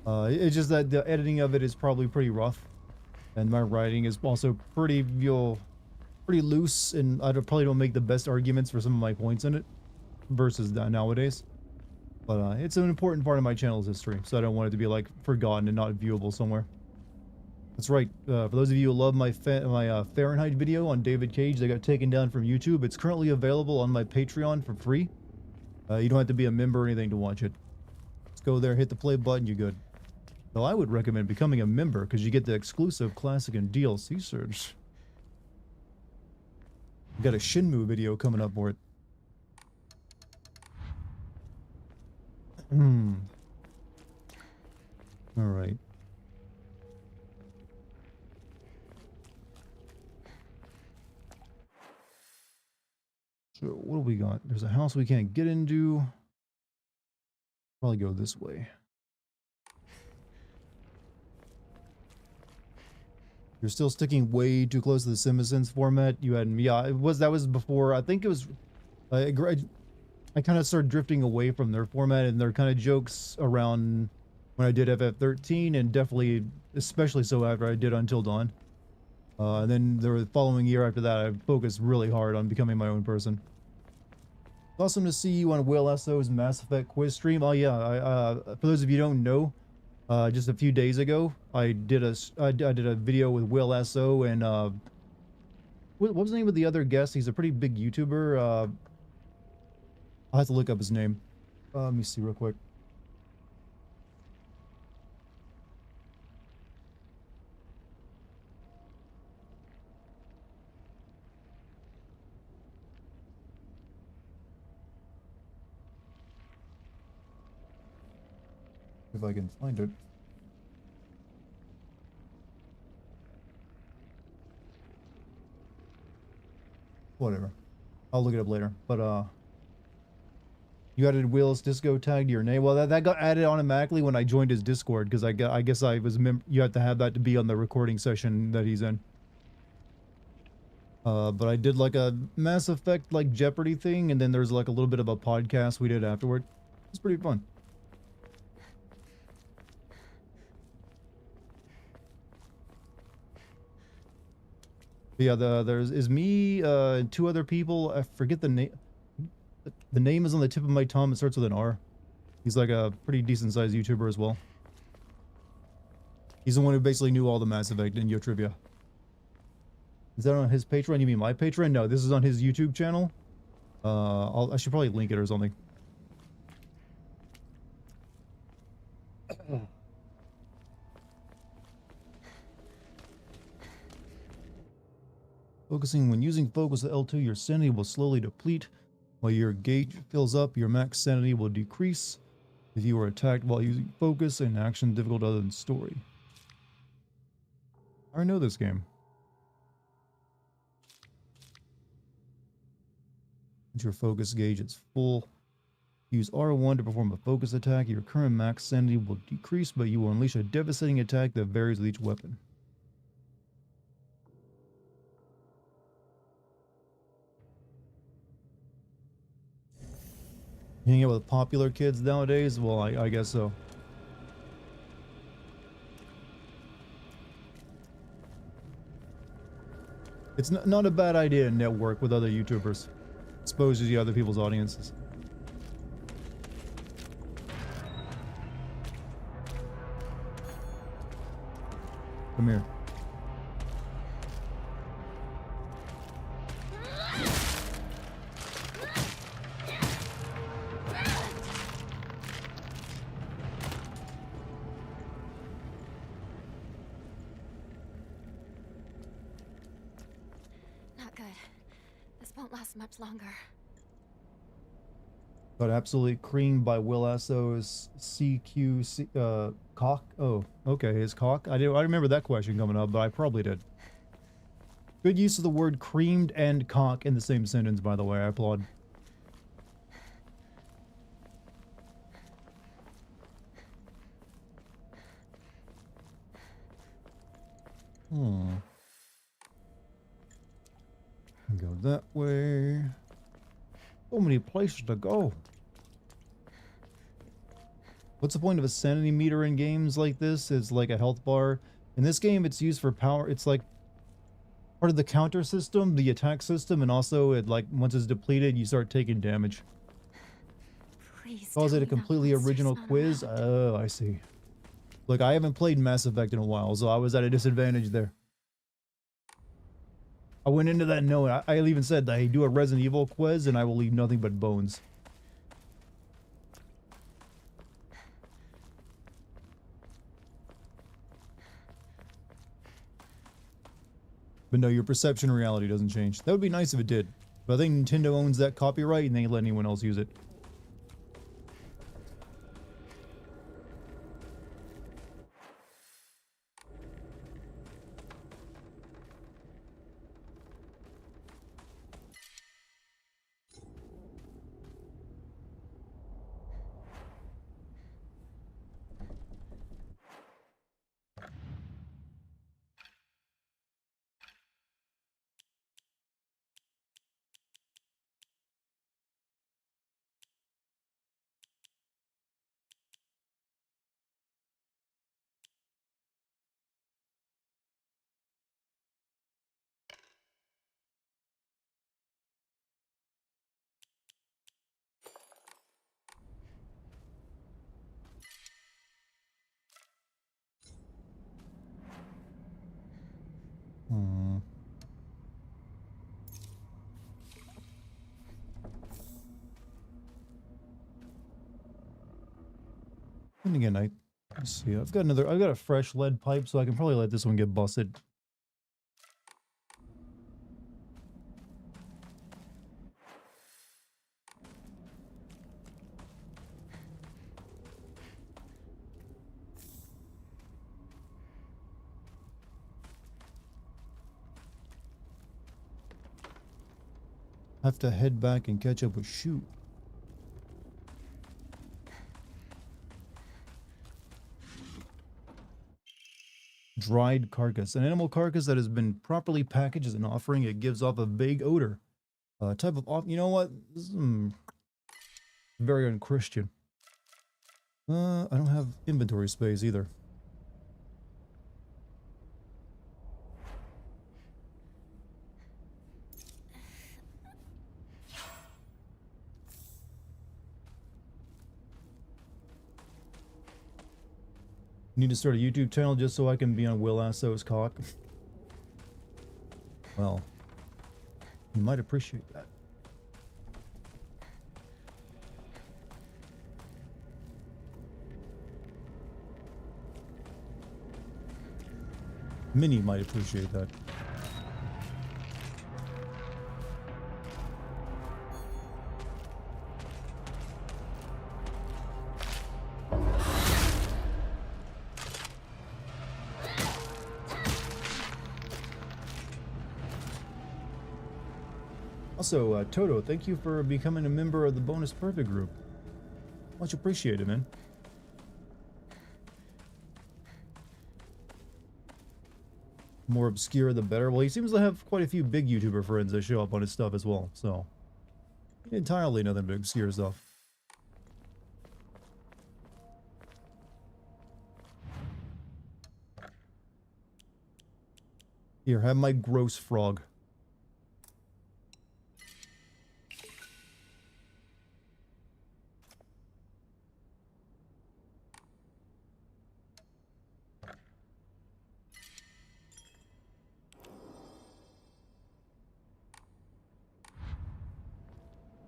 It's just that the editing of it is probably pretty rough, and my writing is also pretty loose, and I probably don't make the best arguments for some of my points in it versus nowadays. But it's an important part of my channel's history, so I don't want it to be like forgotten and not viewable somewhere. That's right. For those of you who love my Fahrenheit video on David Cage that got taken down from YouTube, it's currently available on my Patreon for free. You don't have to be a member or anything to watch it. Just go there, hit the play button, you're good. Though I would recommend becoming a member because you get the exclusive classic and DLC search. We got a Shinmu video coming up for it. Alright. So what do we got? There's a house we can't get into. Probably go this way. You're still sticking way too close to the Simpsons format. You had, yeah, that was before. I think it was. I kind of started drifting away from their format and their kind of jokes around when I did FF13, and definitely, especially so after I did Until Dawn. And then the following year after that, I focused really hard on becoming my own person. Awesome to see you on Will SO's Mass Effect quiz stream. Oh yeah, for those of you who don't know, just a few days ago, I did a video with Will SO and what was the name of the other guest? He's a pretty big YouTuber. I'll have to look up his name. Let me see real quick. If I can find it. Whatever. I'll look it up later. But you added Will's Disco tag to your name. Well, that got added automatically when I joined his Discord because I guess I was you have to have that to be on the recording session that he's in. But I did like a Mass Effect like Jeopardy thing, and then there's like a little bit of a podcast we did afterward. It's pretty fun. But yeah, there's me, and two other people. I forget the name. The name is on the tip of my tongue. It starts with an R. He's like a pretty decent sized YouTuber as well. He's the one who basically knew all the Mass Effect and Yo Trivia. Is that on his Patreon? You mean my Patreon? No, this is on his YouTube channel. I should probably link it or something. Focusing. When using focus with L2, your sanity will slowly deplete. While your gauge fills up, your max sanity will decrease. If you are attacked while using focus, an action difficult other than story. I already know this game. Once your focus gauge is full, use R1 to perform a focus attack. Your current max sanity will decrease, but you will unleash a devastating attack that varies with each weapon. Hanging out with popular kids nowadays? Well, I guess so. It's not a bad idea to network with other YouTubers. Exposes you to other people's audiences. Come here. Much longer. Got absolutely creamed by Will SO's CQ cock. Oh, okay, his cock. I remember that question coming up, but I probably did. Good use of the word creamed and cock in the same sentence, by the way. I applaud. Go that way. So many places to go. What's the point of a sanity meter in games like this? It's like a health bar. In this game, it's used for power. It's like part of the counter system, the attack system, and also it like once it's depleted, you start taking damage. Please. Calls it a completely original quiz. Oh, I see. Look, I haven't played Mass Effect in a while, so I was at a disadvantage there. I went into that knowing, I even said that I do a Resident Evil quiz and I will leave nothing but bones. But no, your perception of reality doesn't change. That would be nice if it did. But I think Nintendo owns that copyright and they let anyone else use it. And again, let's see. I've got a fresh lead pipe, so I can probably let this one get busted. Have to head back and catch up with Shoot. Dried carcass. An animal carcass that has been properly packaged as an offering. It gives off a vague odor. Type of you know what? This is, very unchristian. I don't have inventory space either. Need to start a YouTube channel just so I can be on Will Asso's cock. Well, you might appreciate that. Minnie might appreciate that. Also, Toto, thank you for becoming a member of the Bonus Perfect group. Much appreciated, man. More obscure, the better. Well, he seems to have quite a few big YouTuber friends that show up on his stuff as well, so entirely nothing but obscure stuff. Here, have my gross frog.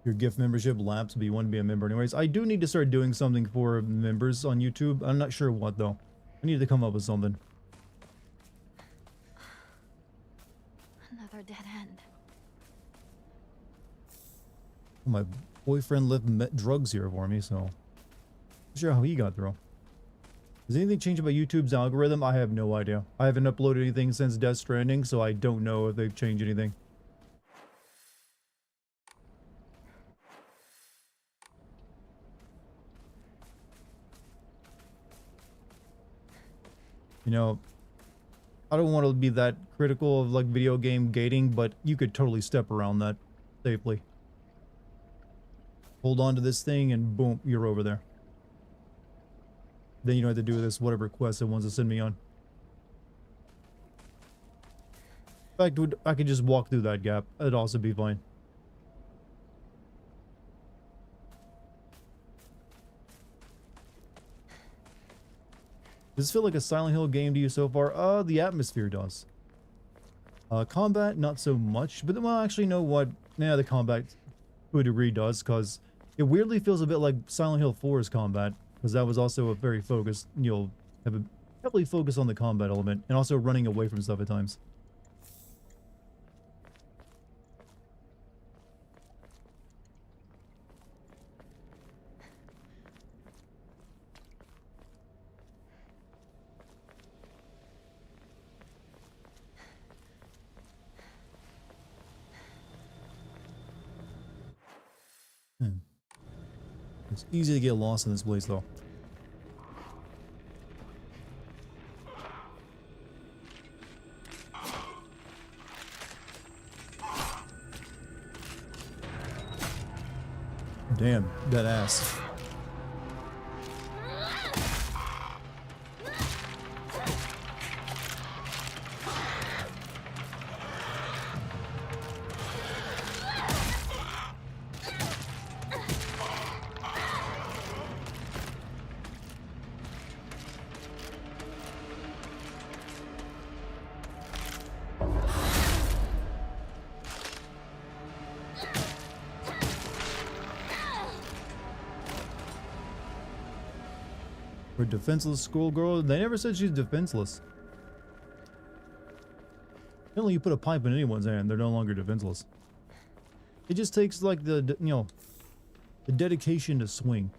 Your gift membership lapsed, but you want to be a member anyways. I do need to start doing something for members on YouTube. I'm not sure what, though. I need to come up with something. Another dead end. My boyfriend left drugs here for me, so... I'm not sure how he got through. Has anything changed about YouTube's algorithm? I have no idea. I haven't uploaded anything since Death Stranding, so I don't know if they've changed anything. You know, I don't want to be that critical of like video game gating, but you could totally step around that safely. Hold on to this thing and boom, you're over there. Then you don't have to do this whatever quest it wants to send me on. In fact, I could just walk through that gap. It'd also be fine. Does this feel like a Silent Hill game to you so far? The atmosphere does. Combat, not so much. But, well, actually, you know what? Nah, the combat to a degree does, because it weirdly feels a bit like Silent Hill 4's combat, because that was also a very focused, you'll have a heavily focus on the combat element, and also running away from stuff at times. It's easy to get lost in this place, though. Damn, that ass. For a defenseless schoolgirl, they never said she's defenseless. Apparently you put a pipe in anyone's hand, they're no longer defenseless. It just takes like the dedication to swing.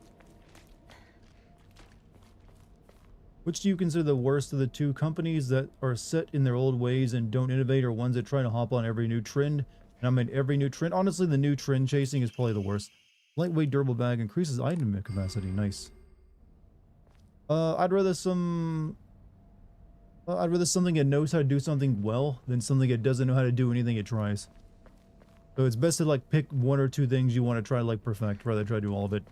Which do you consider the worst of the two? Companies that are set in their old ways and don't innovate, or ones that try to hop on every new trend? And I mean every new trend. Honestly, the new trend chasing is probably the worst. Lightweight durable bag increases item capacity. Nice. I'd rather something that knows how to do something well than something that doesn't know how to do anything it tries. So it's best to like pick one or two things you want to try to like perfect rather than try to do all of it.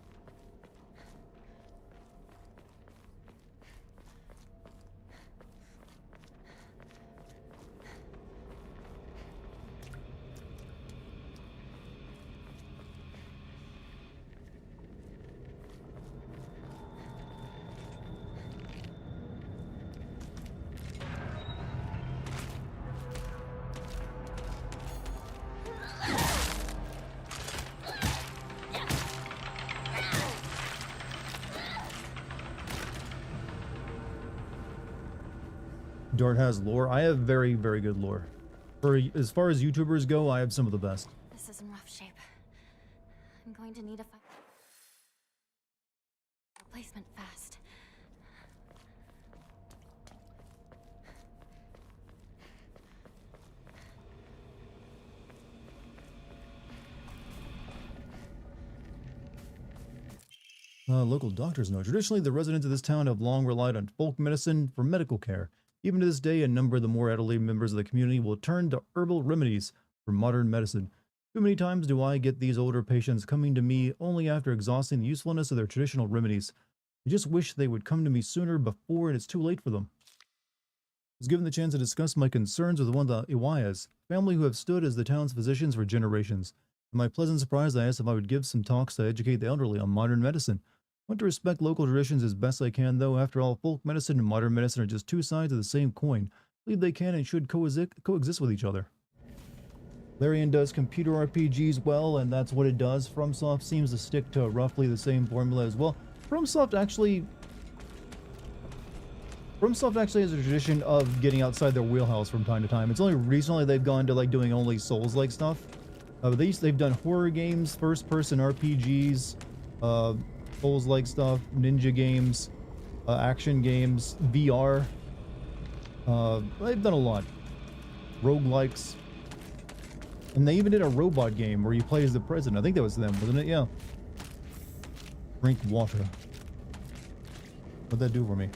Dart has lore. I have very, very good lore. For as far as YouTubers go, I have some of the best. This is in rough shape. I'm going to need a replacement fast. Local doctors know. Traditionally, the residents of this town have long relied on folk medicine for medical care. Even to this day, a number of the more elderly members of the community will turn to herbal remedies for modern medicine. Too many times do I get these older patients coming to me only after exhausting the usefulness of their traditional remedies. I just wish they would come to me sooner before it's too late for them. I was given the chance to discuss my concerns with one of the Iwayas, family who have stood as the town's physicians for generations. To my pleasant surprise, I asked if I would give some talks to educate the elderly on modern medicine. I want to respect local traditions as best I can, though. After all, folk medicine and modern medicine are just two sides of the same coin. I believe they can and should coexist with each other. Larian does computer RPGs well, and that's what it does. FromSoft seems to stick to roughly the same formula as well. FromSoft actually has a tradition of getting outside their wheelhouse from time to time. It's only recently they've gone to like doing only Souls-like stuff. They've done horror games, first-person RPGs, Souls-like stuff, ninja games, action games, VR. They've done a lot. Roguelikes. And they even did a robot game where you play as the president. I think that was them, wasn't it? Yeah. Drink water. What'd that do for me?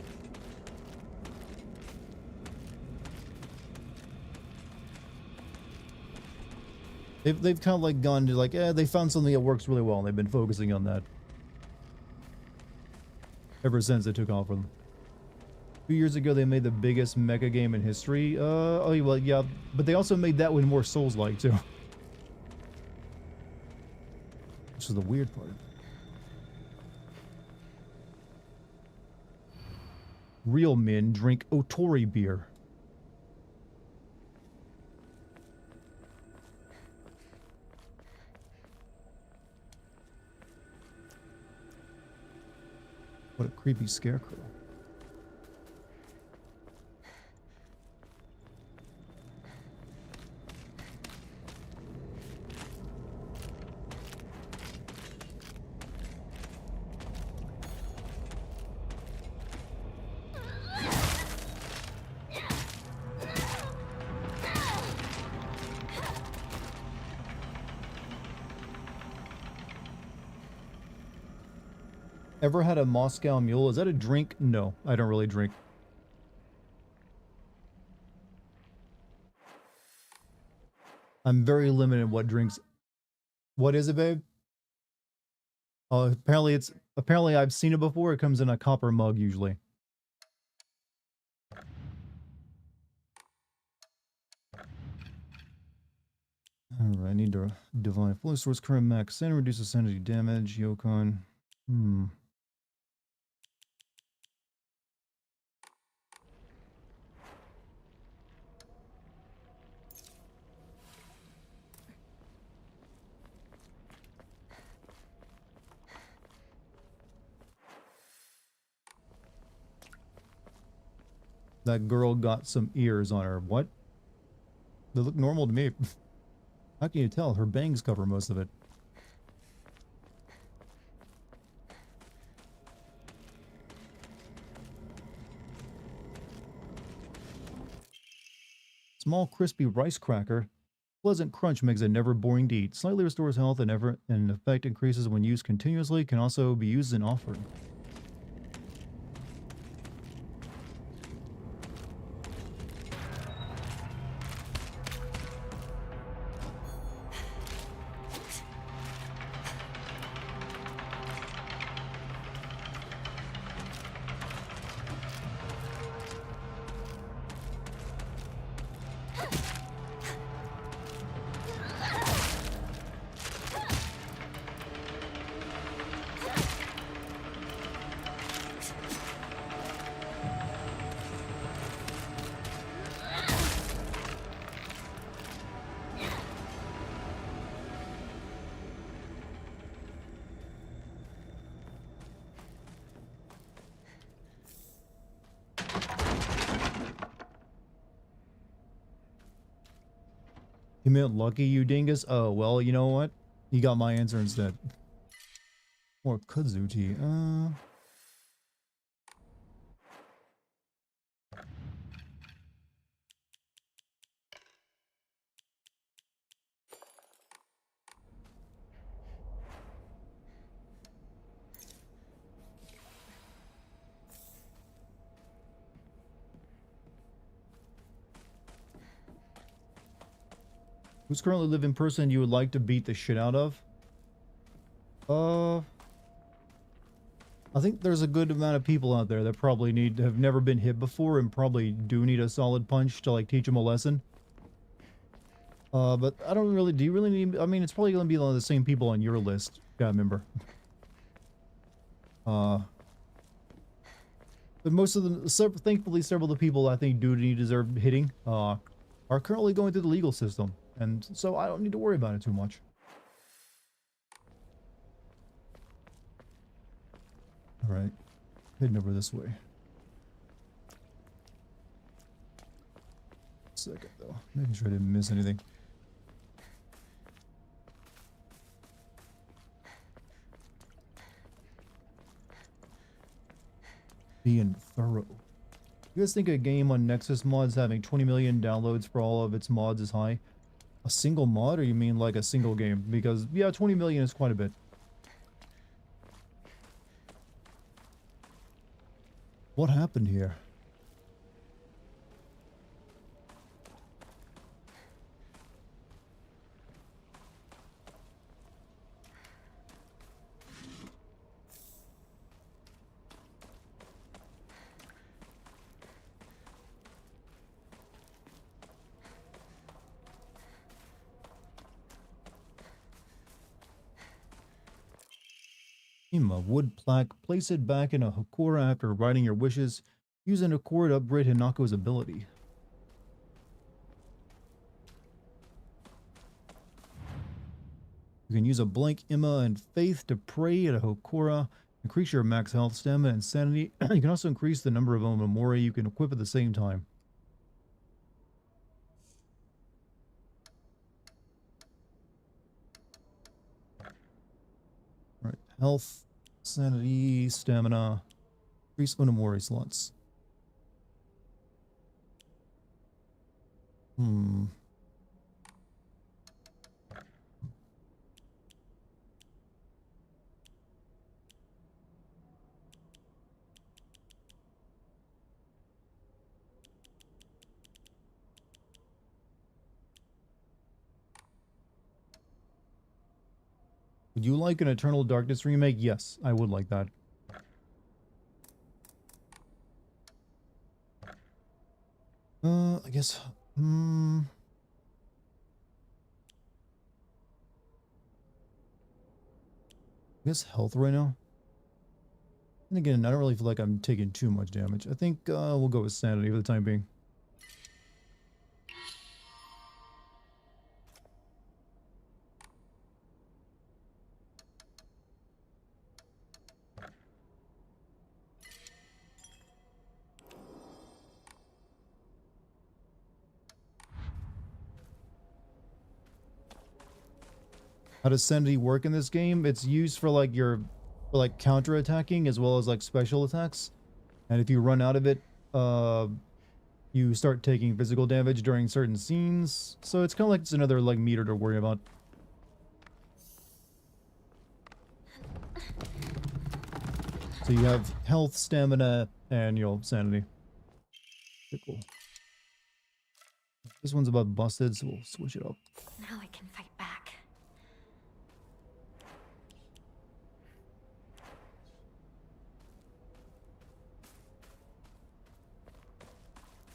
They've kind of like gone to like, they found something that works really well and they've been focusing on that ever since it took off for them. 2 years ago, they made the biggest mecha game in history. Oh, well, yeah, but they also made that one more Souls-like, too. Which is the weird part. Real men drink Otori beer. What a creepy scarecrow. Ever had a Moscow Mule? Is that a drink? No, I don't really drink. I'm very limited in what drinks. What is it, babe? Apparently I've seen it before. It comes in a copper mug usually. Alright, I need to divine fully source current max and reduce sanity damage. Yokon. That girl got some ears on her. What? They look normal to me. How can you tell? Her bangs cover most of it. Small crispy rice cracker. Pleasant crunch makes it never boring to eat. Slightly restores health and effect increases when used continuously. Can also be used as an offering. You meant lucky, you dingus? Oh, well, you know what? You got my answer instead. Or kudzu tea. Who's currently living person you would like to beat the shit out of? I think there's a good amount of people out there that probably have never been hit before and probably do need a solid punch to like teach them a lesson. But I don't really, do you really need, I mean, it's probably going to be one of the same people on your list, gotta remember. But most of them, thankfully several of the people I think do deserve hitting, are currently going through the legal system. And so I don't need to worry about it too much. Alright, heading over this way. Second though, making sure I didn't miss anything. Being thorough. You guys think a game on Nexus mods having 20 million downloads for all of its mods is high? A single mod, or you mean like a single game? Because yeah, 20 million is quite a bit. What happened here? A wood plaque. Place it back in a Hokora after writing your wishes. Use an Hokora to upgrade Hinako's ability. You can use a blank Emma and Faith to pray at a Hokora. Increase your max health, stamina, and sanity. You can also increase the number of Omamori you can equip at the same time. All right, health, sanity, stamina, increase Onamori slots. Would you like an Eternal Darkness remake? Yes, I would like that. I guess, I guess health right now. And again, I don't really feel like I'm taking too much damage. I think we'll go with sanity for the time being. How does sanity work in this game? It's used for like your counter attacking as well as like special attacks. And if you run out of it, you start taking physical damage during certain scenes. So it's kind of like it's another like meter to worry about. So you have health, stamina, and sanity. Okay, cool. This one's about busted, so we'll switch it up. Now I can fight back.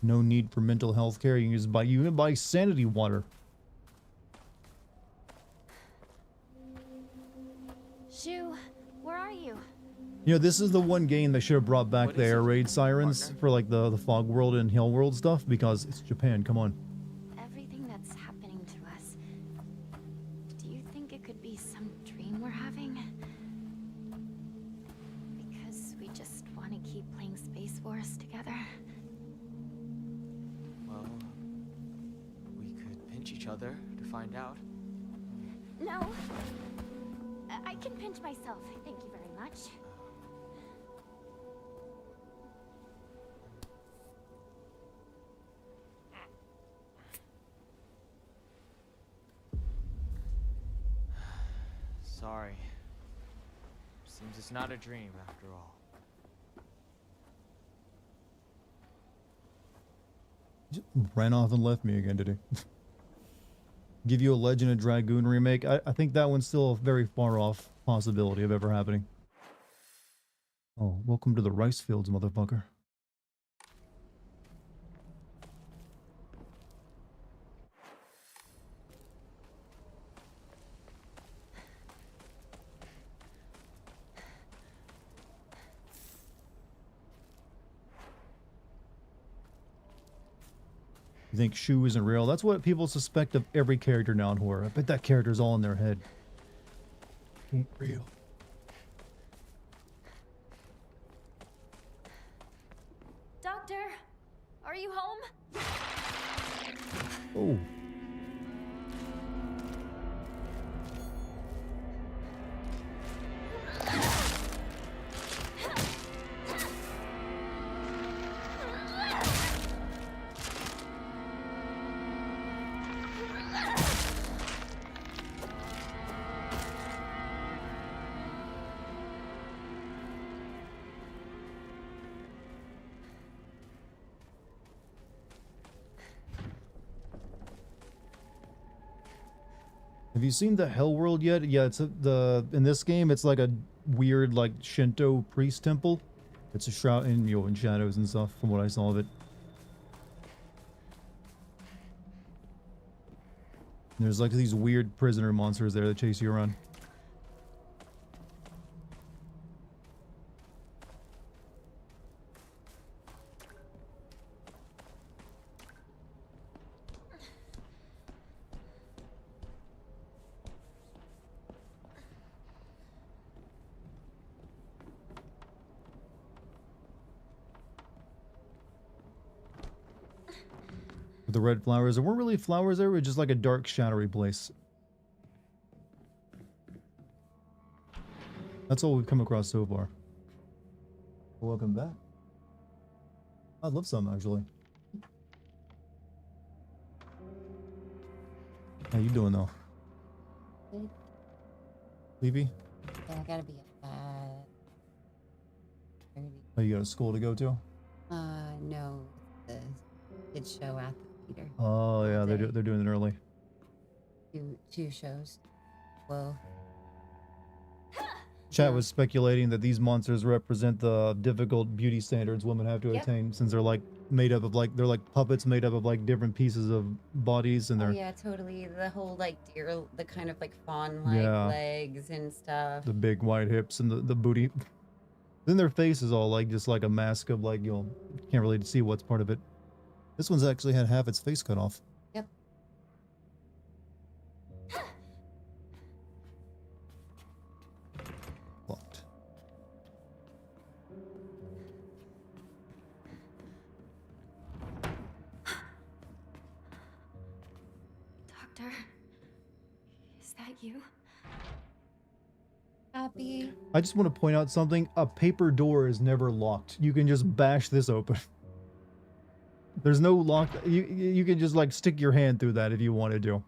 No need for mental health care. You can buy sanity water. Shu, where are you? This is the one game that should have brought back What the is air it, raid sirens partner? for like the fog world and hill world stuff because it's Japan. Come on. Everything that's happening to us. Do you think it could be some dream we're having? Because we just want to keep playing Space Wars together. Well, we could pinch each other to find out. No. I can pinch myself. Thank you very much. Sorry. Seems it's not a dream after all. Just ran off and left me again, did he? Give you a Legend of Dragoon remake. I think that one's still a very far off possibility of ever happening. Oh, welcome to the rice fields, motherfucker. You think Shu isn't real? That's what people suspect of every character now in horror. I bet that character's all in their head. Ain't real. Doctor, are you home? Oh. Have you seen the Hell World yet? Yeah, it's in this game it's like a weird like Shinto priest temple. It's a shroud in shadows and stuff from what I saw of it. There's like these weird prisoner monsters there that chase you around. The red flowers. There weren't really flowers there, it was just like a dark, shadowy place. That's all we've come across so far. Welcome back. I'd love some, actually. How you doing, though? Good. Levy? Yeah, I gotta be at 5:30. Oh, you got a school to go to? No, the kids show at the theater. Oh, yeah, they're doing it early. Two shows. Whoa. Chat was speculating that these monsters represent the difficult beauty standards women have to attain, since they're like made up of they're like puppets made up of like different pieces of bodies, and Oh they're yeah, totally. The whole like deer, the kind of like fawn-like Yeah. legs and stuff. the big white hips and the booty. Then their face is all like just like a mask of like can't really see what's part of it. This one's actually had half its face cut off. Yep. Locked. Doctor, is that you? Happy. I just want to point out something. A paper door is never locked. You can just bash this open. There's no lock. You can just like stick your hand through that if you want to do.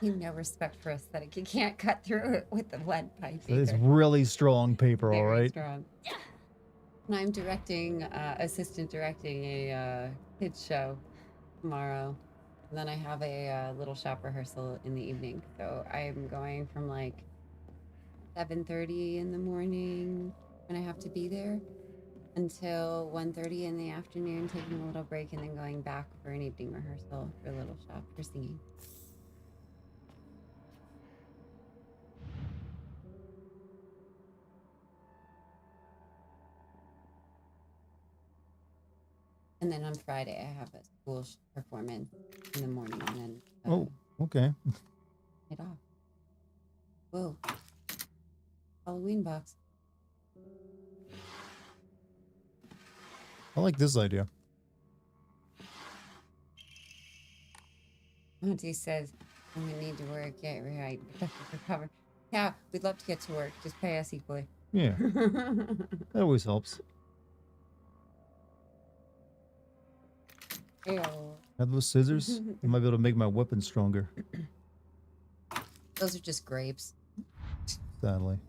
You have no respect for aesthetic. You can't cut through it with the lead pipe. It's really strong paper, all right. Strong. And I'm directing, assistant directing a kids show tomorrow. And then I have a little shop rehearsal in the evening. So I'm going from like 7:30 in the morning when I have to be there until 1:30 in the afternoon, taking a little break and then going back for an evening rehearsal for a little shop for singing. And then on Friday, I have a school performance in the morning, and then Oh, okay. head off. Whoa! Halloween box. I like this idea. Auntie says, "I'm gonna need to work. Get right. Recover. Yeah, we'd love to get to work. Just pay us equally." Yeah, that always helps. Ew. Have those scissors? You might be able to make my weapon stronger. Those are just grapes. Sadly.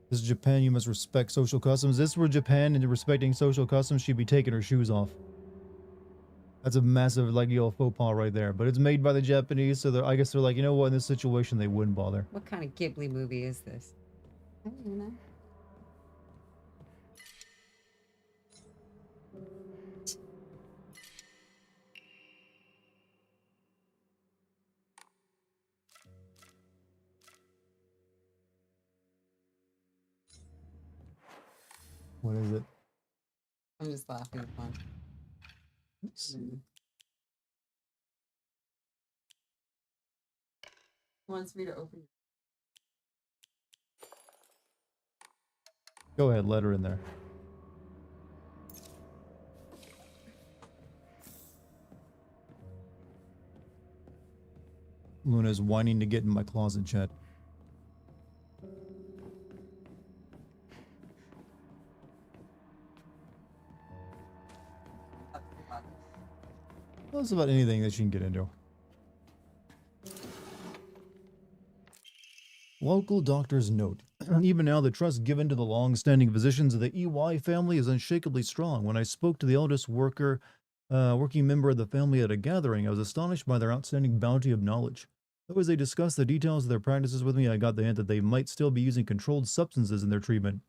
This is Japan, you must respect social customs. This were Japan and respecting social customs, she'd be taking her shoes off. That's a massive, like, faux pas right there. But it's made by the Japanese, so I guess they're like, you know what, in this situation, they wouldn't bother. What kind of Ghibli movie is this? I don't know. What is it? I'm just laughing at fun. Wants me to open. Go ahead, let her in there. Luna's whining to get in my closet, chat. Well, it's about anything that you can get into. Local doctor's note. Even now, the trust given to the long-standing physicians of the EY family is unshakably strong. When I spoke to the eldest working member of the family at a gathering, I was astonished by their outstanding bounty of knowledge. Though as they discussed the details of their practices with me, I got the hint that they might still be using controlled substances in their treatment.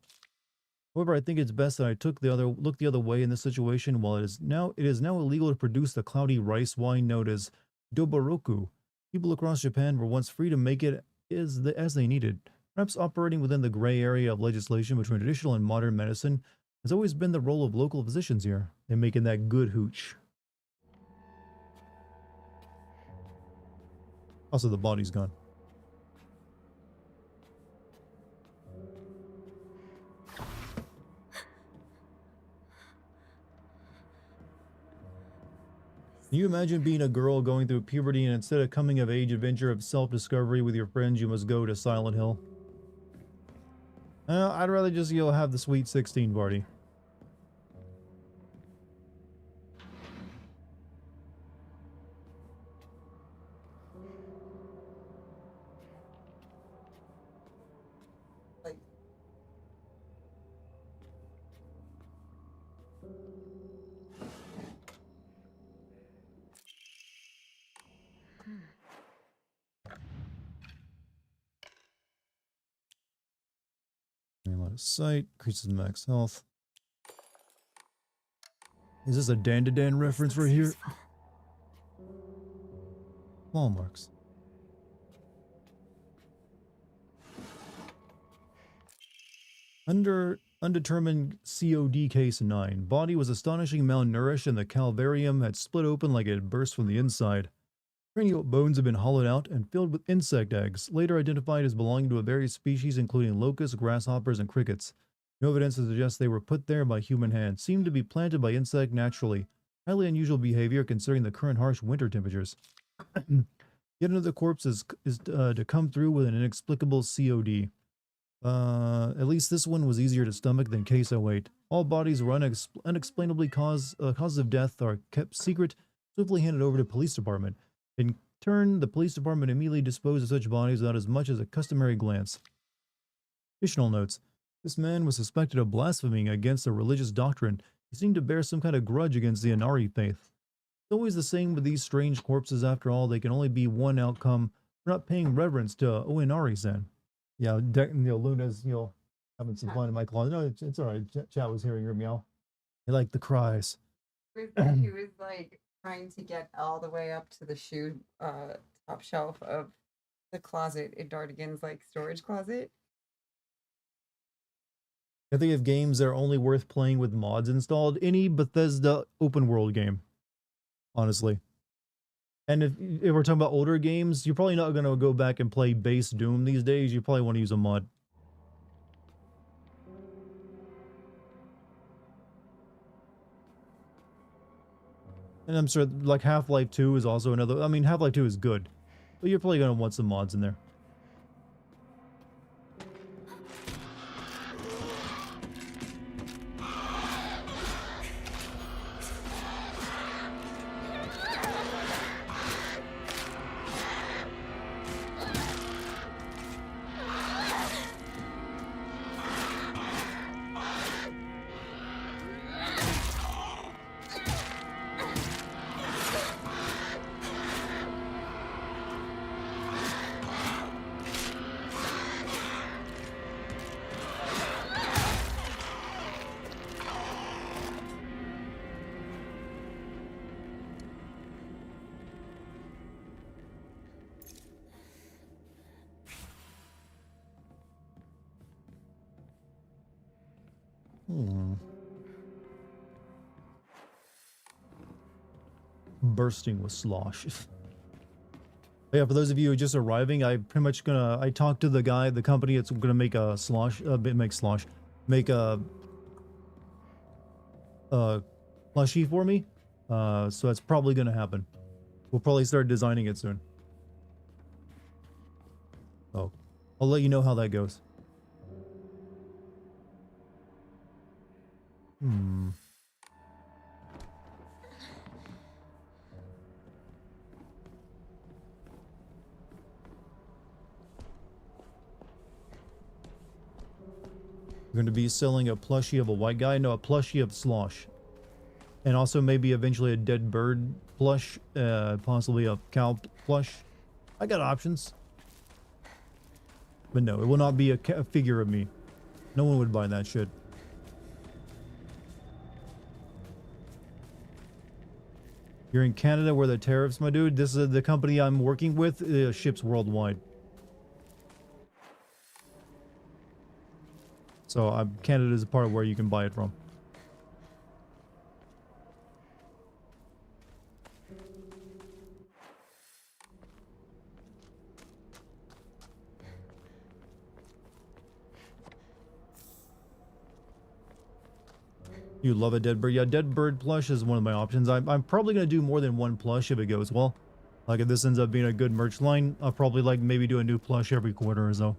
However, I think it's best that I look the other way in this situation. While it is now illegal to produce the cloudy rice wine known as Doboroku, people across Japan were once free to make it as they needed. Perhaps operating within the gray area of legislation between traditional and modern medicine has always been the role of local physicians here. They're making that good hooch. Also, the body's gone. Can you imagine being a girl going through puberty and instead of coming of age adventure of self-discovery with your friends, you must go to Silent Hill? I'd rather just, have the Sweet 16 party. Line of sight, increases max health. Is this a Dan reference right here? Wall marks. Undetermined COD case 9. Body was astonishingly malnourished and the calvarium had split open like it had burst from the inside. Cranial bones have been hollowed out and filled with insect eggs, later identified as belonging to a various species including locusts, grasshoppers, and crickets. No evidence to suggest they were put there by human hands. Seemed to be planted by insect naturally. Highly unusual behavior considering the current harsh winter temperatures. Yet another corpse is to come through with an inexplicable COD. At least this one was easier to stomach than case 08. All bodies were unexplainably causes of death are kept secret, swiftly handed over to police department. In turn, the police department immediately disposed of such bodies without as much as a customary glance. Additional notes. This man was suspected of blaspheming against a religious doctrine. He seemed to bear some kind of grudge against the Inari faith. It's always the same with these strange corpses. After all, they can only be one outcome for not paying reverence to Oinari-san. Yeah, Luna's, having some fun in my closet. No, it's all right. Chat was hearing her meow. He liked the cries. He was like trying to get all the way up to the shoe top shelf of the closet in Dartigan's like storage closet. I think of games that are only worth playing with mods installed, any Bethesda open world game. Honestly. And if we're talking about older games, you're probably not going to go back and play base Doom these days. You probably want to use a mod. And I'm sure like Half-Life 2 is also another. I mean, Half-Life 2 is good, but you're probably going to want some mods in there. Bursting with slosh. Yeah, for those of you who are just arriving, I pretty much I talked to the guy, the company that's gonna make a make a plushie for me. So that's probably gonna happen. We'll probably start designing it soon. Oh, I'll let you know how that goes. We're going to be selling a plushie of a white guy. No, a plushie of Slosh. And also maybe eventually a dead bird plush. Possibly a cow plush. I got options. But no, it will not be a figure of me. No one would buy that shit. You're in Canada where the tariffs, my dude. This is the company I'm working with. Ships worldwide. So Canada is a part of where you can buy it from. You love a dead bird? Yeah, dead bird plush is one of my options. I'm probably going to do more than one plush if it goes well. Like if this ends up being a good merch line, I'll probably like maybe do a new plush every quarter or so.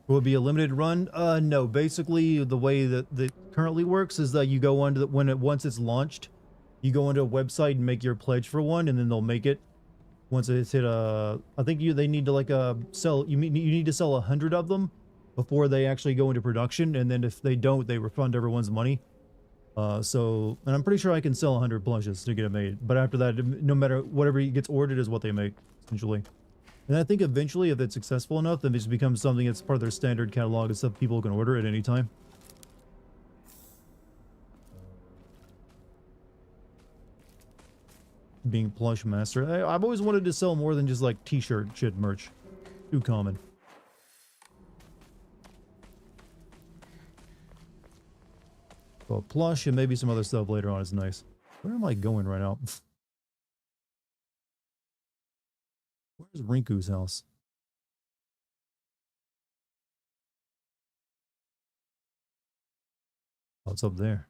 Will it be a limited run? No. Basically, the way that it currently works is that you go onto once it's launched, you go onto a website and make your pledge for one, and then they'll make it. Once it's hit I think they need to like sell. You need to sell 100 of them before they actually go into production, and then if they don't, they refund everyone's money. And I'm pretty sure I can sell 100 plushes to get it made. But after that, no matter whatever gets ordered is what they make, essentially. And I think eventually, if it's successful enough, then it just becomes something that's part of their standard catalog and stuff people can order at any time. Being plush master. I've always wanted to sell more than just like t-shirt shit merch. Too common. Well, plush and maybe some other stuff later on is nice. Where am I going right now? Where's Rinku's house? Oh, it's up there.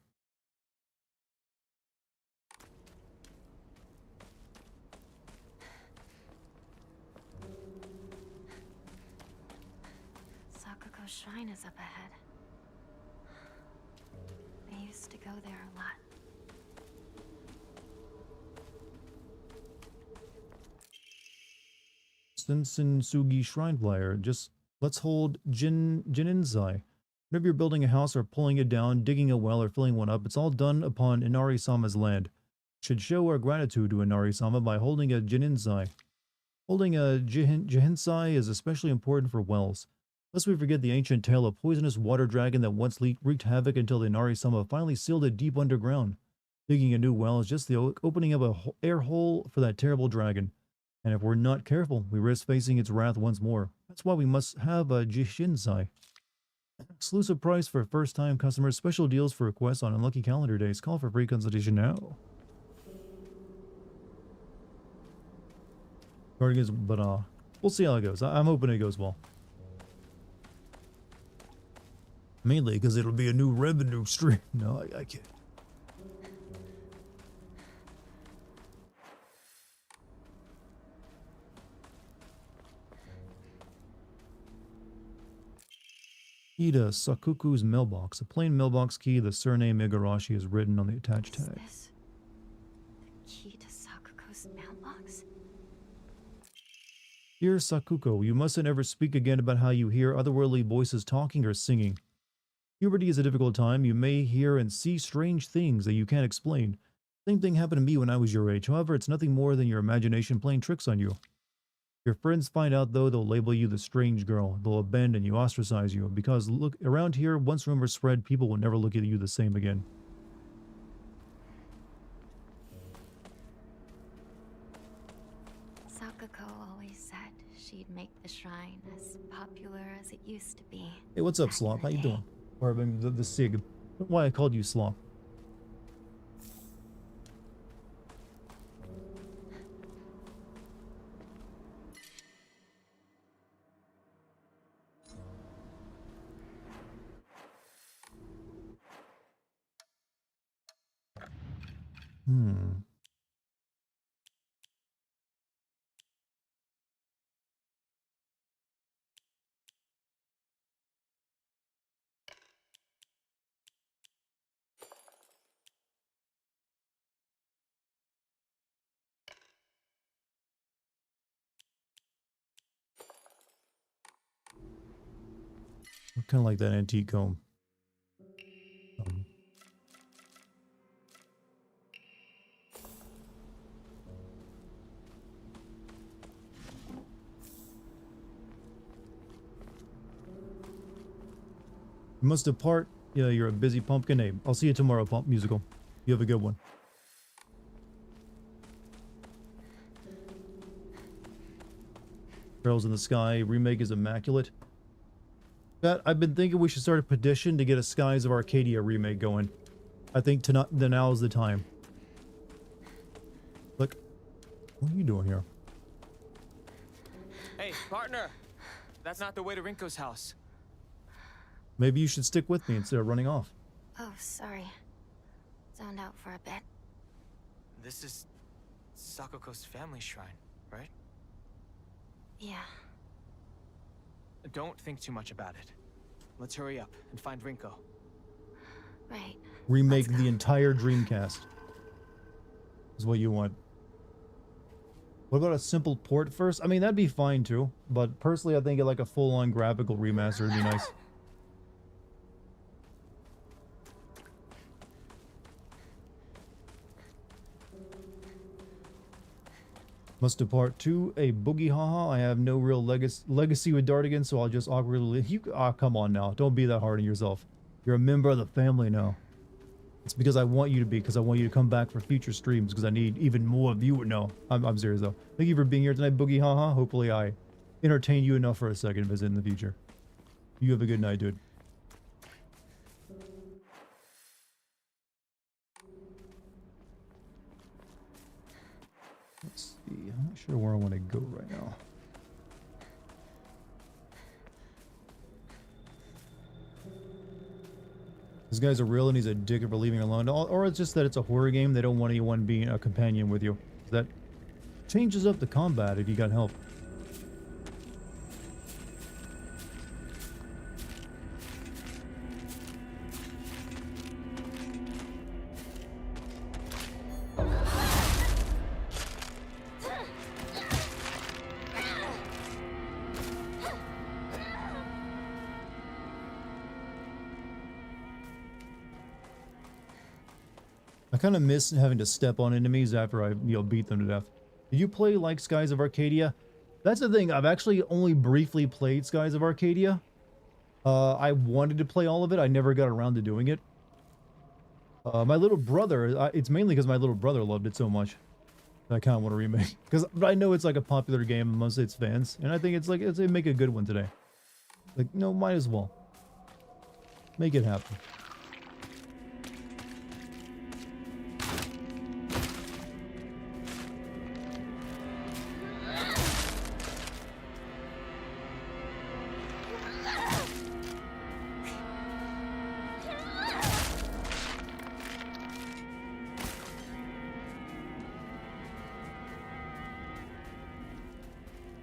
Sakuko's shrine is up ahead. I used to go there a lot. Sensen Sugi Shrine Flyer. Just let's hold Jininzai. Whenever you're building a house or pulling it down, digging a well or filling one up, it's all done upon Inari-sama's land. Should show our gratitude to Inari-sama by holding a Jininzai. Holding a Jihinsai is especially important for wells. Lest we forget the ancient tale of poisonous water dragon that once wreaked havoc until the Inari-sama finally sealed it deep underground. Digging a new well is just the opening of an air hole for that terrible dragon. And if we're not careful, we risk facing its wrath once more. That's why we must have a Jishinsai. Exclusive price for first-time customers. Special deals for requests on unlucky calendar days. Call for free consultation now. But we'll see how it goes. I'm hoping it goes well. Mainly because it'll be a new revenue stream. No, I can't. Key to Sakuku's mailbox. A plain mailbox key. The surname Igarashi is written on the attached tag. Is this the key to Sakuko's mailbox? Dear Sakuko, you mustn't ever speak again about how you hear otherworldly voices talking or singing. Puberty is a difficult time. You may hear and see strange things that you can't explain. Same thing happened to me when I was your age. However, it's nothing more than your imagination playing tricks on you. Your friends find out, though, they'll label you the strange girl. They'll abandon you, ostracize you, because look, around here, once rumors spread, people will never look at you the same again. Sakuko always said she'd make the shrine as popular as it used to be. Hey, what's up, Slop? How you doing? Or I mean, the Sig. Why I called you Slop. Kind of like that antique comb. You must depart. Yeah, you're a busy pumpkin. Hey, I'll see you tomorrow, Pump Musical. You have a good one. Trails in the Sky remake is immaculate. I've been thinking we should start a petition to get a Skies of Arcadia remake going. I think now is the time. Look, what are you doing here? Hey, partner! That's not the way to Rinko's house. Maybe you should stick with me instead of running off. Oh, sorry. Zoned out for a bit. This is Sakuko's family shrine, right? Yeah. Don't think too much about it. Let's hurry up and find Rinko. Right. Remake the entire Dreamcast. Is what you want. What about a simple port first? I mean, that'd be fine too. But personally, I think like a full-on graphical remaster would be nice. Must depart to a boogie haha. I have no real legacy with Dartigan, so I'll just awkwardly leave. Come on now. Don't be that hard on yourself. You're a member of the family now. It's because I want you to be, because I want you to come back for future streams, because I need even more of you. No, I'm serious though. Thank you for being here tonight, boogie haha. Hopefully I entertained you enough for a second visit in the future. You have a good night, dude. Let's see. I'm not sure where I want to go right now. This guy's a real and he's a dick for leaving alone. Or it's just that it's a horror game. They don't want anyone being a companion with you. That changes up the combat if you got help. I kind of miss having to step on enemies after I, beat them to death. Do you play like Skies of Arcadia? That's the thing. I've actually only briefly played Skies of Arcadia. I wanted to play all of it. I never got around to doing it. My little brother, it's mainly because my little brother loved it so much. I kind of want to remake. Because I know it's like a popular game amongst its fans. And I think it's like, they make a good one today. Like, no, might as well. Make it happen.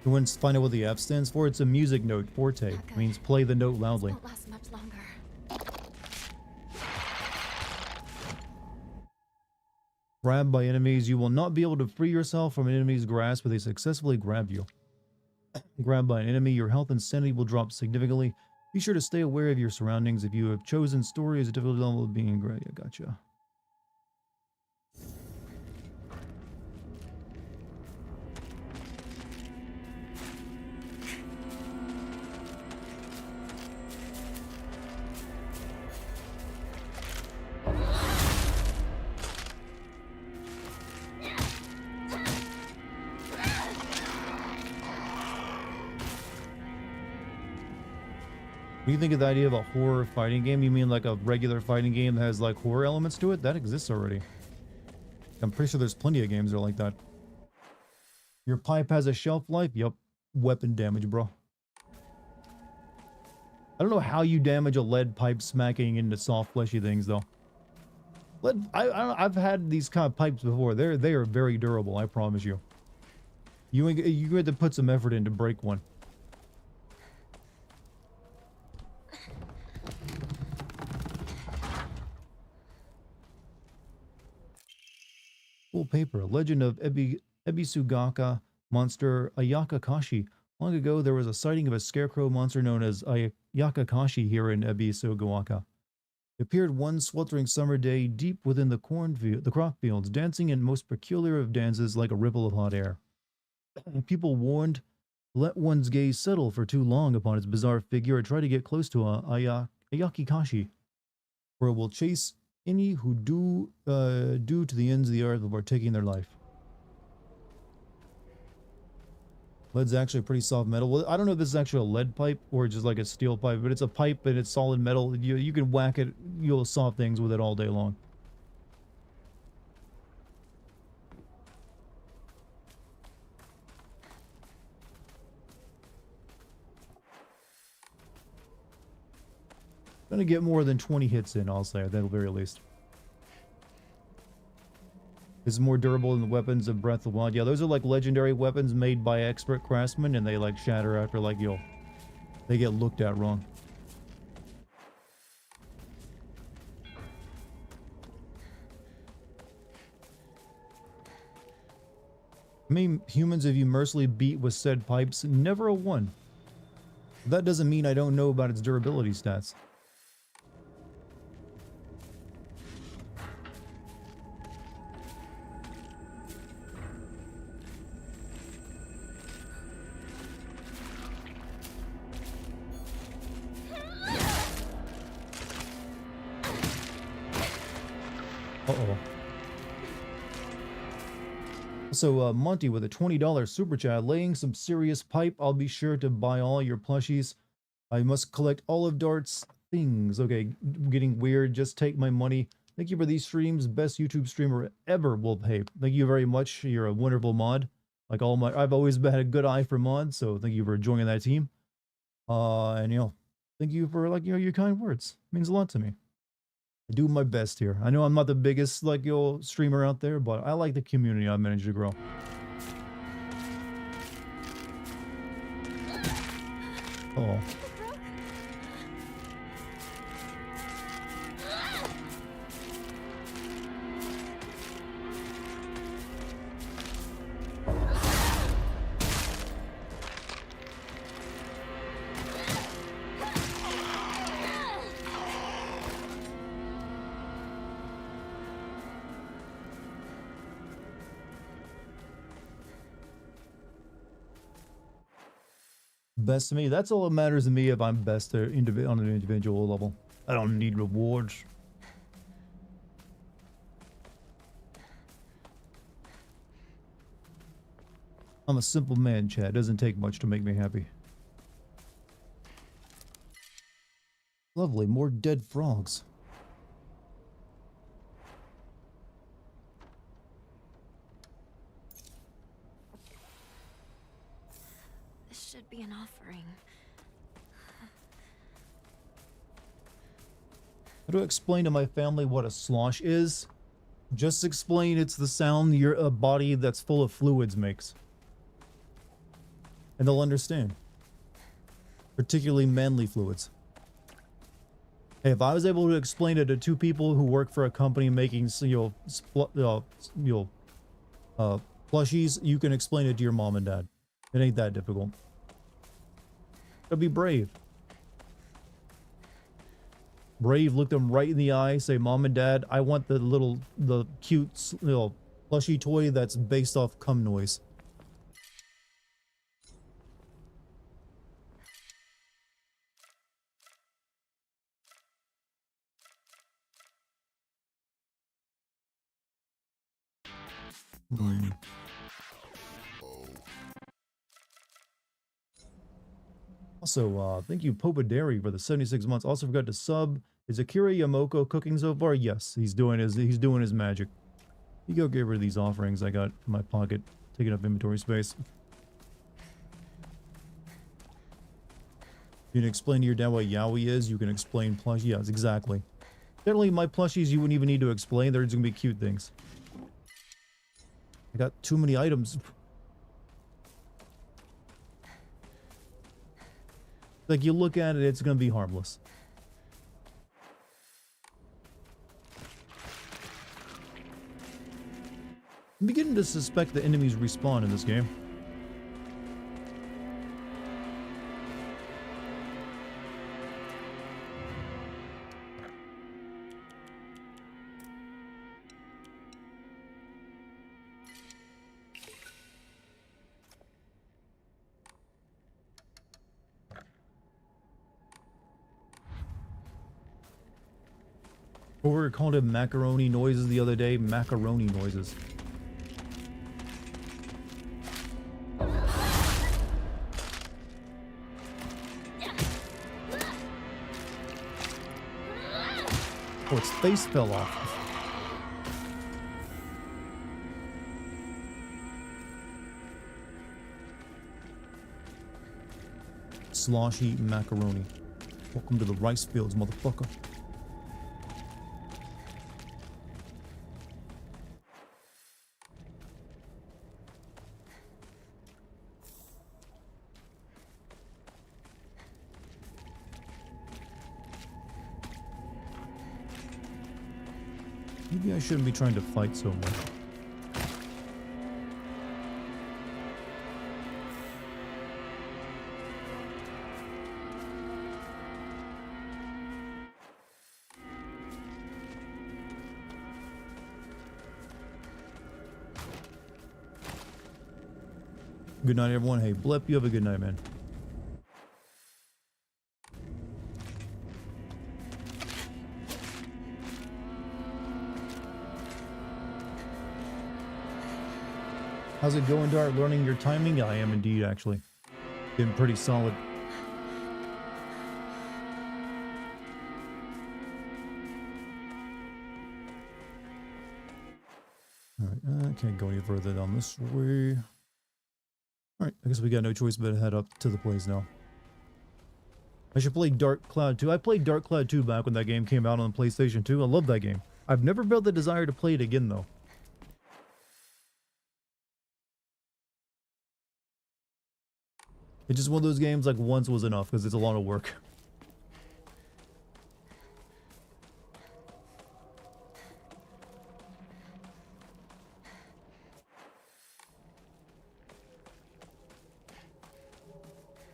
You want to find out what the F stands for? It's a music note, forte. It means play the note loudly. Won't last much longer. Grabbed by enemies, you will not be able to free yourself from an enemy's grasp if they successfully grab you. Grabbed by an enemy, your health and sanity will drop significantly. Be sure to stay aware of your surroundings. If you have chosen story as a difficult level of being great, I gotcha. What do you think of the idea of a horror fighting game? You mean like a regular fighting game that has like horror elements to it? That exists already. I'm pretty sure there's plenty of games that are like that. Your pipe has a shelf life? Yup. Weapon damage, bro. I don't know how you damage a lead pipe smacking into soft fleshy things though. I've had these kind of pipes before. They are very durable, I promise you. You had to put some effort in to break one. Full paper. Legend of Ebisugaka monster Ayakakashi. Long ago, there was a sighting of a scarecrow monster known as Ayakakashi here in Ebisugawaka. It appeared one sweltering summer day deep within the crop fields, dancing in most peculiar of dances like a ripple of hot air. People warned, let one's gaze settle for too long upon its bizarre figure or try to get close to Ayakikashi, for it will chase any who do to the ends of the earth before taking their life. Lead's actually pretty soft metal. Well, I don't know if this is actually a lead pipe or just like a steel pipe, but it's a pipe and it's solid metal. You can whack it, you'll saw things with it all day long. Gonna get more than 20 hits in, I'll say, at the very least. It's more durable than the weapons of Breath of the Wild. Yeah, those are like legendary weapons made by expert craftsmen, and they like shatter after like they get looked at wrong. I mean, humans, if you mercilessly beat with said pipes, never a one. That doesn't mean I don't know about its durability stats. Uh-oh. So, Monty with a $20 super chat, laying some serious pipe. I'll be sure to buy all your plushies. I must collect all of Dart's things. Okay, getting weird. Just take my money. Thank you for these streams. Best YouTube streamer ever will pay. Thank you very much. You're a wonderful mod. Like I've always had a good eye for mods, so thank you for joining that team. And thank you for your kind words. It means a lot to me. I do my best here. I know I'm not the biggest like yo streamer out there, but I like the community I managed to grow. Oh. Best to me. That's all that matters to me if I'm best on an individual level. I don't need rewards. I'm a simple man, Chad. It doesn't take much to make me happy. Lovely. More dead frogs. Should be an offering. How do I explain to my family what a slosh is? Just explain it's the sound your body that's full of fluids makes. And they'll understand. Particularly manly fluids. Hey, if I was able to explain it to two people who work for a company making, plushies, you can explain it to your mom and dad. It ain't that difficult. Gotta be brave. Brave, look them right in the eye, say, Mom and Dad, I want the cute, plushy toy that's based off cum noise. Also, thank you, Popaderi, for the 76 months. Also forgot to sub. Is Akira Yamoko cooking so far? Yes, he's doing his magic. You go get rid of these offerings I got in my pocket, taking up inventory space. You can explain to your dad what yaoi is. You can explain plush. Yes, exactly. Generally, my plushies you wouldn't even need to explain. They're just gonna be cute things. I got too many items. Like, you look at it, it's gonna be harmless. I'm beginning to suspect the enemies respawn in this game. Or called it macaroni noises the other day. Macaroni noises. Oh, its face fell off. Sloshy macaroni. Welcome to the rice fields, motherfucker. Maybe I shouldn't be trying to fight so much. Good night, everyone. Hey, Blip, you have a good night, man. How's it going, Dart? Learning your timing? I am indeed, actually. Been pretty solid. Alright, I can't go any further down this way. Alright, I guess we got no choice but to head up to the place now. I should play Dark Cloud 2. I played Dark Cloud 2 back when that game came out on the PlayStation 2. I love that game. I've never felt the desire to play it again, though. It's just one of those games, like, once was enough, because it's a lot of work.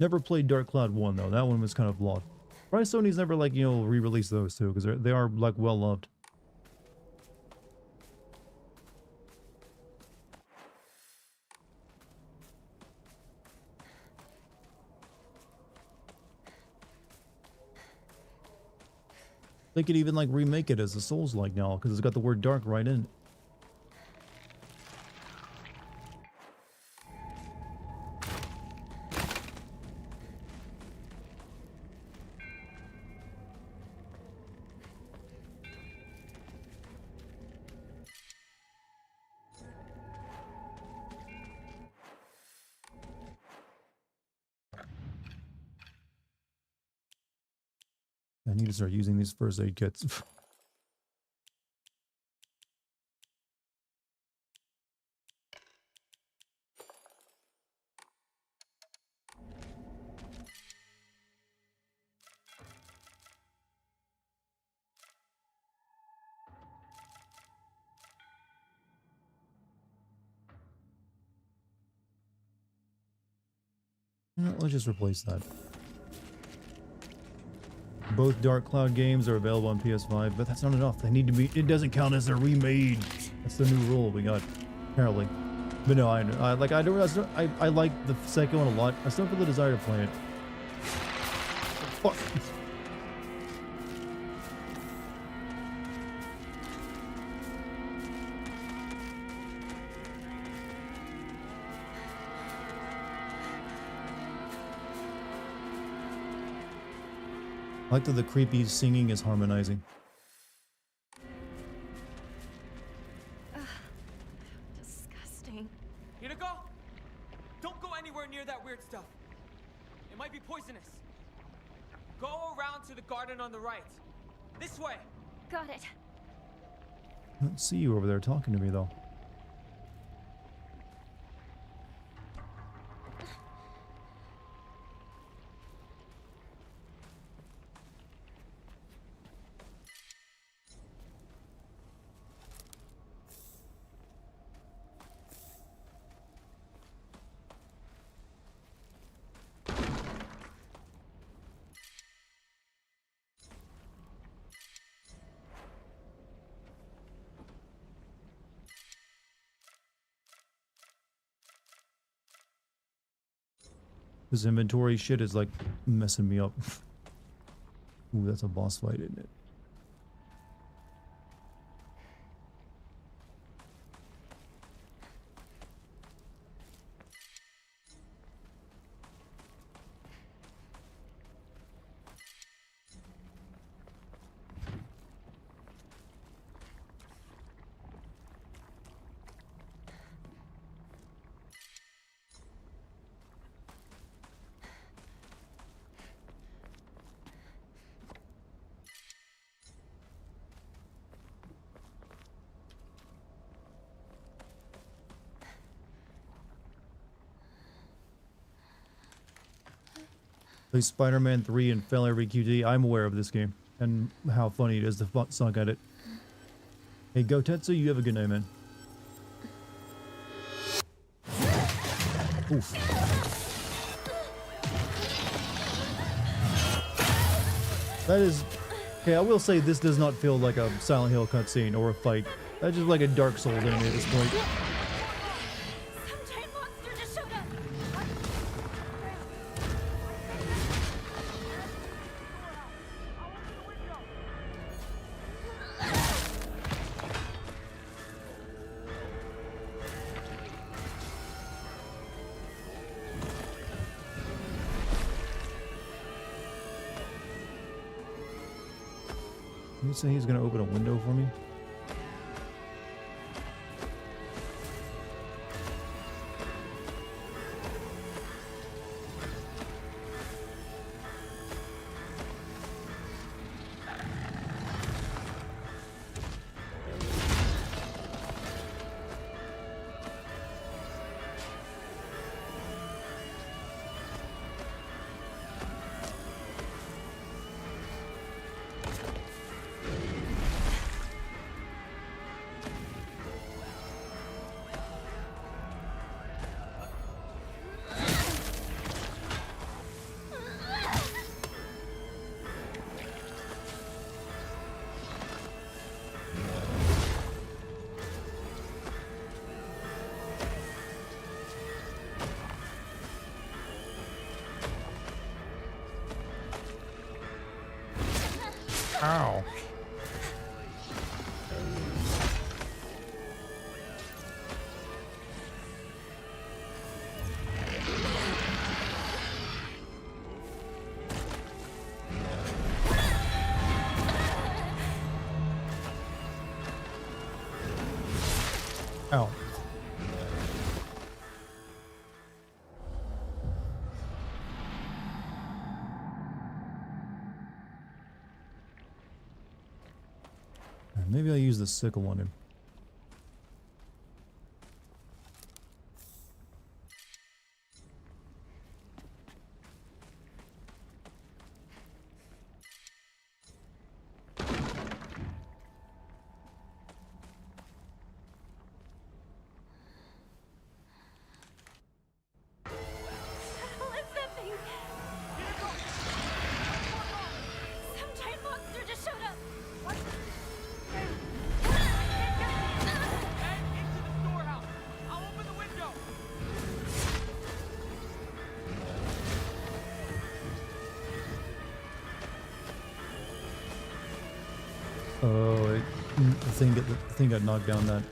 Never played Dark Cloud 1, though. That one was kind of flawed. Probably Sony's never, like, you know, re-released those, too, because they are, like, well-loved. They could even, like, remake it as a Souls-like now, because it's got the word dark right in it. I need to start using these first aid kits. Let's just replace that. Both Dark Cloud games are available on PS5, but that's not enough. They need to be. It doesn't count as a remade. That's the new rule we got, apparently. But no, I like the second one a lot. I still feel the desire to play it. Fuck. I like that the creepy singing is harmonizing. Disgusting. Hinako? Don't go anywhere near that weird stuff. It might be poisonous. Go around to the garden on the right. This way. Got it. I don't see you over there talking to me, though. This inventory shit is like messing me up. Ooh, that's a boss fight, isn't it? Play Spider-Man 3 and fail every QT. I'm aware of this game and how funny it is to suck at it. Hey, Go Tetsu, you have a good night, man. Oof. That is... Okay, I will say this does not feel like a Silent Hill cutscene or a fight. That's just like a Dark Souls enemy at this point. Did he say he's gonna open a window for me? Ow. Ow. Maybe I'll use the sickle on him. What's that thing? Some giant monster just showed up. What? Oh, the thing got knocked down that.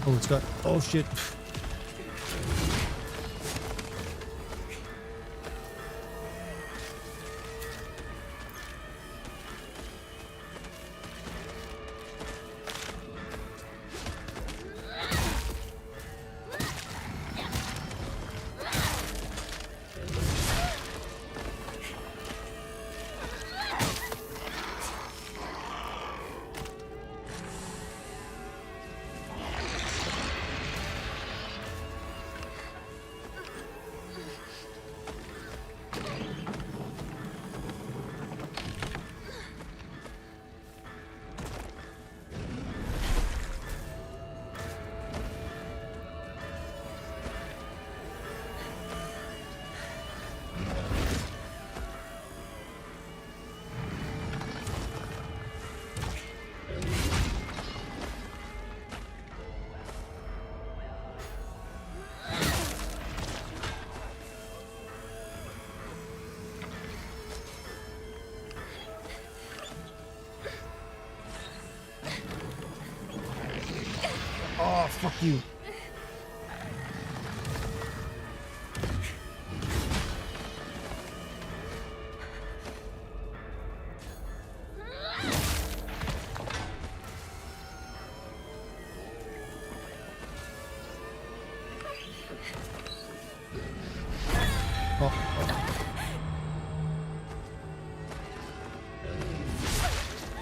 Oh, it's got. Oh shit. Oh, fuck you.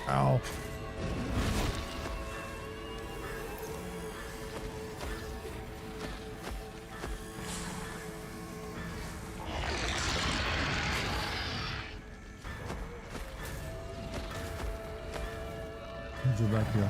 Ow. Go back here.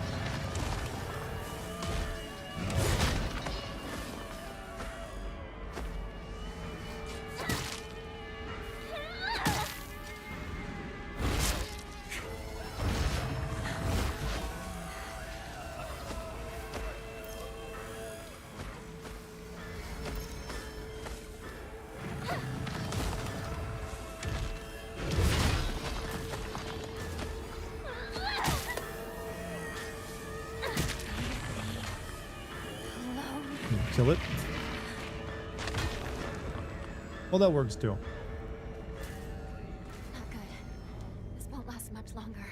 Kill it. Well, that works too. Not good. This won't last much longer.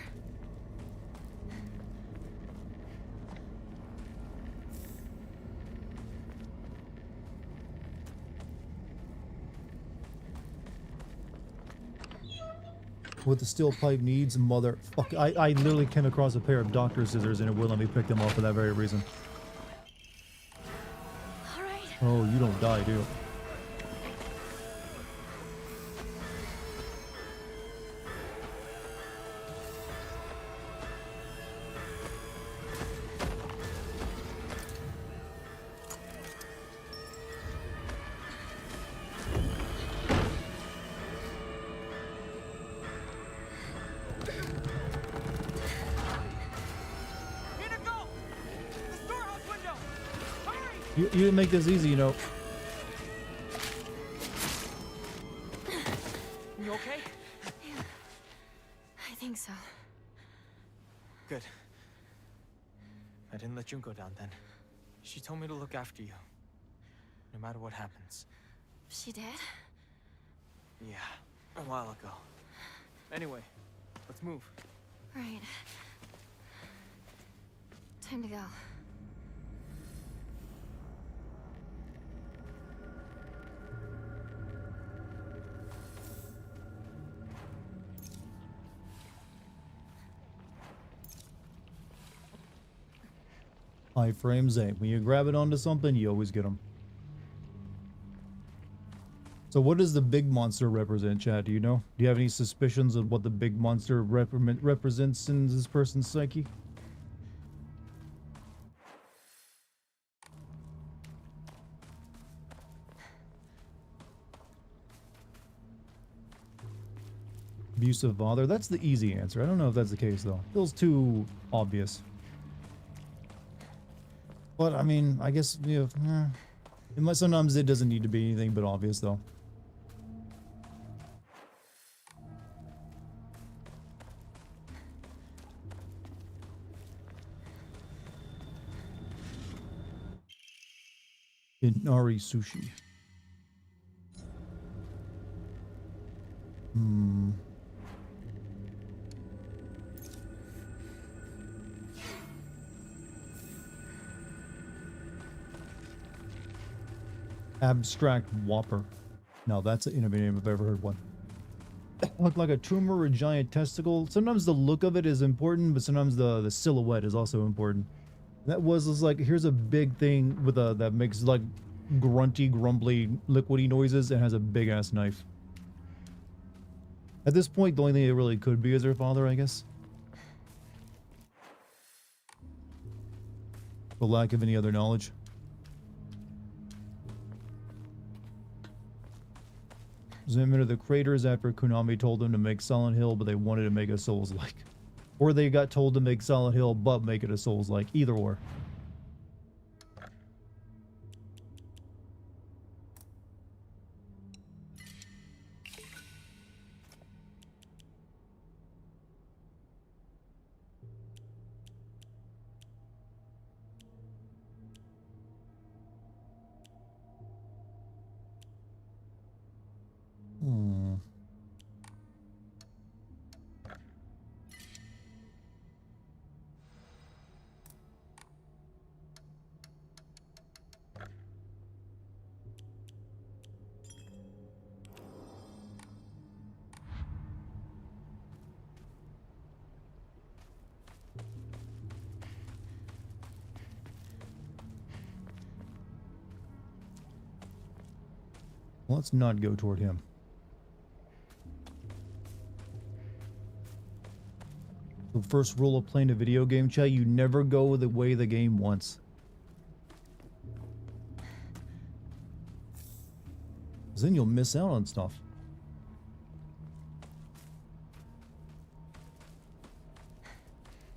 What the steel pipe needs, motherfuck. I literally came across a pair of doctor scissors and it wouldn't let me pick them up for that very reason. All right. Oh, you don't die, do you? You didn't make this easy, you know. You okay? Yeah, I think so. Good. I didn't let Junko down then. She told me to look after you, no matter what happens. She did? Yeah, a while ago. Anyway, let's move. Right. Time to go. Iframes 8. When you grab it onto something, you always get them. So what does the big monster represent, Chad? Do you know? Do you have any suspicions of what the big monster represents in this person's psyche? Abusive father? That's the easy answer. I don't know if that's the case, though. Feels too obvious. But, I mean, I guess, you know, sometimes it doesn't need to be anything but obvious, though. Inari sushi. Abstract Whopper. Now that's an innovative name if I've ever heard one. Look like a tumor or a giant testicle. Sometimes the look of it is important, but sometimes the silhouette is also important. That was like, here's a big thing with a that makes like grunty, grumbly, liquidy noises and has a big ass knife. At this point, the only thing it really could be is her father, I guess. For lack of any other knowledge. Zoom into the craters after Konami told them to make Silent Hill, but they wanted to make a Souls-like. Or they got told to make Silent Hill, but make it a Souls-like. Either or. Let's not go toward him. The first rule of playing a video game, chat, you never go the way the game wants. Because then you'll miss out on stuff.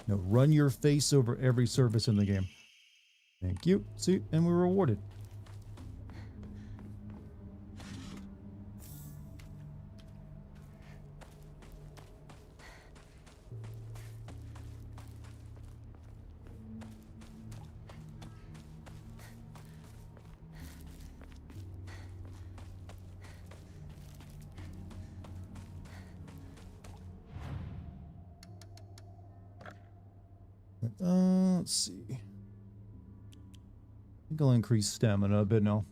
No, run your face over every surface in the game. Thank you. See, and we're rewarded. Let's see. I think I'll increase stamina a bit now.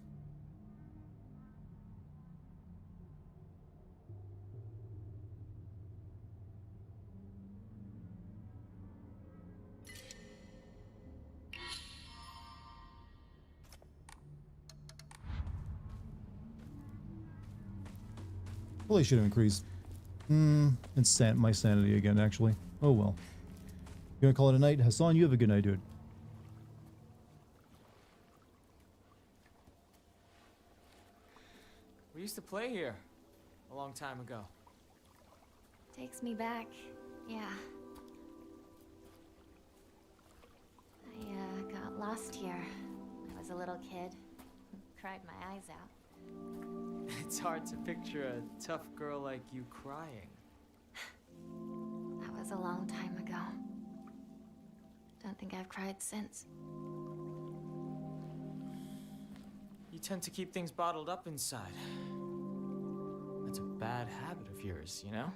Probably should have increased my sanity again, actually. Oh well. You gonna call it a night? Hassan, you have a good night, dude. We used to play here a long time ago. Takes me back. Yeah. I got lost here. I was a little kid. Cried my eyes out. It's hard to picture a tough girl like you crying. That was a long time ago. Don't think I've cried since. You tend to keep things bottled up inside. That's a bad habit of yours, you know?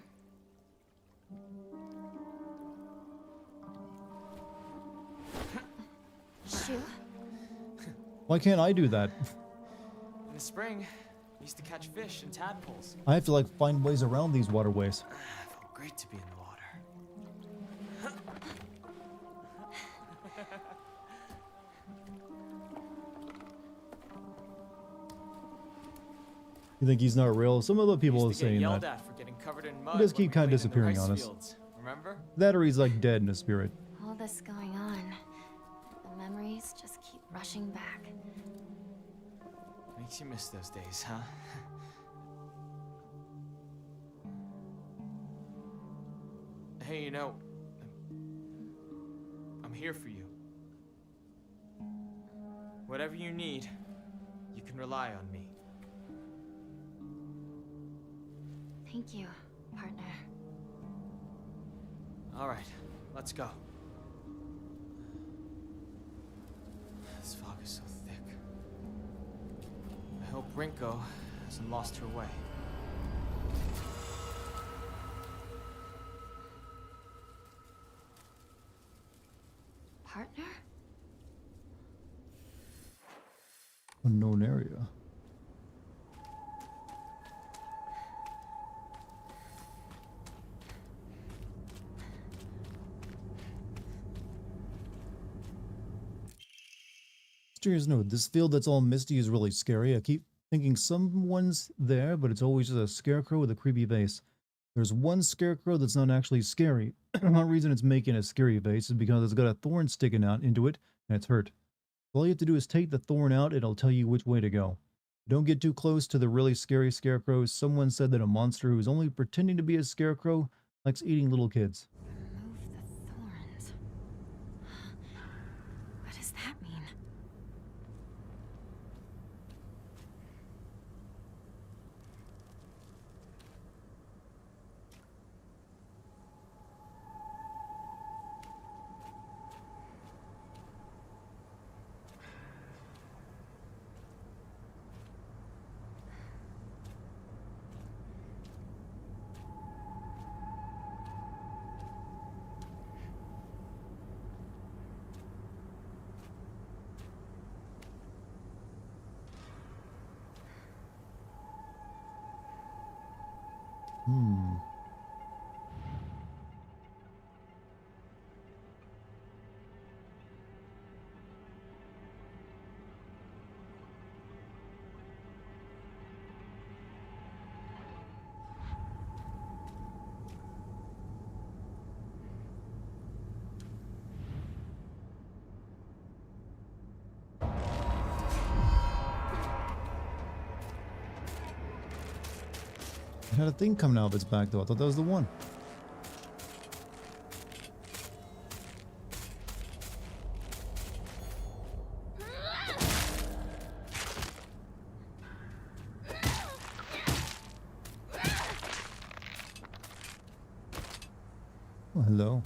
Shoo. Why can't I do that? In the spring, we used to catch fish and tadpoles. I have to like find ways around these waterways. It felt great to be in the water. You think he's not real? Some other people are Used to get saying yelled that. at for getting covered in mud He does when keep we kind of played in the disappearing rice on us. fields. Remember? That or he's like dead in a spirit. All this going on. The memories just keep rushing back. Makes you miss those days, huh? Hey, you know, I'm here for you. Whatever you need, you can rely on me. Thank you, partner. All right, let's go. This fog is so thick. I hope Rinko hasn't lost her way. Partner? Unknown area. Mysterious note. This field that's all misty is really scary. I keep thinking someone's there, but it's always just a scarecrow with a creepy face. There's one scarecrow that's not actually scary. One reason it's making a scary face is because it's got a thorn sticking out into it, and it's hurt. All you have to do is take the thorn out, and it'll tell you which way to go. Don't get too close to the really scary scarecrows. Someone said that a monster who's only pretending to be a scarecrow likes eating little kids. Remove the thorns. What does that mean? It had a thing coming out of its back though. I thought that was the one. Oh, hello.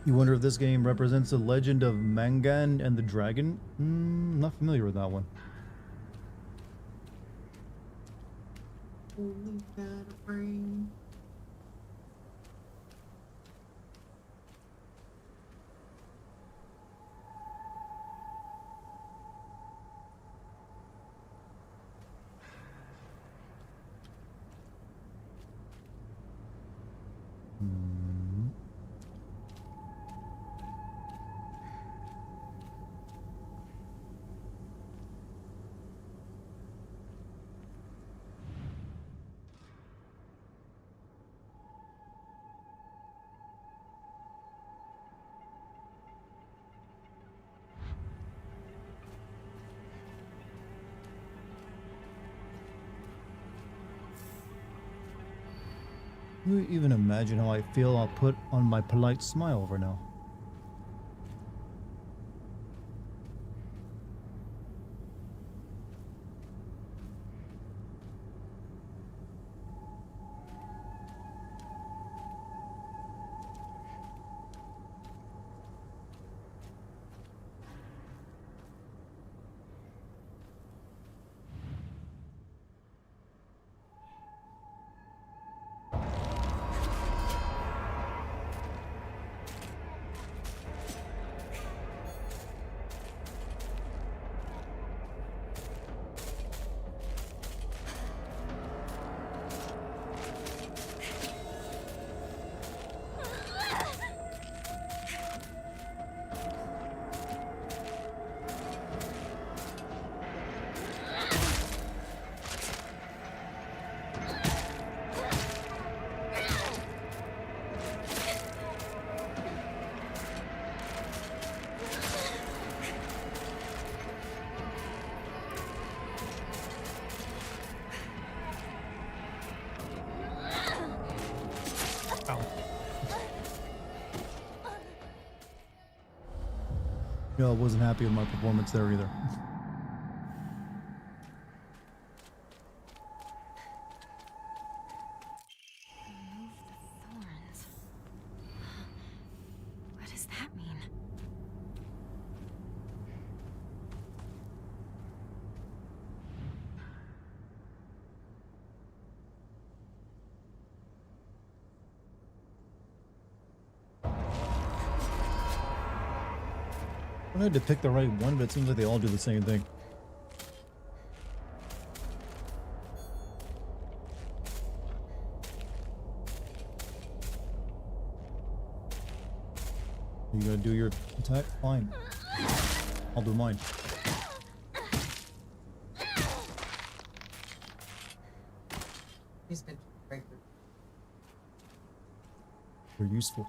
You wonder if this game represents the legend of Mangan and the Dragon? Not familiar with that one. Only got a brain. Can you even imagine how I feel? I'll put on my polite smile for now. No, I wasn't happy with my performance there either. Remove the thorns. What does that mean? I had to pick the right one, but it seems like they all do the same thing. You gonna do your attack? Fine. I'll do mine. He's been breaker. They're useful.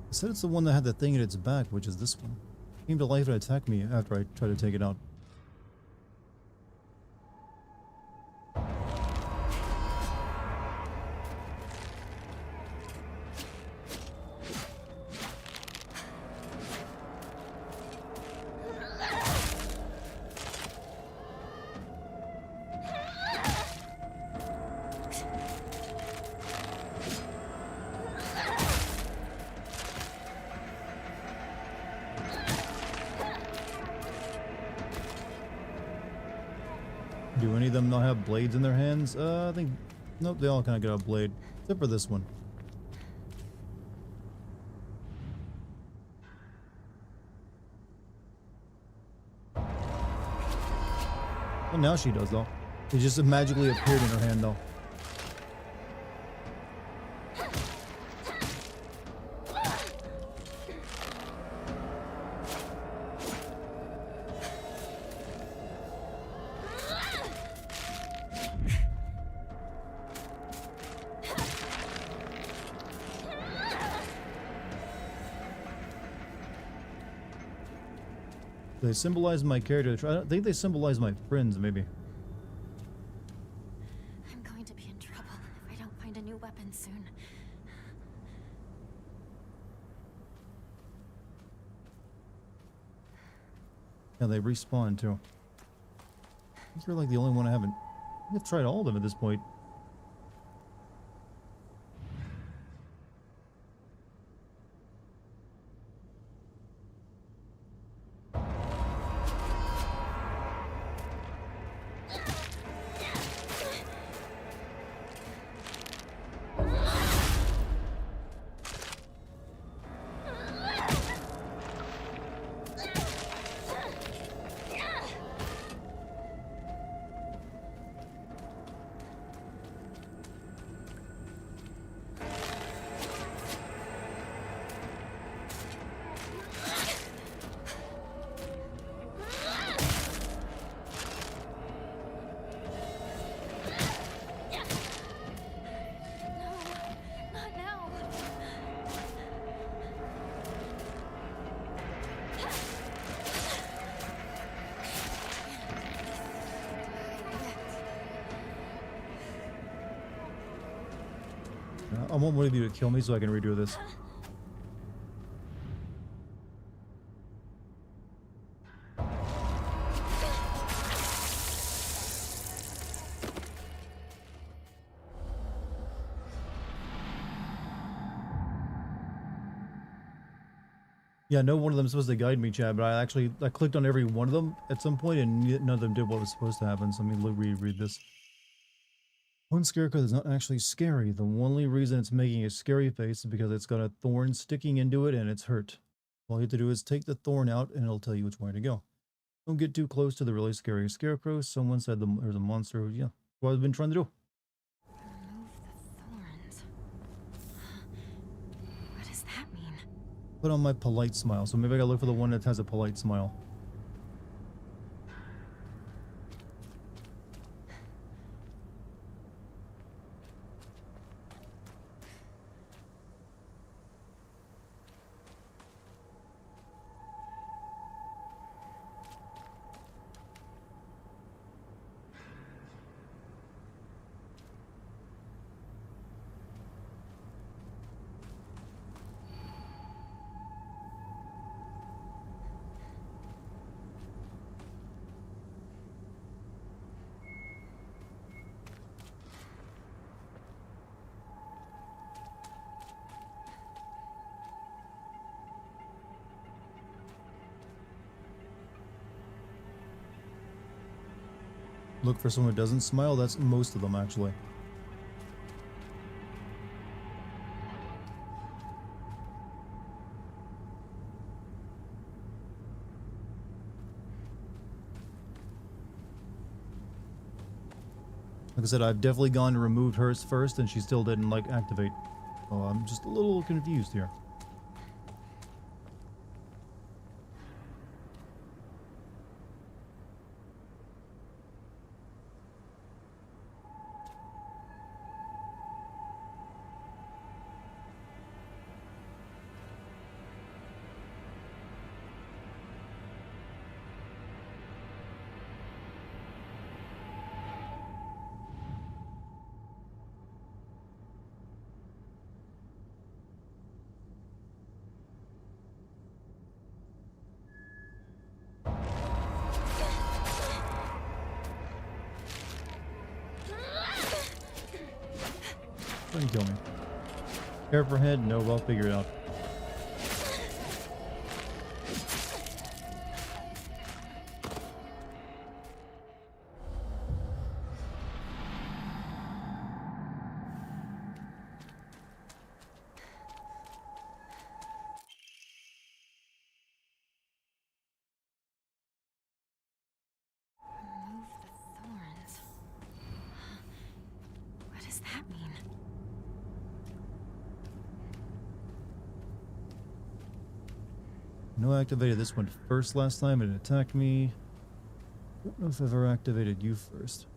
I said it's the one that had the thing in its back, which is this one. It came to life and attacked me after I tried to take it out. Do any of them not have blades in their hands? I think... Nope, they all kind of got a blade. Except for this one. Well, now she does, though. It just magically appeared in her hand, though. They symbolize my character. I think they symbolize my friends, maybe. I'm going to be in trouble if I don't find a new weapon soon. Yeah, they respawn too. I think you're like the only one I haven't... I've tried all of them at this point. I want one of you to kill me so I can redo this. Yeah, no one of them is supposed to guide me, Chad, but I clicked on every one of them at some point and none of them did what was supposed to happen, so let me reread this. One scarecrow is not actually scary. The only reason it's making a scary face is because it's got a thorn sticking into it and it's hurt. All you have to do is take the thorn out and it'll tell you which way to go. Don't get too close to the really scary scarecrow. Someone said there's a monster. Yeah, what I've been trying to do. Remove the thorns. What does that mean? Put on my polite smile. So maybe I gotta look for the one that has a polite smile. Look for someone who doesn't smile. That's most of them, actually. Like I said, I've definitely gone and removed hers first, and she still didn't, like, activate. So I'm just a little confused here. Don't kill me. Care for head? No, I'll figure it out. Remove the thorns. What does that mean? No, I activated this one first last time and it attacked me. I don't know if I've ever activated you first.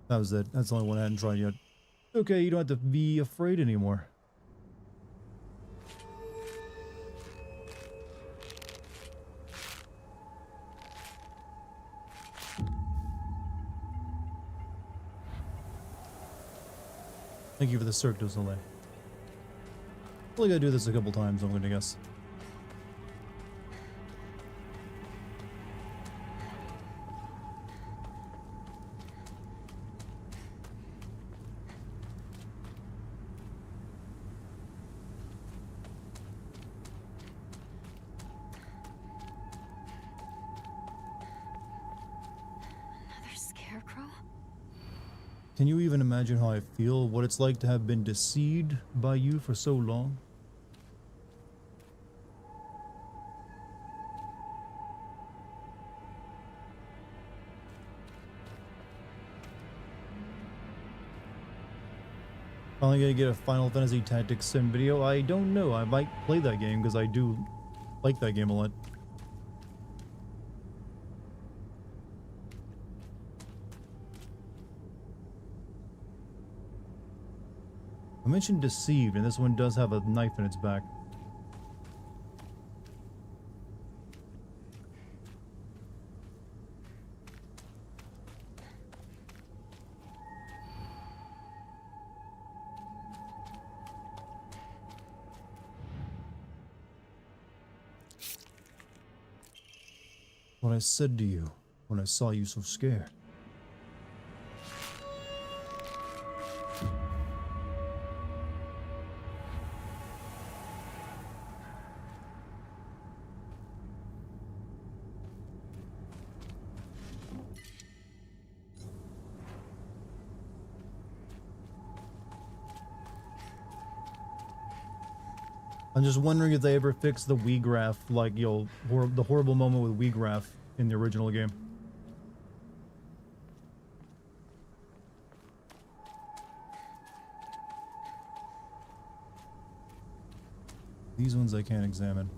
That was it. That's the only one I hadn't tried yet. Okay, you don't have to be afraid anymore. Thank you for the Cirque du Soleil. I only gotta do this a couple times, I'm gonna guess. Can you even imagine how I feel? What it's like to have been deceived by you for so long? Finally gonna get a Final Fantasy Tactics Sim video? I don't know. I might play that game because I do like that game a lot. I mentioned deceived, and this one does have a knife in its back. What I said to you when I saw you so scared. I'm just wondering if they ever fixed the Wii graph, like, the horrible moment with Wii graph in the original game. These ones I can't examine.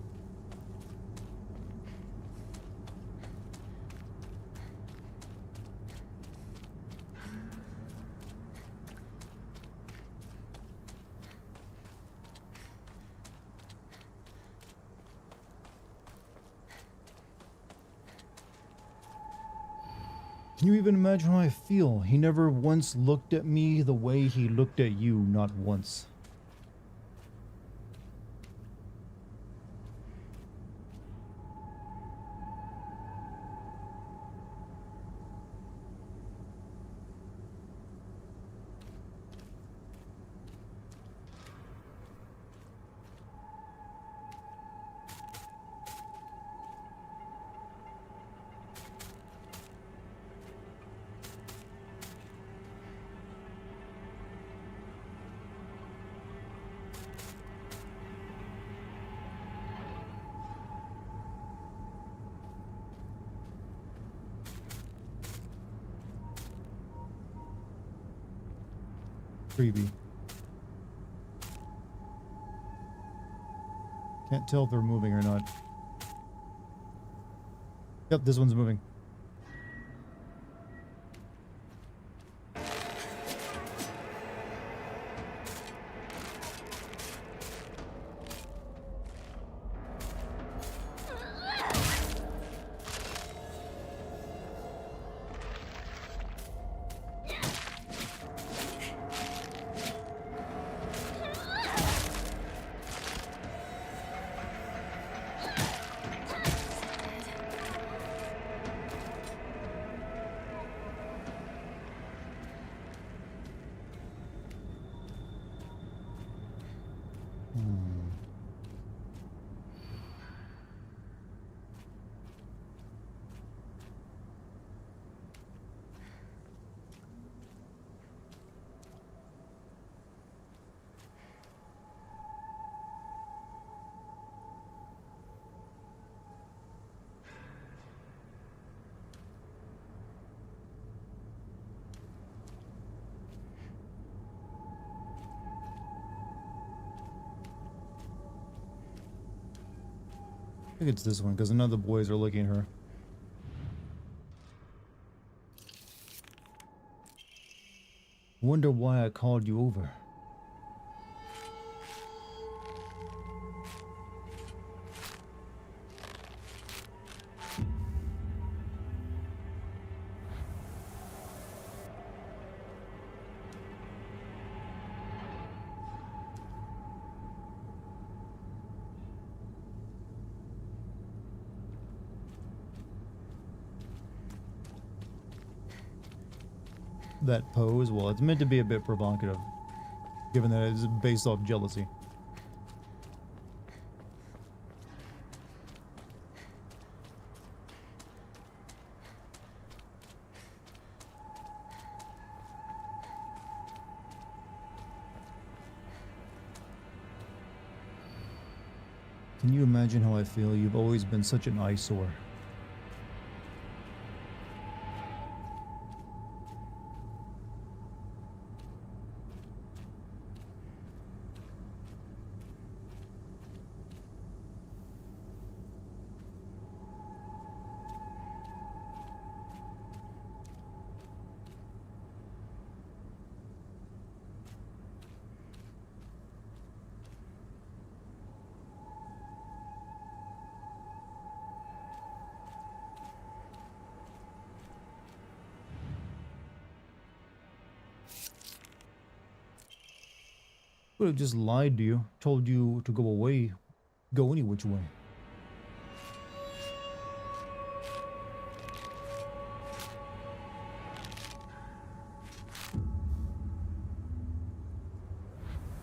Can you even imagine how I feel? He never once looked at me the way he looked at you, not once. Creepy. Can't tell if they're moving or not. Yep, this one's moving. I think it's this one, because none of the boys are looking at her. Wonder why I called you over. That pose, well, it's meant to be a bit provocative, given that it's based off jealousy. Can you imagine how I feel? You've always been such an eyesore. Would have just lied to you, told you to go away, go any which way.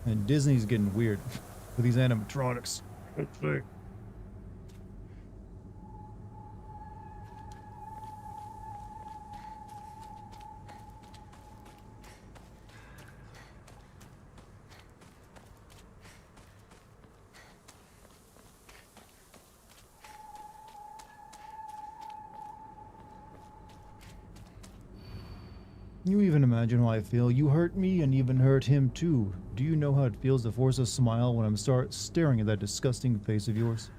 And Disney's getting weird with these animatronics. Let's see. You even imagine how I feel. You hurt me and even hurt him too. Do you know how it feels to force a smile when I'm staring at that disgusting face of yours?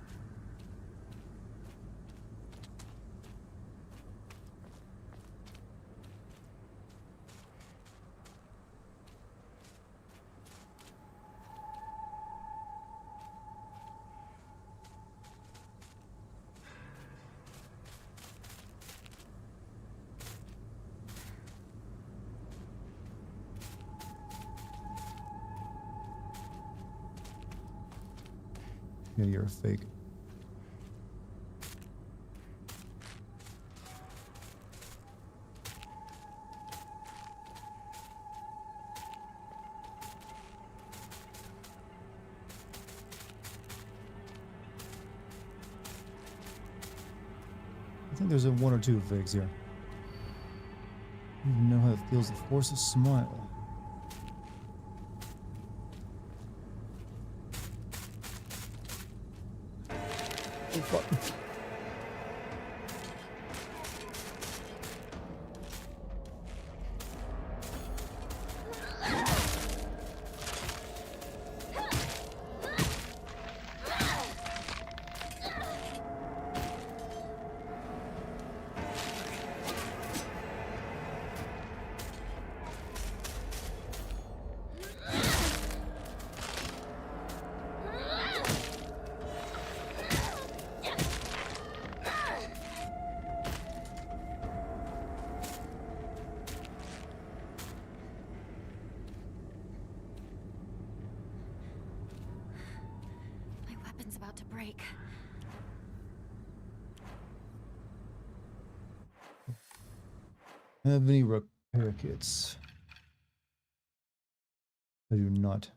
Yeah, you're a fake. I think there's one or two fakes here. I don't even know how it feels to force a smile. Oh, fuck. About to break. Have any repair kits? I do not.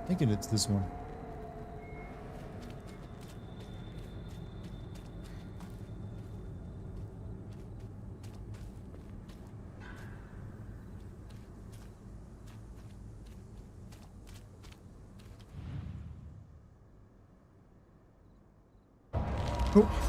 Thinking it's this one. Oh.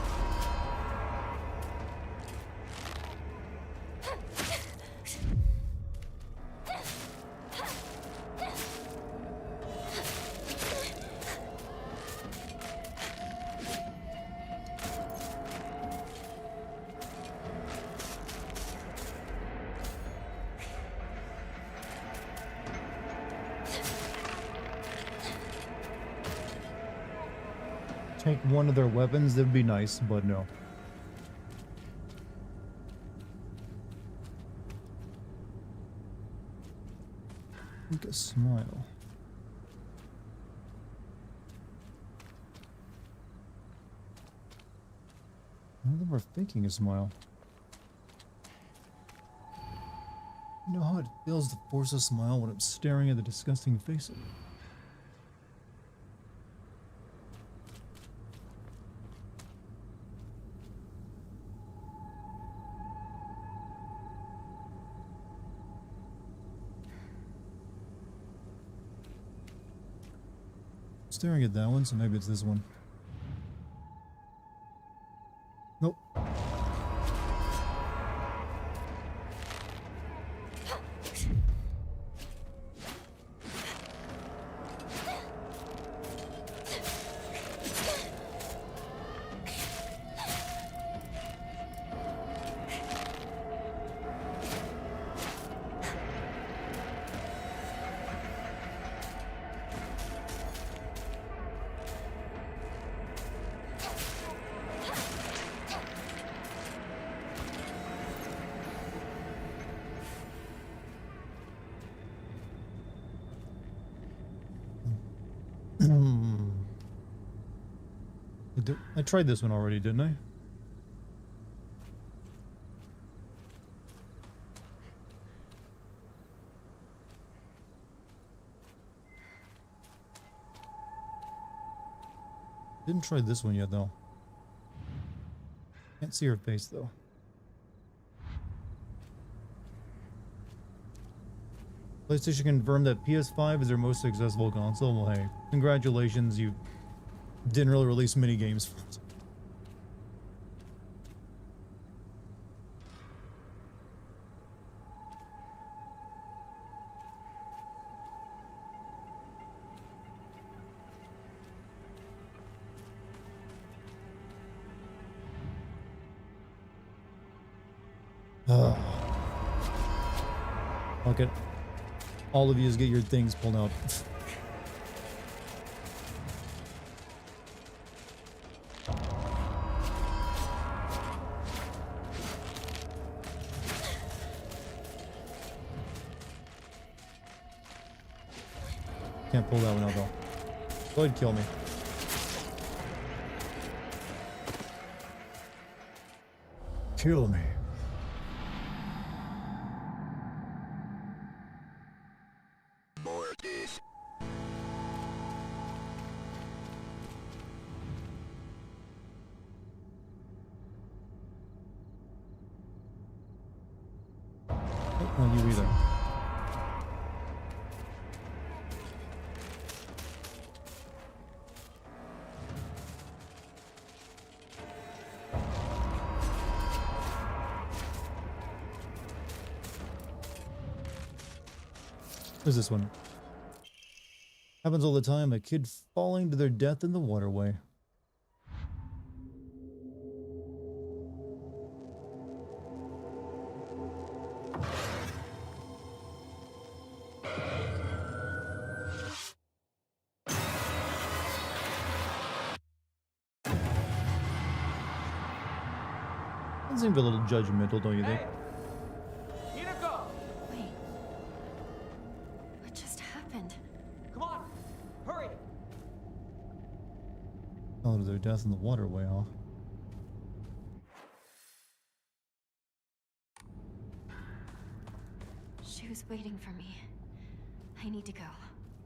Take one of their weapons, that'd be nice, but no. Make a smile. None of them are faking a smile. You know how it feels to force a smile when I'm staring at the disgusting face of it? Staring at that one, so maybe it's this one. Nope. I tried this one already, didn't I? Didn't try this one yet, though. Can't see her face, though. PlayStation confirmed that PS5 is their most successful console. Well, hey, congratulations, you didn't really release mini games for it. Fuck it. All of you just get your things pulled out. Can't pull that one out though. Go ahead and kill me. Kill me. Oh, you either. Who's this one? Happens all the time, a kid falling to their death in the waterway. That seems a little judgmental, don't you think? Wait. What just happened? Come on, hurry! Fell to their death in the waterway, huh? She was waiting for me. I need to go.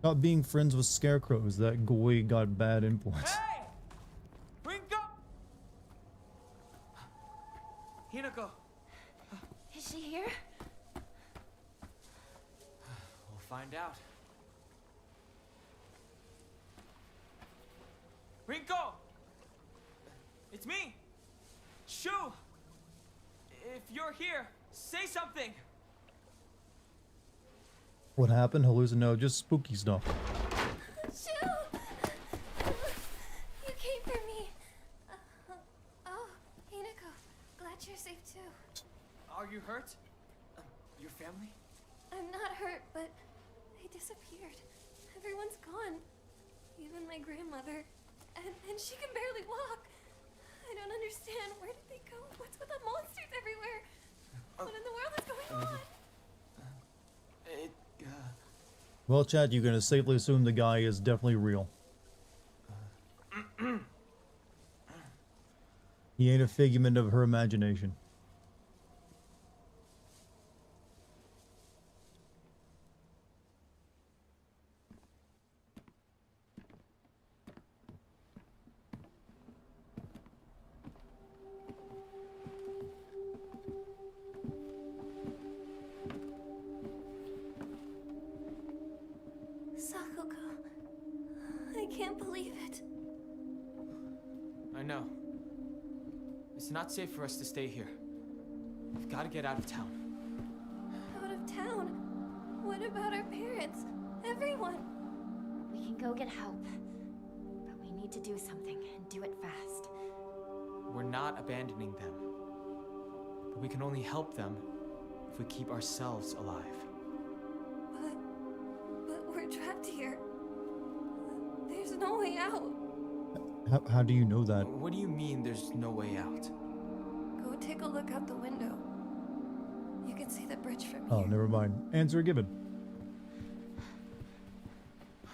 Not being friends with scarecrows, that goy got bad influence. Hey! Rinko! Hinako! Is she here? We'll find out. Rinko! It's me! Shu! If you're here, say something! What happened? No, just spooky stuff. Shoo! You came for me. Oh, Hinako, glad you're safe too. Are you hurt? Your family? I'm not hurt, but they disappeared. Everyone's gone. Even my grandmother. And she can barely walk. I don't understand. Where did they go? What's with the monsters everywhere? What in the world is going on? Well, Chad, you can safely assume the guy is definitely real. He ain't a figment of her imagination. Sakuga. I can't believe it. I know. It's not safe for us to stay here. We've got to get out of town. Out of town? What about our parents? Everyone? We can go get help. But we need to do something and do it fast. We're not abandoning them. But we can only help them if we keep ourselves alive. But we're trapped here. There's no way out. How do you know that? What do you mean there's no way out? Go take a look out the window. You can see the bridge from here. Oh, never mind. Answer given. No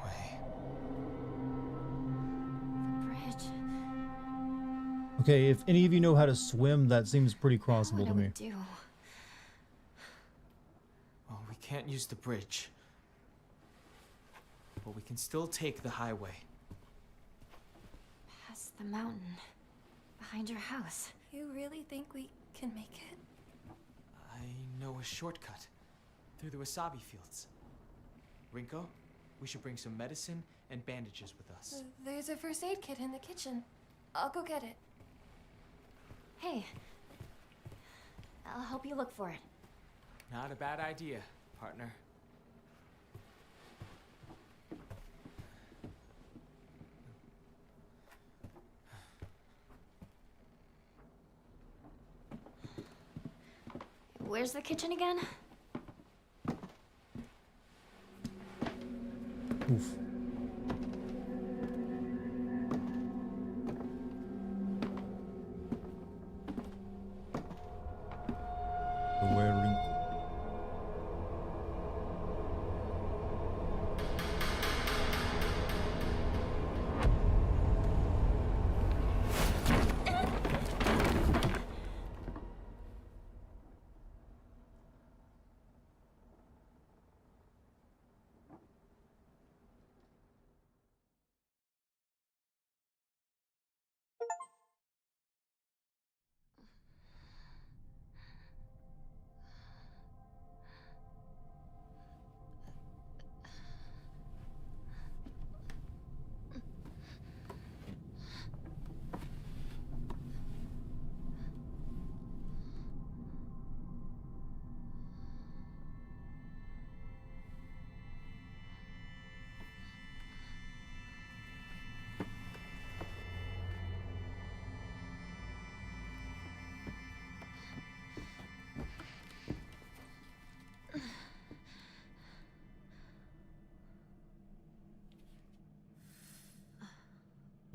way. Okay, if any of you know how to swim, that seems pretty crossable to me. Well, we can't use the bridge. But we can still take the highway. Past the mountain. Behind your house. You really think we can make it? I know a shortcut. Through the wasabi fields. Rinko, we should bring some medicine and bandages with us. There's a first aid kit in the kitchen. I'll go get it. Hey. I'll help you look for it. Not a bad idea, partner. Where's the kitchen again? Oof. Wearing.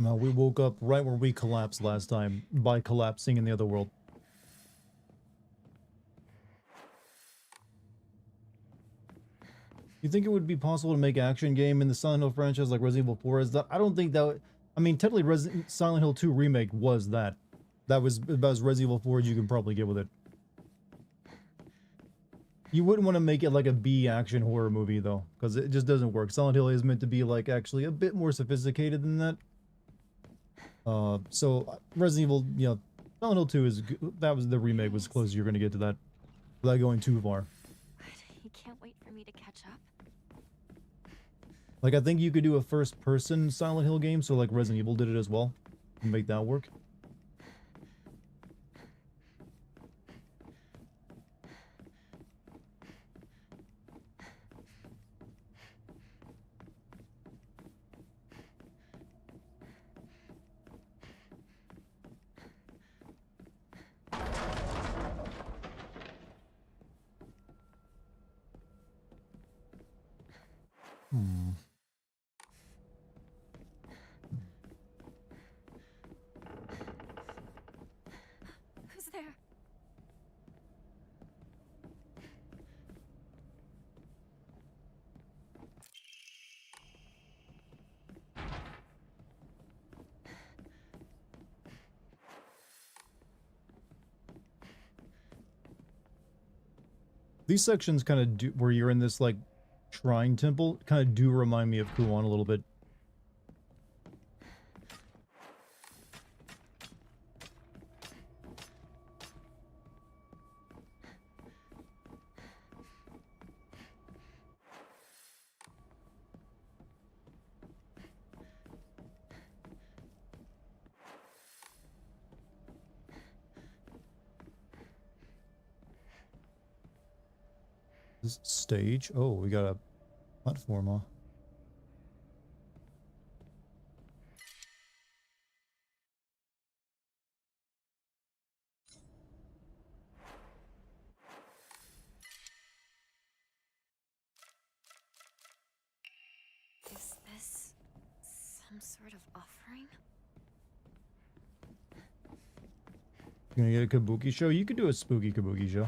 No, we woke up right where we collapsed last time, by collapsing in the other world. You think it would be possible to make an action game in the Silent Hill franchise like Resident Evil 4 is that? I don't think that would, I mean, technically Silent Hill 2 Remake was that. That was about as Resident Evil 4 as you can probably get with it. You wouldn't want to make it like a B action horror movie though, because it just doesn't work. Silent Hill is meant to be like actually a bit more sophisticated than that. So Resident Evil, you know, Silent Hill 2 is, that was the remake was close you're going to get to that without going too far. You can't wait for me to catch up. Like I think you could do a first person Silent Hill game, so like Resident Evil did it as well, and make that work. Who's there? These sections kind of do, where you're in this like shrine temple, kind of do remind me of Kuon a little bit. This stage? Oh, we got a platform, huh? Is this some sort of offering? You're gonna get a kabuki show? You could do a spooky kabuki show.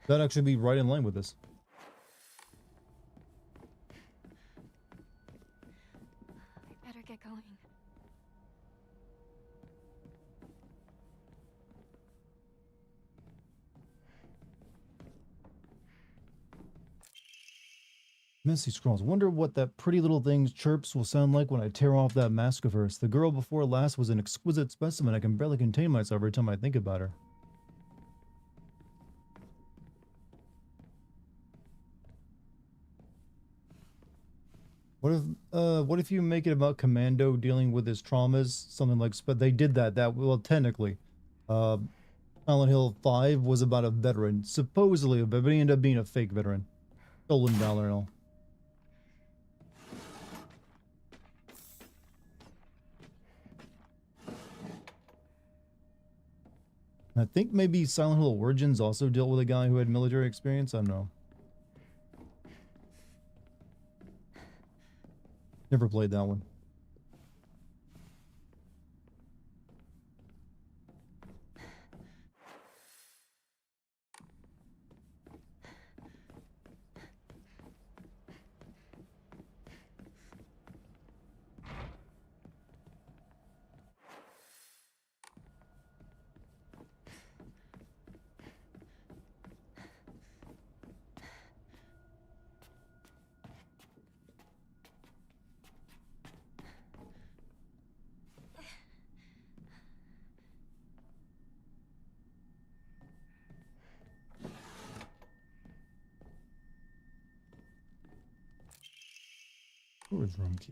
That'd actually be right in line with this. Missy Scrolls. Wonder what that pretty little thing's chirps will sound like when I tear off that mask of hers. The girl before last was an exquisite specimen. I can barely contain myself every time I think about her. What if you make it about Commando dealing with his traumas? Something like, but they did that, well, technically. Silent Hill 5 was about a veteran. Supposedly a veteran, but he ended up being a fake veteran. Stolen valor and all. I think maybe Silent Hill Origins also dealt with a guy who had military experience. I don't know. Never played that one. Storage room key.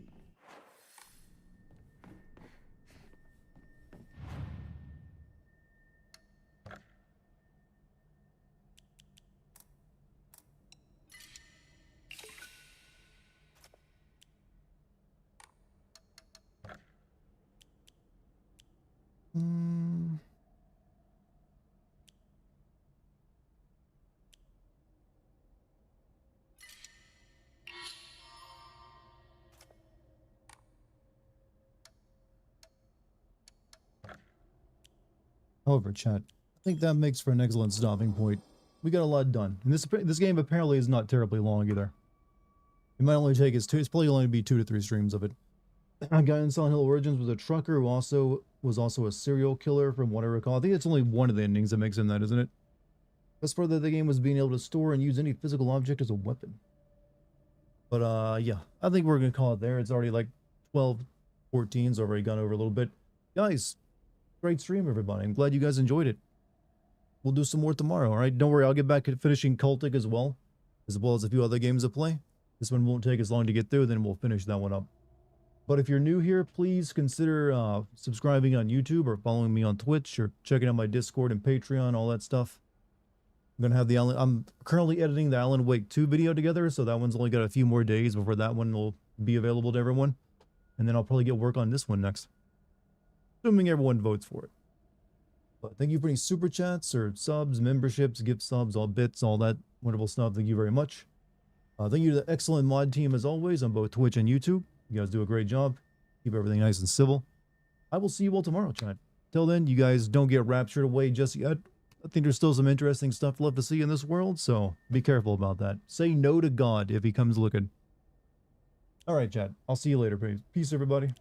However, chat, I think that makes for an excellent stopping point. We got a lot done. And this game apparently is not terribly long either. It might only take us it's probably only be 2 to 3 streams of it. A guy in Silent Hill Origins was a trucker who was also a serial killer from what I recall. I think it's only one of the endings that makes him that, isn't it? Best part of the game was being able to store and use any physical object as a weapon. But yeah, I think we're gonna call it there. It's already like 12:14, it's already gone over a little bit. Guys, great stream, everybody. I'm glad you guys enjoyed it. We'll do some more tomorrow, all right? Don't worry, I'll get back to finishing Cultic as well as a few other games to play. This one won't take as long to get through, then we'll finish that one up. But if you're new here, please consider subscribing on YouTube or following me on Twitch or checking out my Discord and Patreon, all that stuff. I'm currently editing the Alan Wake 2 video together, so that one's only got a few more days before that one will be available to everyone. And then I'll probably get work on this one next. Assuming everyone votes for it. But thank you for any super chats or subs, memberships, gift subs, all bits, all that wonderful stuff. Thank you very much. Thank you to the excellent mod team as always on both Twitch and YouTube. You guys do a great job. Keep everything nice and civil. I will see you all tomorrow, chat. Till then, you guys don't get raptured away just yet. I think there's still some interesting stuff left to see in this world, so be careful about that. Say no to God if he comes looking. All right, chat. I'll see you later. Peace, everybody.